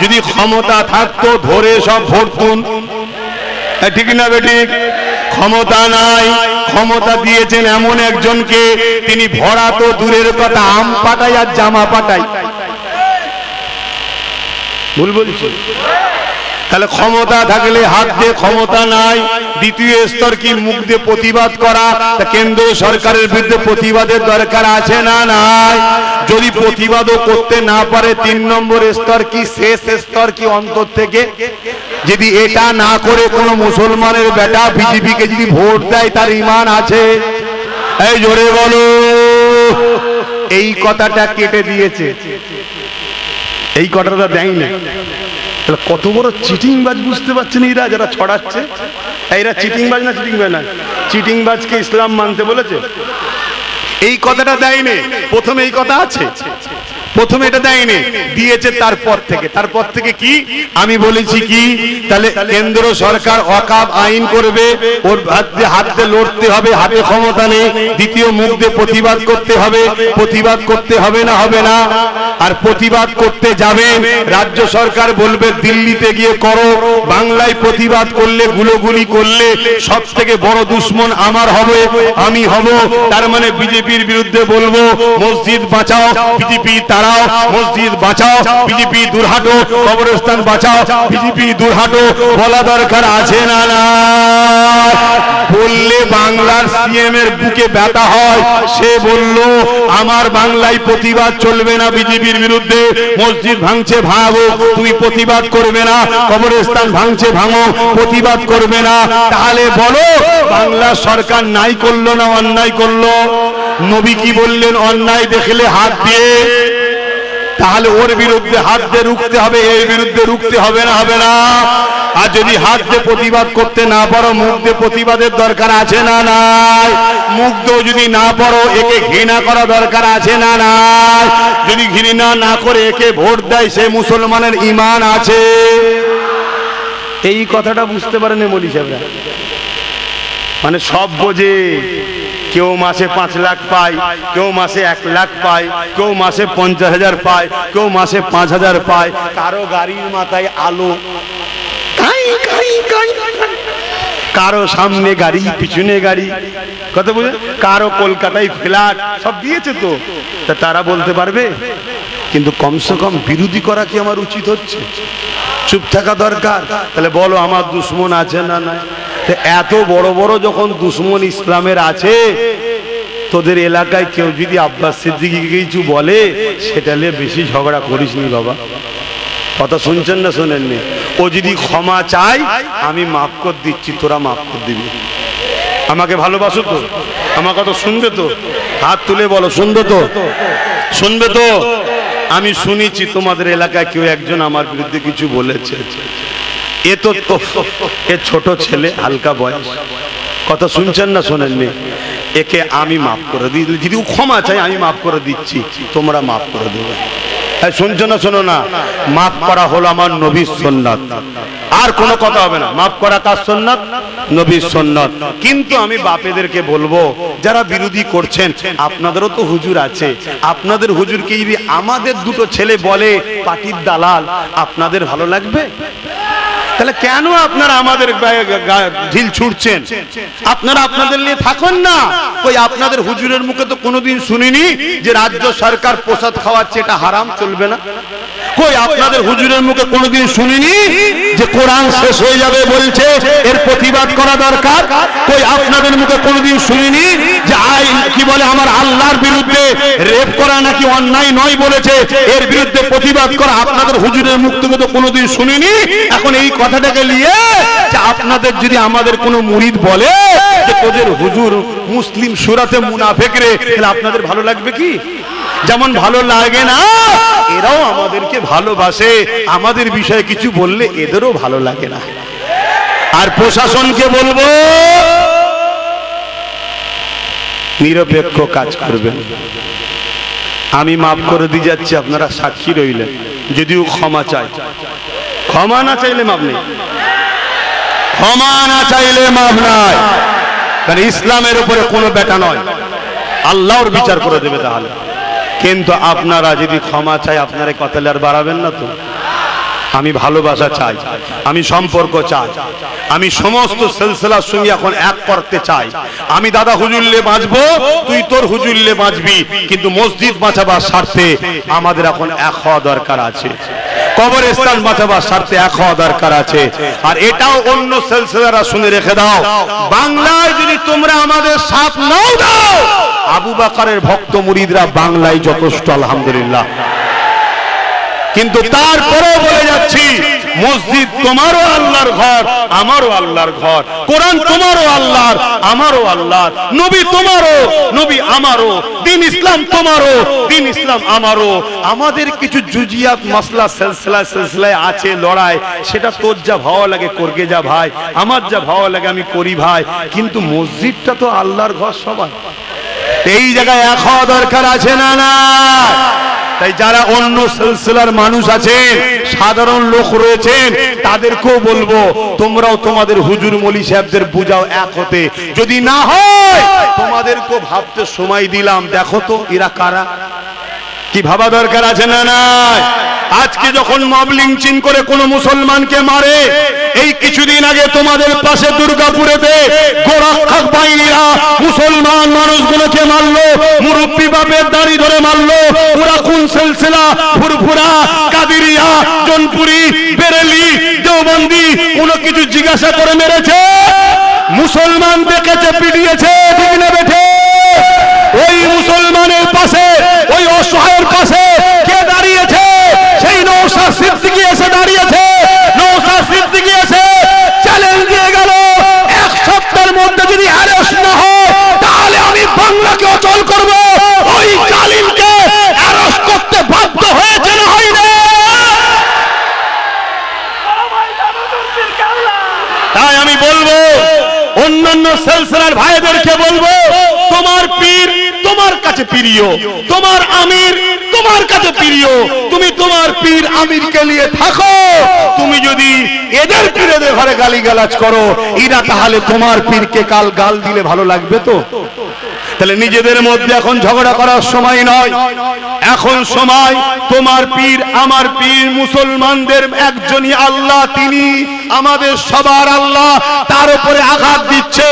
যদি ক্ষমতা থাকতো ধরে সব ভোটতুন, ঠিক না বেঠিক? ক্ষমতা নাই, ক্ষমতা দিয়েছেন এমন একজনকে, তিনি ভরা তো দূরের কথা, আম পাঠায় আর জামা পাঠায়। ভুল বলছি? তাহলে ক্ষমতা থাকলে হাত দিয়ে ক্ষমতা নাই। 2 স্তর কি? মুখ দিয়ে প্রতিবাদ করা। কেন্দ্র সরকারের বিরুদ্ধে প্রতিবাদের দরকার আছে না নাই? যদি প্রতিবাদও করতে না পারে, 3 নম্বর স্তর কি? শেষ স্তর কি? অন্তর থেকে যদি এটা না করে কোন মুসলমানের বেটা বিজেপিকে যদি ভোট দেয়, তার ঈমান আছে? এই জোরে বলো। এই কথাটা কেটে দিয়েছে, এই কথাটা দেয়নি। কত বড় চিটিংবাজ বুঝতে পারছেন এরা যারা ছড়াচ্ছে? এরা চিটিংবাজ না? চিটিংবাজ না, চিটিংবাজকে ইসলাম মানতে বলেছে? এই কথাটা দেয়নি, প্রথমে এই কথা আছে, প্রথমে এটা দেয়নি, দিয়েছে তারপর থেকে কি আমি বলেছি কি? তাহলে কেন্দ্র সরকার ওয়াকাফ আইন করবে, ওর হাতে লড়তে হবে, হাতে ক্ষমতা নেই। 2 মুখ দিয়ে প্রতিবাদ করতে হবে, প্রতিবাদ করতে হবে না? হবে না? আর প্রতিবাদ করতে যাবেন, রাজ্য সরকার বলবে দিল্লিতে গিয়ে করো। বাংলায় প্রতিবাদ করলে, গুলোগুলি করলে সব থেকে বড় দুশ্মন আমার হবে, আমি হব। তার মানে বিজেপির বিরুদ্ধে বলবো মসজিদ বাঁচাও, বিজেপি তাড়াও, মসজিদ বাঁচাও, বিজেপি দূর হাটো, কবরস্থান বাঁচাও, বিজেপি দূর হাটো, বলা দরকার আছে না না? বললে বাংলার সিএম এর বুকে ব্যথা হয়। সে বলল আমার বাংলায় প্রতিবাদ চলবে না বিজেপির বিরুদ্ধে, মসজিদ ভাঙছে ভাঙো, তুমি প্রতিবাদ করবে না, কবরস্থান ভাঙছে ভাঙো, প্রতিবাদ করবে না। তাহলে বলো বাংলা সরকার নাই করলো না অন্যায় করলো? নবী কি বললেন? অন্যায় দেখলে হাত দিয়ে। তাহলে ওর বিরুদ্ধে হাত দিয়ে রুখতে হবে, এর বিরুদ্ধে রুখতে হবে না? হবে না? আর যদি হাত দিয়ে প্রতিবাদ করতে না পারো, মুখ দিয়ে প্রতিবাদের দরকার আছে না নাই? মুখ দিয়ে যদি না পারো, একে ঘৃণা করা দরকার আছে না নাই? যদি ঘৃণা না করে একে ভোট দেয়, সে মুসলমানের ঈমান আছে? এই কথাটা বুঝতে পারেন মৌলী সাহেবরা, মানে সব বোঝে। কেউ মাসে 5 লাখ পায়, কেউ মাসে 1 লাখ পায়, কেউ মাসে 50,000 পায়, কেউ মাসে 5,000 পায়। কারো গাড়ির মাথায় আলো, কারো সামনে গাড়ি পিছনে গাড়ি, কথা বুঝে, কারো কলকাতায় ফ্ল্যাট, সব দিয়েছে তো। তা তারা বলতে পারবে? কিন্তু কমসে কম বিরোধী করা কি আমার উচিত হচ্ছে? চুপ থাকা দরকার। তাহলে বলো আমার দুশ্মন আছে না নাই? এত বড় বড় যখন দুশ্মন ইসলামের আছে, তোদের এলাকায় কেউ যদি আব্বাস সিদ্দিকীকে কিছু বলে, সেটা নিয়ে বেশি ঝগড়া করিস নি বাবা। কথা শুনছেন না শোনেননি? ও যদি ক্ষমা চাই, আমি মাফ করে দিচ্ছি, তোরা মাফ করে দিবি। আমাকে ভালোবাসো তো? আমার কথা শুনবে তো? হাত তুলে বলো শুনবে তো? শুনবে তো? আমি শুনেছি তোমাদের এলাকায় কেউ একজন আমার বিরুদ্ধে কিছু বলেছে। এ তো এ ছোট ছেলে, হালকা বয়স। কথা শুনছেন না শোনেননি? একে আমি মাফ করে দিই, যদি ক্ষমা চাই আমি মাফ করে দিচ্ছি, তোমরা মাফ করে দেবে। শুনছো না? শোনো না, মাফ করা হলো আমার নবীর সুন্নাত, আর কোনো কথা হবে না। মাফ করা কার সুন্নাত? নবীর সুন্নাত। কিন্তু আমি বাপেদেরকে বলবো, যারা বিরোধী করছেন, আপনাদেরও তো হুজুর আছে, আপনাদের হুজুরকে যদি আমাদের দুটো ছেলে বলে পাটির দালাল, আপনাদের ভালো লাগবে? তাহলে কেন আপনারা আমাদের ঢিল ছুটছেন? আপনারা আপনাদের নিয়ে থাকুন না। কই আপনাদের হুজুরের মুখে তো কোনোদিন শুনিনি যে রাজ্য সরকার প্রসাদ খাওয়াচ্ছে, এটা হারাম, চলবে না। কই আপনাদের হুজুরের মুখে কোনোদিন শুনিনি যে কোরআন শেষ হয়ে যাবে বলছে, এর প্রতিবাদ করা দরকার। কই আপনাদের মুখে কোনোদিন শুনিনি যে আইন কি বলে আমার আল্লাহর বিরুদ্ধে রেপ করা নাকি অন্যায় নয় বলেছে, এর বিরুদ্ধে প্রতিবাদ করা আপনাদের হুজুরের মুখ থেকে তো কোনোদিন শুনিনি। এখন এই কথাটাকে নিয়ে যে আপনাদের যদি আমাদের কোনো মুরিদ বলে যে তোদের হুজুর মুসলিম সূরাতে মুনাফিক রে, তাহলে আপনাদের ভালো লাগবে কি? যেমন ভালো লাগে না, এরাও আমাদেরকে ভালোবাসে, আমাদের বিষয়ে কিছু বললে এদেরও ভালো লাগে না। আর প্রশাসনকে বলবো নিরপেক্ষ কাজ করবেন। আমি মাফ করে দিয়ে যাচ্ছি, আপনারা সাক্ষী রইলেন। যদিও ক্ষমা চাই, ক্ষমা না চাইলে মাফ নেই, ক্ষমা না চাইলে মাফ নাই। কারণ ইসলামের উপরে কোনো বেটা নয়, আল্লাহর বিচার করে দেবে তাহলে। কিন্তু আপনারা যদি ক্ষমা চাই, আপনারা কথা আর বাড়াবেন না তো। আমি ভালোবাসা চাই, আমি সম্পর্ক চাই, আমি সমস্ত সিলসিলার সঙ্গে এখন এক করতে চাই। আমি দাদা হুজুরলে বাঁচবো, তুই তোর হুজুরলে বাঁচবি, কিন্তু মসজিদ বাঁচাবার স্বার্থে আমাদের এখন এক হওয়া দরকার আছে। কবরস্থান বাঁচাবার স্বার্থে এক হওয়া দরকার আছে। আর এটাও অন্য সিলসিলারা শুনে রেখে দাও, বাংলায় যদি তোমরা আমাদের সাথ নাও দাও, আবু বকরের ভক্ত মুরিদরা বাংলায় যথেষ্ট, আলহামদুলিল্লাহ। কিন্তু তারপরেও বলে যাচ্ছি, মসজিদ তোমারও আল্লাহর ঘর, আমারও আল্লাহর ঘর। কোরআন তোমারও আল্লাহর, আমারও আল্লাহর। নবী তোমারও, নবী আমারও। দ্বীন ইসলাম তোমারও, দ্বীন ইসলাম আমারও। আমাদের কিছু জুজিয়াত মাসলা সিলসিলায় আছে লড়াই, সেটা তোর যা ভালো লাগে করগে যা ভাই, আমার যা ভালো লাগে আমি করি ভাই। কিন্তু মসজিদটা তো আল্লাহর ঘর সবার। এই জায়গায় এক হওয়া দরকার আছে না? না। তাই যারা অন্য সিলসিলার মানুষ আছেন, সাধারণ লোক রয়েছেন, তাদেরকেও বলবো তোমরাও তোমাদের হুজুর মৌলী সাহেবদের বুঝাও এক হতে। যদি না হয় তোমাদেরকেও ভাবতে সময় দিলাম, দেখো তো এরা কারা, কি ভাবা দরকার আছে না? নাই। আজকে যখন মব লিঞ্চিং করে কোনো মুসলমানকে মারে, এই কিছুদিন আগে তোমাদের পাশে দুর্গাপুরেতে গোরক্ষক বাহিনীরা মুসলমান মানুষগুলোকে মারলো, মুরব্বী বাপের দাড়ি ধরে মারলো। ওরা কোন সিলসিলা? ফুরফুরা, কাদিরিয়া, জনপুরি, বেরেলি, দেওবন্দি, কোনো কিছু জিজ্ঞাসা করে মেরেছে? মুসলমান দেখেছে, পিটিয়েছে, ঠিক না বেঠে? ওই মুসলমানের পাশে, ওই অসহায়ের পাশে কে দাঁড়িয়েছে? সেই নওশাদ সিদ্দিকী এসে দাঁড়িয়েছে। নওশাদ সিদ্দিকী এসে চ্যালেঞ্জ দিয়ে গেল, এক সপ্তাহের মধ্যে যদি অ্যারেস্ট না হয়, তাহলে আমি বাংলাকে অচল করব। ওই জালিমকে অ্যারেস্ট করতে বাধ্য হয়েছে না হয়নি? তাই আমি বলবো অন্যান্য সিলসিলার ভাইদেরকে বলবো, তোমার পীর তোমার কাছে প্রিয়, তোমার আমির তোমার তোমার কাছে প্রিয়, তুমি তোমার পীর আমিরকে নিয়ে থাকো। তুমি যদি এদের পীরেদের ঘরে গালিগালাজ করো, এরা তাহলে তোমার পীরকে কাল গাল দিলে ভালো লাগবে তো? তাহলে নিজেদের মধ্যে এখন ঝগড়া করার সময় নয়, এখন সময় তোমার পীর আমার পীর, মুসলমানদের একজনই আল্লাহ, তিনি আমাদের সবার আল্লাহ। তার উপরে আঘাত দিচ্ছে,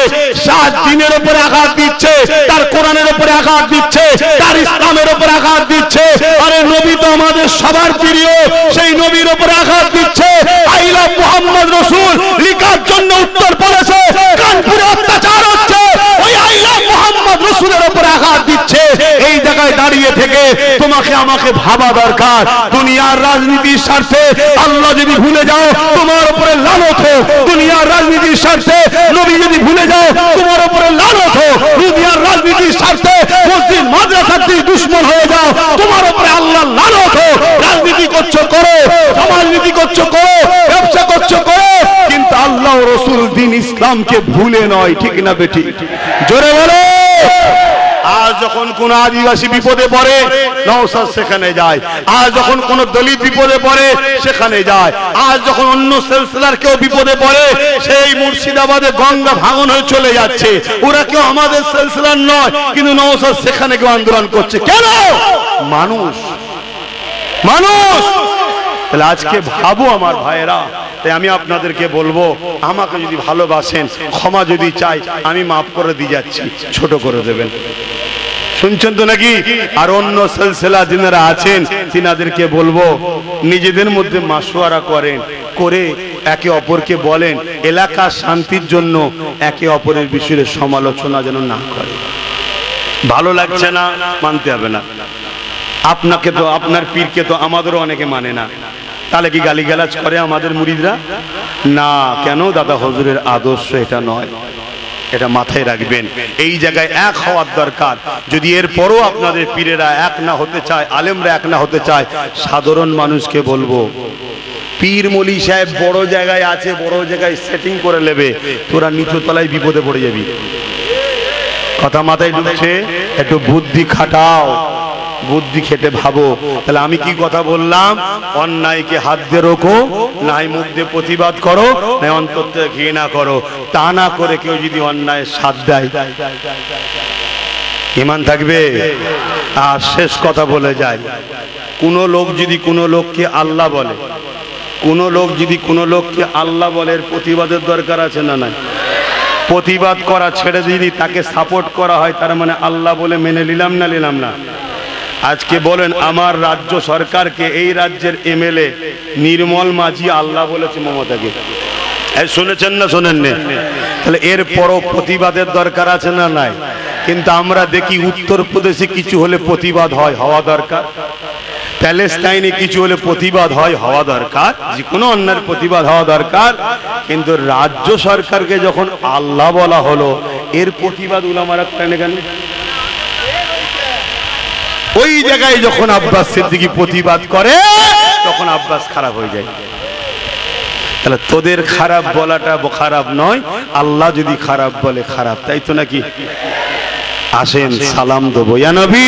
7 দিনের উপরে আঘাত দিচ্ছে, তার কোরআনের উপরে আঘাত দিচ্ছে, তার ইসলামের উপরে আঘাত দিচ্ছে। আরে নবী তো আমাদের সবার প্রিয়, সেই নবীর উপরে আঘাত দিচ্ছে। আই লাভ মুহাম্মদ রাসূল লিখার জন্য উত্তর প্রদেশে কানপুরে অত্যাচার হচ্ছে, ওই আই লাভ মুহাম্মদ রাসূলের উপরে আঘাত দিচ্ছে। এই জায়গায় দাঁড়িয়ে থেকে তোমাকে আমাকে ভাবা দরকার, দুনিয়ার রাজনীতির স্বার্থে আল্লাহ যদি ভুলে যাও তোমার উপরে লানত হোক, দুনিয়ার রাজনীতির স্বার্থে নবী যদি ভুলে যাও তোমার উপরে লানত হোক, দুনিয়ার রাজনীতির স্বার্থে মসজিদ মাদ্রাসার দুশমন হয়ে যাও তোমার উপরে আল্লাহ লানত হোক। রাজনীতি করছো করো, সমাজনীতি করছো করো, ব্যবসা করছো করো, কিন্তু আল্লাহ ও রাসূল দ্বীন ইসলামকে ভুলে নয়। ঠিক না বেটি? জোরে বলো। আজ যখন কোন আদিবাসী বিপদে পড়ে নওশাদ সেখানে যায়, আজ যখন কোন দলিত বিপদে পড়ে সেখানে যায়, আজ যখন অন্য সিলসিলার কেউ বিপদে পড়ে সেই মুর্শিদাবাদে গঙ্গা ভাঙন হয়ে চলে যাচ্ছে, ওরা কেউ আমাদের সিলসিলার নয়, কিন্তু নওশাদ সেখানে কেউ আন্দোলন করছে কেন? মানুষ মানুষ। তাহলে আজকে ভাবো আমার ভাইয়েরা, তাই আমি আপনাদেরকে বলবো, আমাকে যদি ভালোবাসেন, ক্ষমা যদি চাই, আমি মাফ করে দিয়ে যাচ্ছি, ছোট করে দেবেন। শুনছেন তো নাকি? আর অন্য সিলসিলা যিনারা আছেন তিনাদেরকে বলবো নিজেদের মধ্যে মাশওয়ারা করেন, করে একে অপরকে বলেন এলাকার শান্তির জন্য একে অপরের বিষয়ে সমালোচনা যেন না করে। ভালো লাগছে না মানতে হবে না, আপনাকে তো আপনার পীরকে তো আমাদেরও অনেকে মানে না, তাহলে কি গালিগালাজ করে আমাদের মুরিদরা? না, কেন? দাদা হুজুরের আদর্শ এটা নয়, এটা মাথায় রাখবেন। এই জায়গায় এক হওয়ার দরকার। যদি এরপরও আপনাদের পীরেরা এক না হতে চায়, আলেমরা এক না হতে চায়, সাধারণ মানুষকে বলবো পীর মলি সাহেব বড় জায়গায় আছে, বড় জায়গায় সেটিং করে নেবে, তোরা নিচু তলায় বিপদে পড়ে যাবি। কথা মাথায় ঢুকছে? একটু বুদ্ধি খাটাও, বুদ্ধি খেটে ভাবো। তাহলে আমি কি কথা বললাম? অন্যায়কে হাত দিয়ে রোখো, নাই মুখ দিয়ে প্রতিবাদ করো, নাই অন্তর থেকে ঘৃণা করো। তা না করে কেউ যদি অন্যায়ের সাথ দেয়, ঈমান থাকবে? আর শেষ কথা বলে যায়, কোন লোক যদি কোন লোককে আল্লাহ বলে, কোন লোক যদি কোন লোককে আল্লাহ বলে, এর প্রতিবাদের দরকার আছে না নাই? প্রতিবাদ করা ছেড়ে যদি তাকে সাপোর্ট করা হয়, তার মানে আল্লাহ বলে মেনে নিলাম না নিলাম না? আজকে বলেন আমার রাজ্য সরকারকে, এই রাজ্যের এমএলএ নির্মল মাঝি আল্লাহ বলেছে মমতাকে, শুনেছেন না শোনেননি? তাহলে এর পরও প্রতিবাদের দরকার আছে না নাই? কিন্তু আমরা দেখি উত্তরপ্রদেশে কিছু হলে প্রতিবাদ হয়, হওয়া দরকার। প্যালেস্টাইনে কিছু হলে প্রতিবাদ হয়, হওয়া দরকার। যে কোনো অন্যায়ের প্রতিবাদ হওয়া দরকার। কিন্তু রাজ্য সরকারকে যখন আল্লাহ বলা হলো, এর প্রতিবাদ উলামারা করেন কেন? ওই জায়গায় যখন আব্বাস সিদ্দিকী প্রতিবাদ করে, তখন আব্বাস খারাপ হয়ে যায়। তাহলে তোদের খারাপ বলাটা খারাপ নয়, আল্লাহ যদি খারাপ বলে খারাপ, তাই তো নাকি? আসেন সালাম দেবো, ইয়া নবী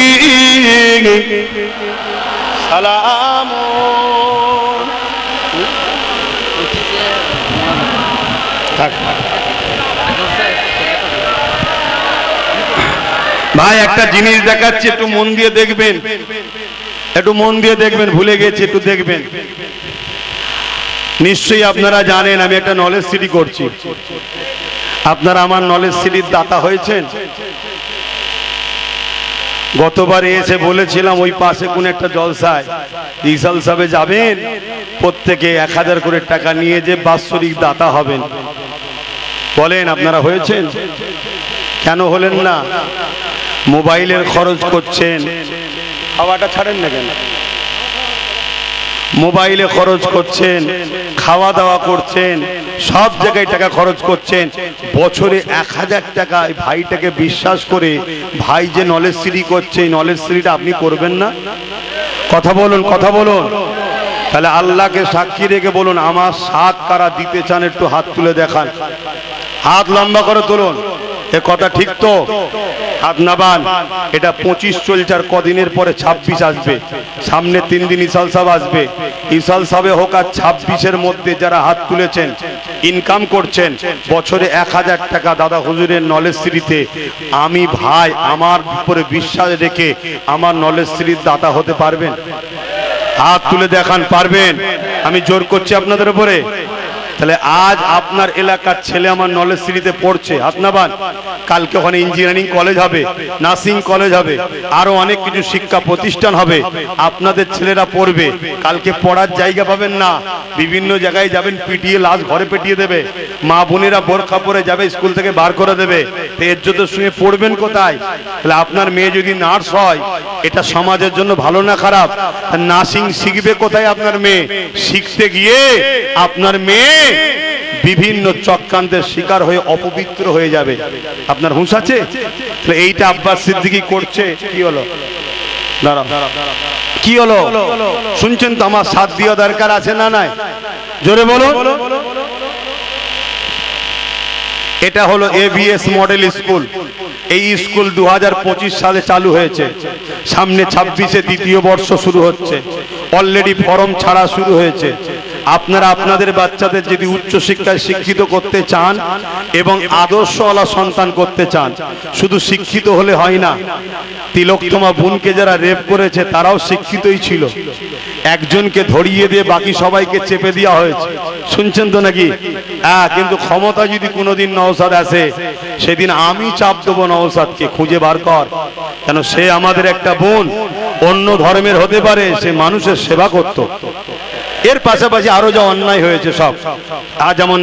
সালাম। ভাই একটা জিনিস দেখাচ্ছি, একটু মন দিয়ে দেখবেন, একটু মন দিয়ে দেখবেন, ভুলে গেছি, একটু দেখবেন। নিশ্চয়ই আপনারা জানেন আমি একটা নলেজ সিটি করছি। আপনারা আমার নলেজ সিটির দাতা হয়েছেন? গতবার এসে বলেছিলাম ওই পাশে কোন একটা জলসায় ইসাল সাহেবে যাবেন, প্রত্যেকে 1000 করে টাকা নিয়ে যে বাৎসরিক দাতা হবেন। বলেন আপনারা হয়েছেন? কেন হলেন না? মোবাইলের খরচ করছেন, খাওয়াটা ছাড়েন না কেন? মোবাইলে খরচ করছেন, খাওয়া দাওয়া করছেন, সব জায়গায় টাকা খরচ করছেন। বছরে 1000 টাকা ভাইটাকে বিশ্বাস করে ভাই যে নলেজ সিটি করছে, এই নলেজ সিটিটা আপনি করবেন না? কথা বলুন, কথা বলুন। তাহলে আল্লাহকে সাক্ষী রেখে বলুন, আমার সাথ কারা দিতে চান একটু হাত তুলে দেখান। হাত লম্বা করে তুলুন। এ কথা ঠিক তো? হাত নাবান। এটা 25 চলছে, আর কদিনের পরে 26 আসবে। সামনে 3 দিন ইসাল সাহেব আসবে। ইসাল সাহেব হোক আর 26-এর মধ্যে যারা হাত তুলেছেন, ইনকাম করছেন বছরে 1000 টাকা দাদা হুজুরের নলেজ সিরিতে, আমি ভাই আমার উপরে বিশ্বাস রেখে আমার নলেজ সিরির দাতা হতে পারবেন? হাত তুলে দেখান, পারবেন? আমি জোর করছি আপনাদের উপরে। তাহলে আজ আপনার এলাকার ছেলে আমার নলেজ সিরিতে পড়ছে, হাত নাবান। কালকে ওখানে ইঞ্জিনিয়ারিং কলেজ হবে, নার্সিং কলেজ হবে, আরো অনেক কিছু শিক্ষা প্রতিষ্ঠান হবে, আপনাদের ছেলেরা পড়বে। কালকে পড়ার জায়গা পাবেন না, বিভিন্ন জায়গায় যাবেন, পিটিয়ে লাশ ঘরে পেটিয়ে দেবে, মা বোনেরা বোরখা পরে যাবে, স্কুল থেকে বার করে দেবে। তো এর জন্য সঙ্গে পড়বেন কোথায়? তাহলে আপনার মেয়ে যদি নার্স হয়, এটা সমাজের জন্য ভালো না খারাপ? নার্সিং শিখবে কোথায় আপনার মেয়ে? শিখতে গিয়ে আপনার মেয়ে বিভিন্ন চক্রান্তের শিকার হয়ে অপবিত্র হয়ে যাবে। আপনার হুঁশ আছে? এইটা আব্বাস সিদ্দিকী করছে। কি হলো? কি হলো শুনছেন তো? আমার সাথ দেওয়া দরকার আছে না নাই? জোরে বলো। এটা হলো এবিএস মডেল স্কুল। এই স্কুল 2025 সালে চালু হয়েছে। সামনে 26-এ দ্বিতীয় বর্ষ শুরু হচ্ছে। অলরেডি ফর্ম ছাড়া শুরু হয়েছে। আপনারা আপনাদের বাচ্চাদের যদি উচ্চ শিক্ষায় শিক্ষিত করতে চান এবং আদর্শওয়ালা সন্তান করতে চান, শুধু শিক্ষিত হলে হয় না। তিলোত্তমা বোনকে যারা রেপ করেছে তারাও শিক্ষিতই ছিল। একজনকে ধরিয়ে দিয়ে বাকি সবাইকে চেপে দেওয়া হয়েছে, শুনছেন তো নাকি? কিন্তু ক্ষমতা যদি কোনোদিন নওশাদ আসে, সেদিন আমি চাপ দেবো নওশাদকে, খুঁজে বার কর, কেন সে আমাদের একটা বোন, অন্য ধর্মের হতে পারে, সে মানুষের সেবা করত। এর পাশাপাশি আরো যা অন্যায় হয়েছে সব, যেমন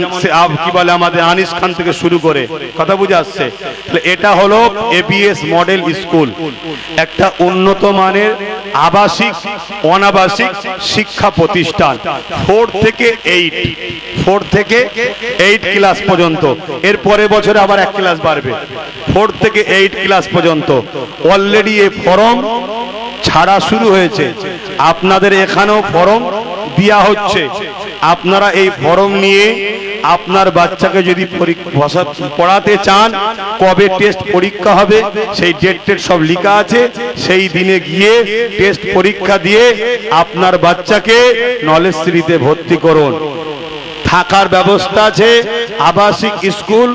কি বলে আমাদের আনিস খান থেকে শুরু করে, কথা বুঝে আসছে। এটা হলো এবিএস মডেল স্কুল, একটা উন্নত মানের আবাসিক অনাবাসিক শিক্ষা প্রতিষ্ঠান। 4 থেকে 8 ক্লাস পর্যন্ত। এর পরের বছরে আবার 1 ক্লাস বাড়বে। 4 থেকে 8 ক্লাস পর্যন্ত অলরেডি এই ফর্ম ছাড়া শুরু হয়েছে। আপনাদের এখানেও ফর্ম দেয়া হচ্ছে। আপনারা এই ফর্ম নিয়ে আপনার বাচ্চাকে যদি পড়াতে চান, কবে টেস্ট পরীক্ষা হবে সেই ডেট সব লেখা আছে। সেই দিনে গিয়ে টেস্ট পরীক্ষা দিয়ে আপনার বাচ্চাকে নলেজ সিরিতে ভর্তি করুন। থাকার ব্যবস্থা আছে, আবাসিক স্কুল,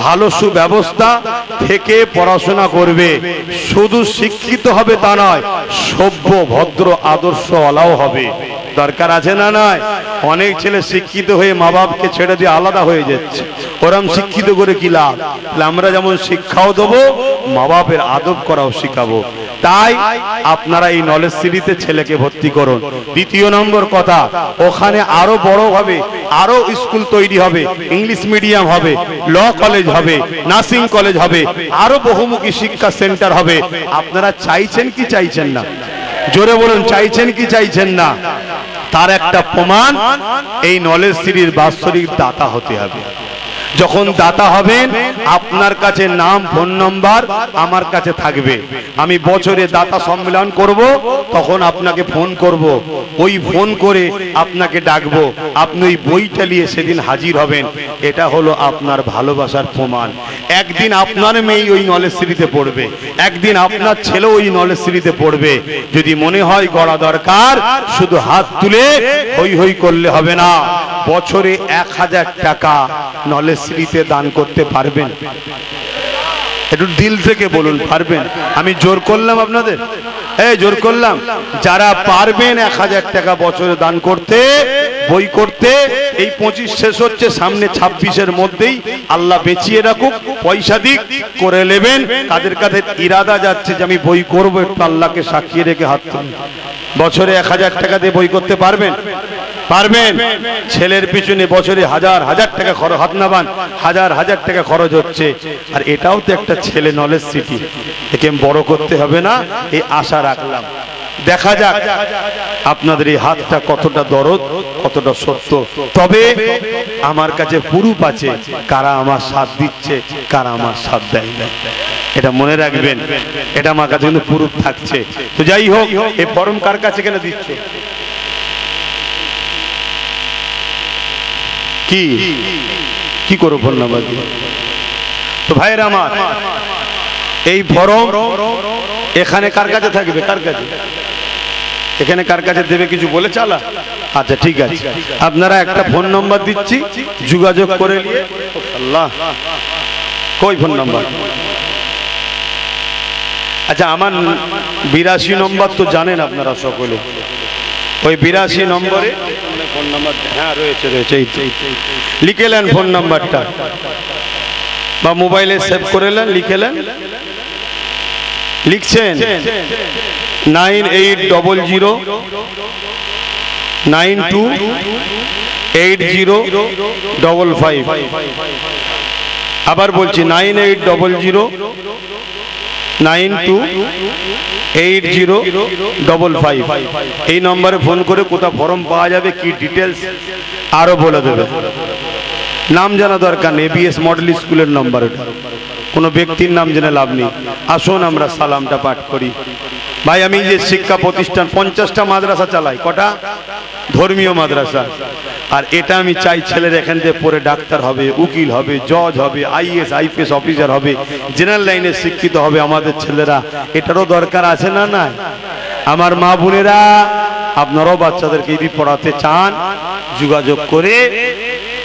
ভালো সুব্যবস্থা থেকে পড়াশোনা করবে। শুধু শিক্ষিত হবে তা নয়, সভ্য ভদ্র আদর্শওয়ালাও হবে। দরকার আছে না নয়? অনেক ছেলে শিক্ষিত হয়ে মা বাপকে ছেড়ে দিয়ে আলাদা হয়ে যাচ্ছে। ওরম শিক্ষিত করে কি লাভ? আমরা যেমন শিক্ষাও দেবো, মা বাপের আদব করাও শিখাবো। তাই আপনারা এই নলেজ সিরিতে ছেলেকে ভর্তি করুন। দ্বিতীয় নম্বর কথা, ওখানে আরো বড় হবে, আরো স্কুল তৈরি হবে, ইংলিশ মিডিয়াম হবে, ল কলেজ হবে, নার্সিং কলেজ হবে, আরো বহুমুখী শিক্ষা সেন্টার হবে। আপনারা চাইছেন কি চাইছেন না? জোরে বলুন, চাইছেন কি চাইছেন না? তার একটা প্রমাণ, এই নলেজ সিরির বাৎসরিক দাতা হতে হবে। যখন দাতা হবেন, আপনার কাছে নাম ফোন নাম্বার আমার কাছে থাকবে। আমি বছরে দাতা সম্মেলন করব, তখন আপনাকে ফোন করব, ওই ফোন করে আপনাকে ডাকবো, আপনি ওই বইটা নিয়ে সেদিন হাজির হবেন। এটা হলো আপনার ভালোবাসার প্রমাণ। একদিন আপনার মেয়ে ওই নলেজ সিরিতে পড়বে, একদিন আপনার ছেলে ওই নলেজ সিরিতে পড়বে। যদি মনে হয় গড়া দরকার, শুধু হাত তুলে হই হই করলে হবে না। বছরে 1000 টাকা নলেজ সিরিতে দান করতে পারবেন? একটু দিল থেকে বলুন, পারবেন? আমি জোর করলাম আপনাদের? জোর করলাম। যারা পারবেন 1000 টাকা বছরে দান করতে, বই করতে, এই 25 শেষ হচ্ছে, সামনে 26-এর মধ্যেই আল্লাহ বেঁচিয়ে রাখুক, পয়সা দিক করে নেবেন। তাদের কাছে ইরাদা যাচ্ছে যে আমি বই করবো, একটু আল্লাহকে সাক্ষী রেখে হাত তুলুন। বছরে 1000 টাকা দিয়ে বই করতে পারবেন? পারবেন? ছেলের পিছনে বছরে 1000 টাকা খরচ, হাত নাবান, 1000 টাকা খরচ হচ্ছে। আর এটাও তো একটা ছেলে নলেজ সিটি, একে বড় করতে হবে না, এই আশা রাখলাম। দেখা যাক আপনাদের এই হাতটা কতটা দরদ, কতটা সত্য। তবে আমার কাছে প্রুফ আছে কারা আমার সাথ দিচ্ছে, কারা আমার সাথ দেয় না। এটা মনে রাখবেন, এটা আমার কাছে কিন্তু প্রুফ থাকছে। তো যাই হোক, এই ফর্ম কার কাছে কেন দিচ্ছে? কি কি করো ফোন নাম্বার দিয়ে? তো ভাইয়েরা আমার, এই ফরম এখানে কার কাছে থাকবে? কার কাছে? এখানে কার কাছে দেবে? কিছু বলে চালা? আচ্ছা ঠিক আছে, আপনারা একটা ফোন নম্বর দিচ্ছি, যোগাযোগ করে নিয়ে। আল্লাহ, কই ফোন নম্বর? আচ্ছা, আমার 82 নম্বর তো জানেন আপনারা সকলে, ওই 82 নম্বরে ফোন নাম্বার, হ্যাঁ রয়েছে রয়েছে, এই তো লিখে নেন ফোন নাম্বারটা, বা মোবাইলে সেভ করে নেন, লিখে নেন। লিখছেন 9800928055। আবার বলছি 9800928055। এই নম্বরে ফোন করে কোথা ফর্ম পাওয়া যাবে, কি ডিটেলস আরো বলে দেবে। নাম জানা দরকার নেই, এবিএস মডেল স্কুলের নম্বর, কোনো ব্যক্তির নাম জেনে লাভ নেই। আসুন আমরা সালামটা পাঠ করি। ভাই, আমি যে শিক্ষা প্রতিষ্ঠান 50টা মাদ্রাসা চালাই, কটা? ধর্মীয় মাদ্রাসা। আর এটা আমি চাই ছেলেরা এখান থেকে পড়ে ডাক্তার হবে, উকিল হবে, জজ হবে, আইএস আইপিএস অফিসার হবে, জেনারেল লাইনে শিক্ষিত হবে আমাদের ছেলেরা। এটারও দরকার আছে না? না। আমার মা বোনেরা, আপনারাও বাচ্চাদেরকে যদি পড়াতে চান, যোগাযোগ করে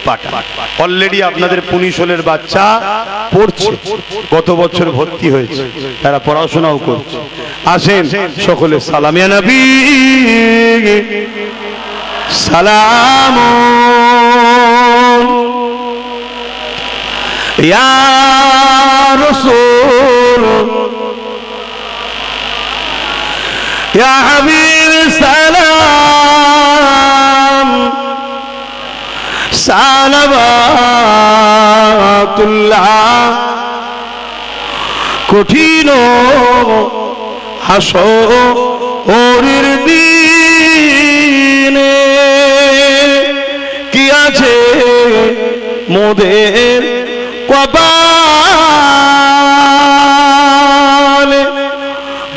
পাঠান। অলরেডি আপনাদের 19 সালের বাচ্চা পড়ছে, গত বছর ভর্তি হয়েছে, তারা পড়াশোনাও করছে। আসেন সকলে সালাম ইয়া নবী সালাম ইয়া রাসূল ইয়া হাবিব সালাম সালাওয়াতুল্লাহ। কঠিন হাসরের দিনে কি আছে মোদের কপালে,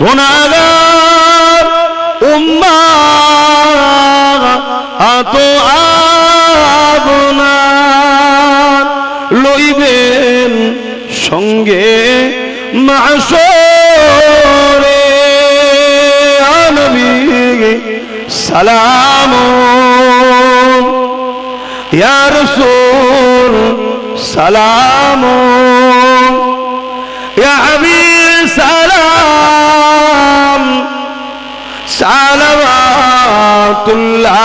গুনাহগার উম্মাত আপনার লইবেন সঙ্গে মাশরে। নবী সালাম ইয়া রাসূল সালাম ইয়া হাবিব সালাম সালাওয়াতুল্লাহ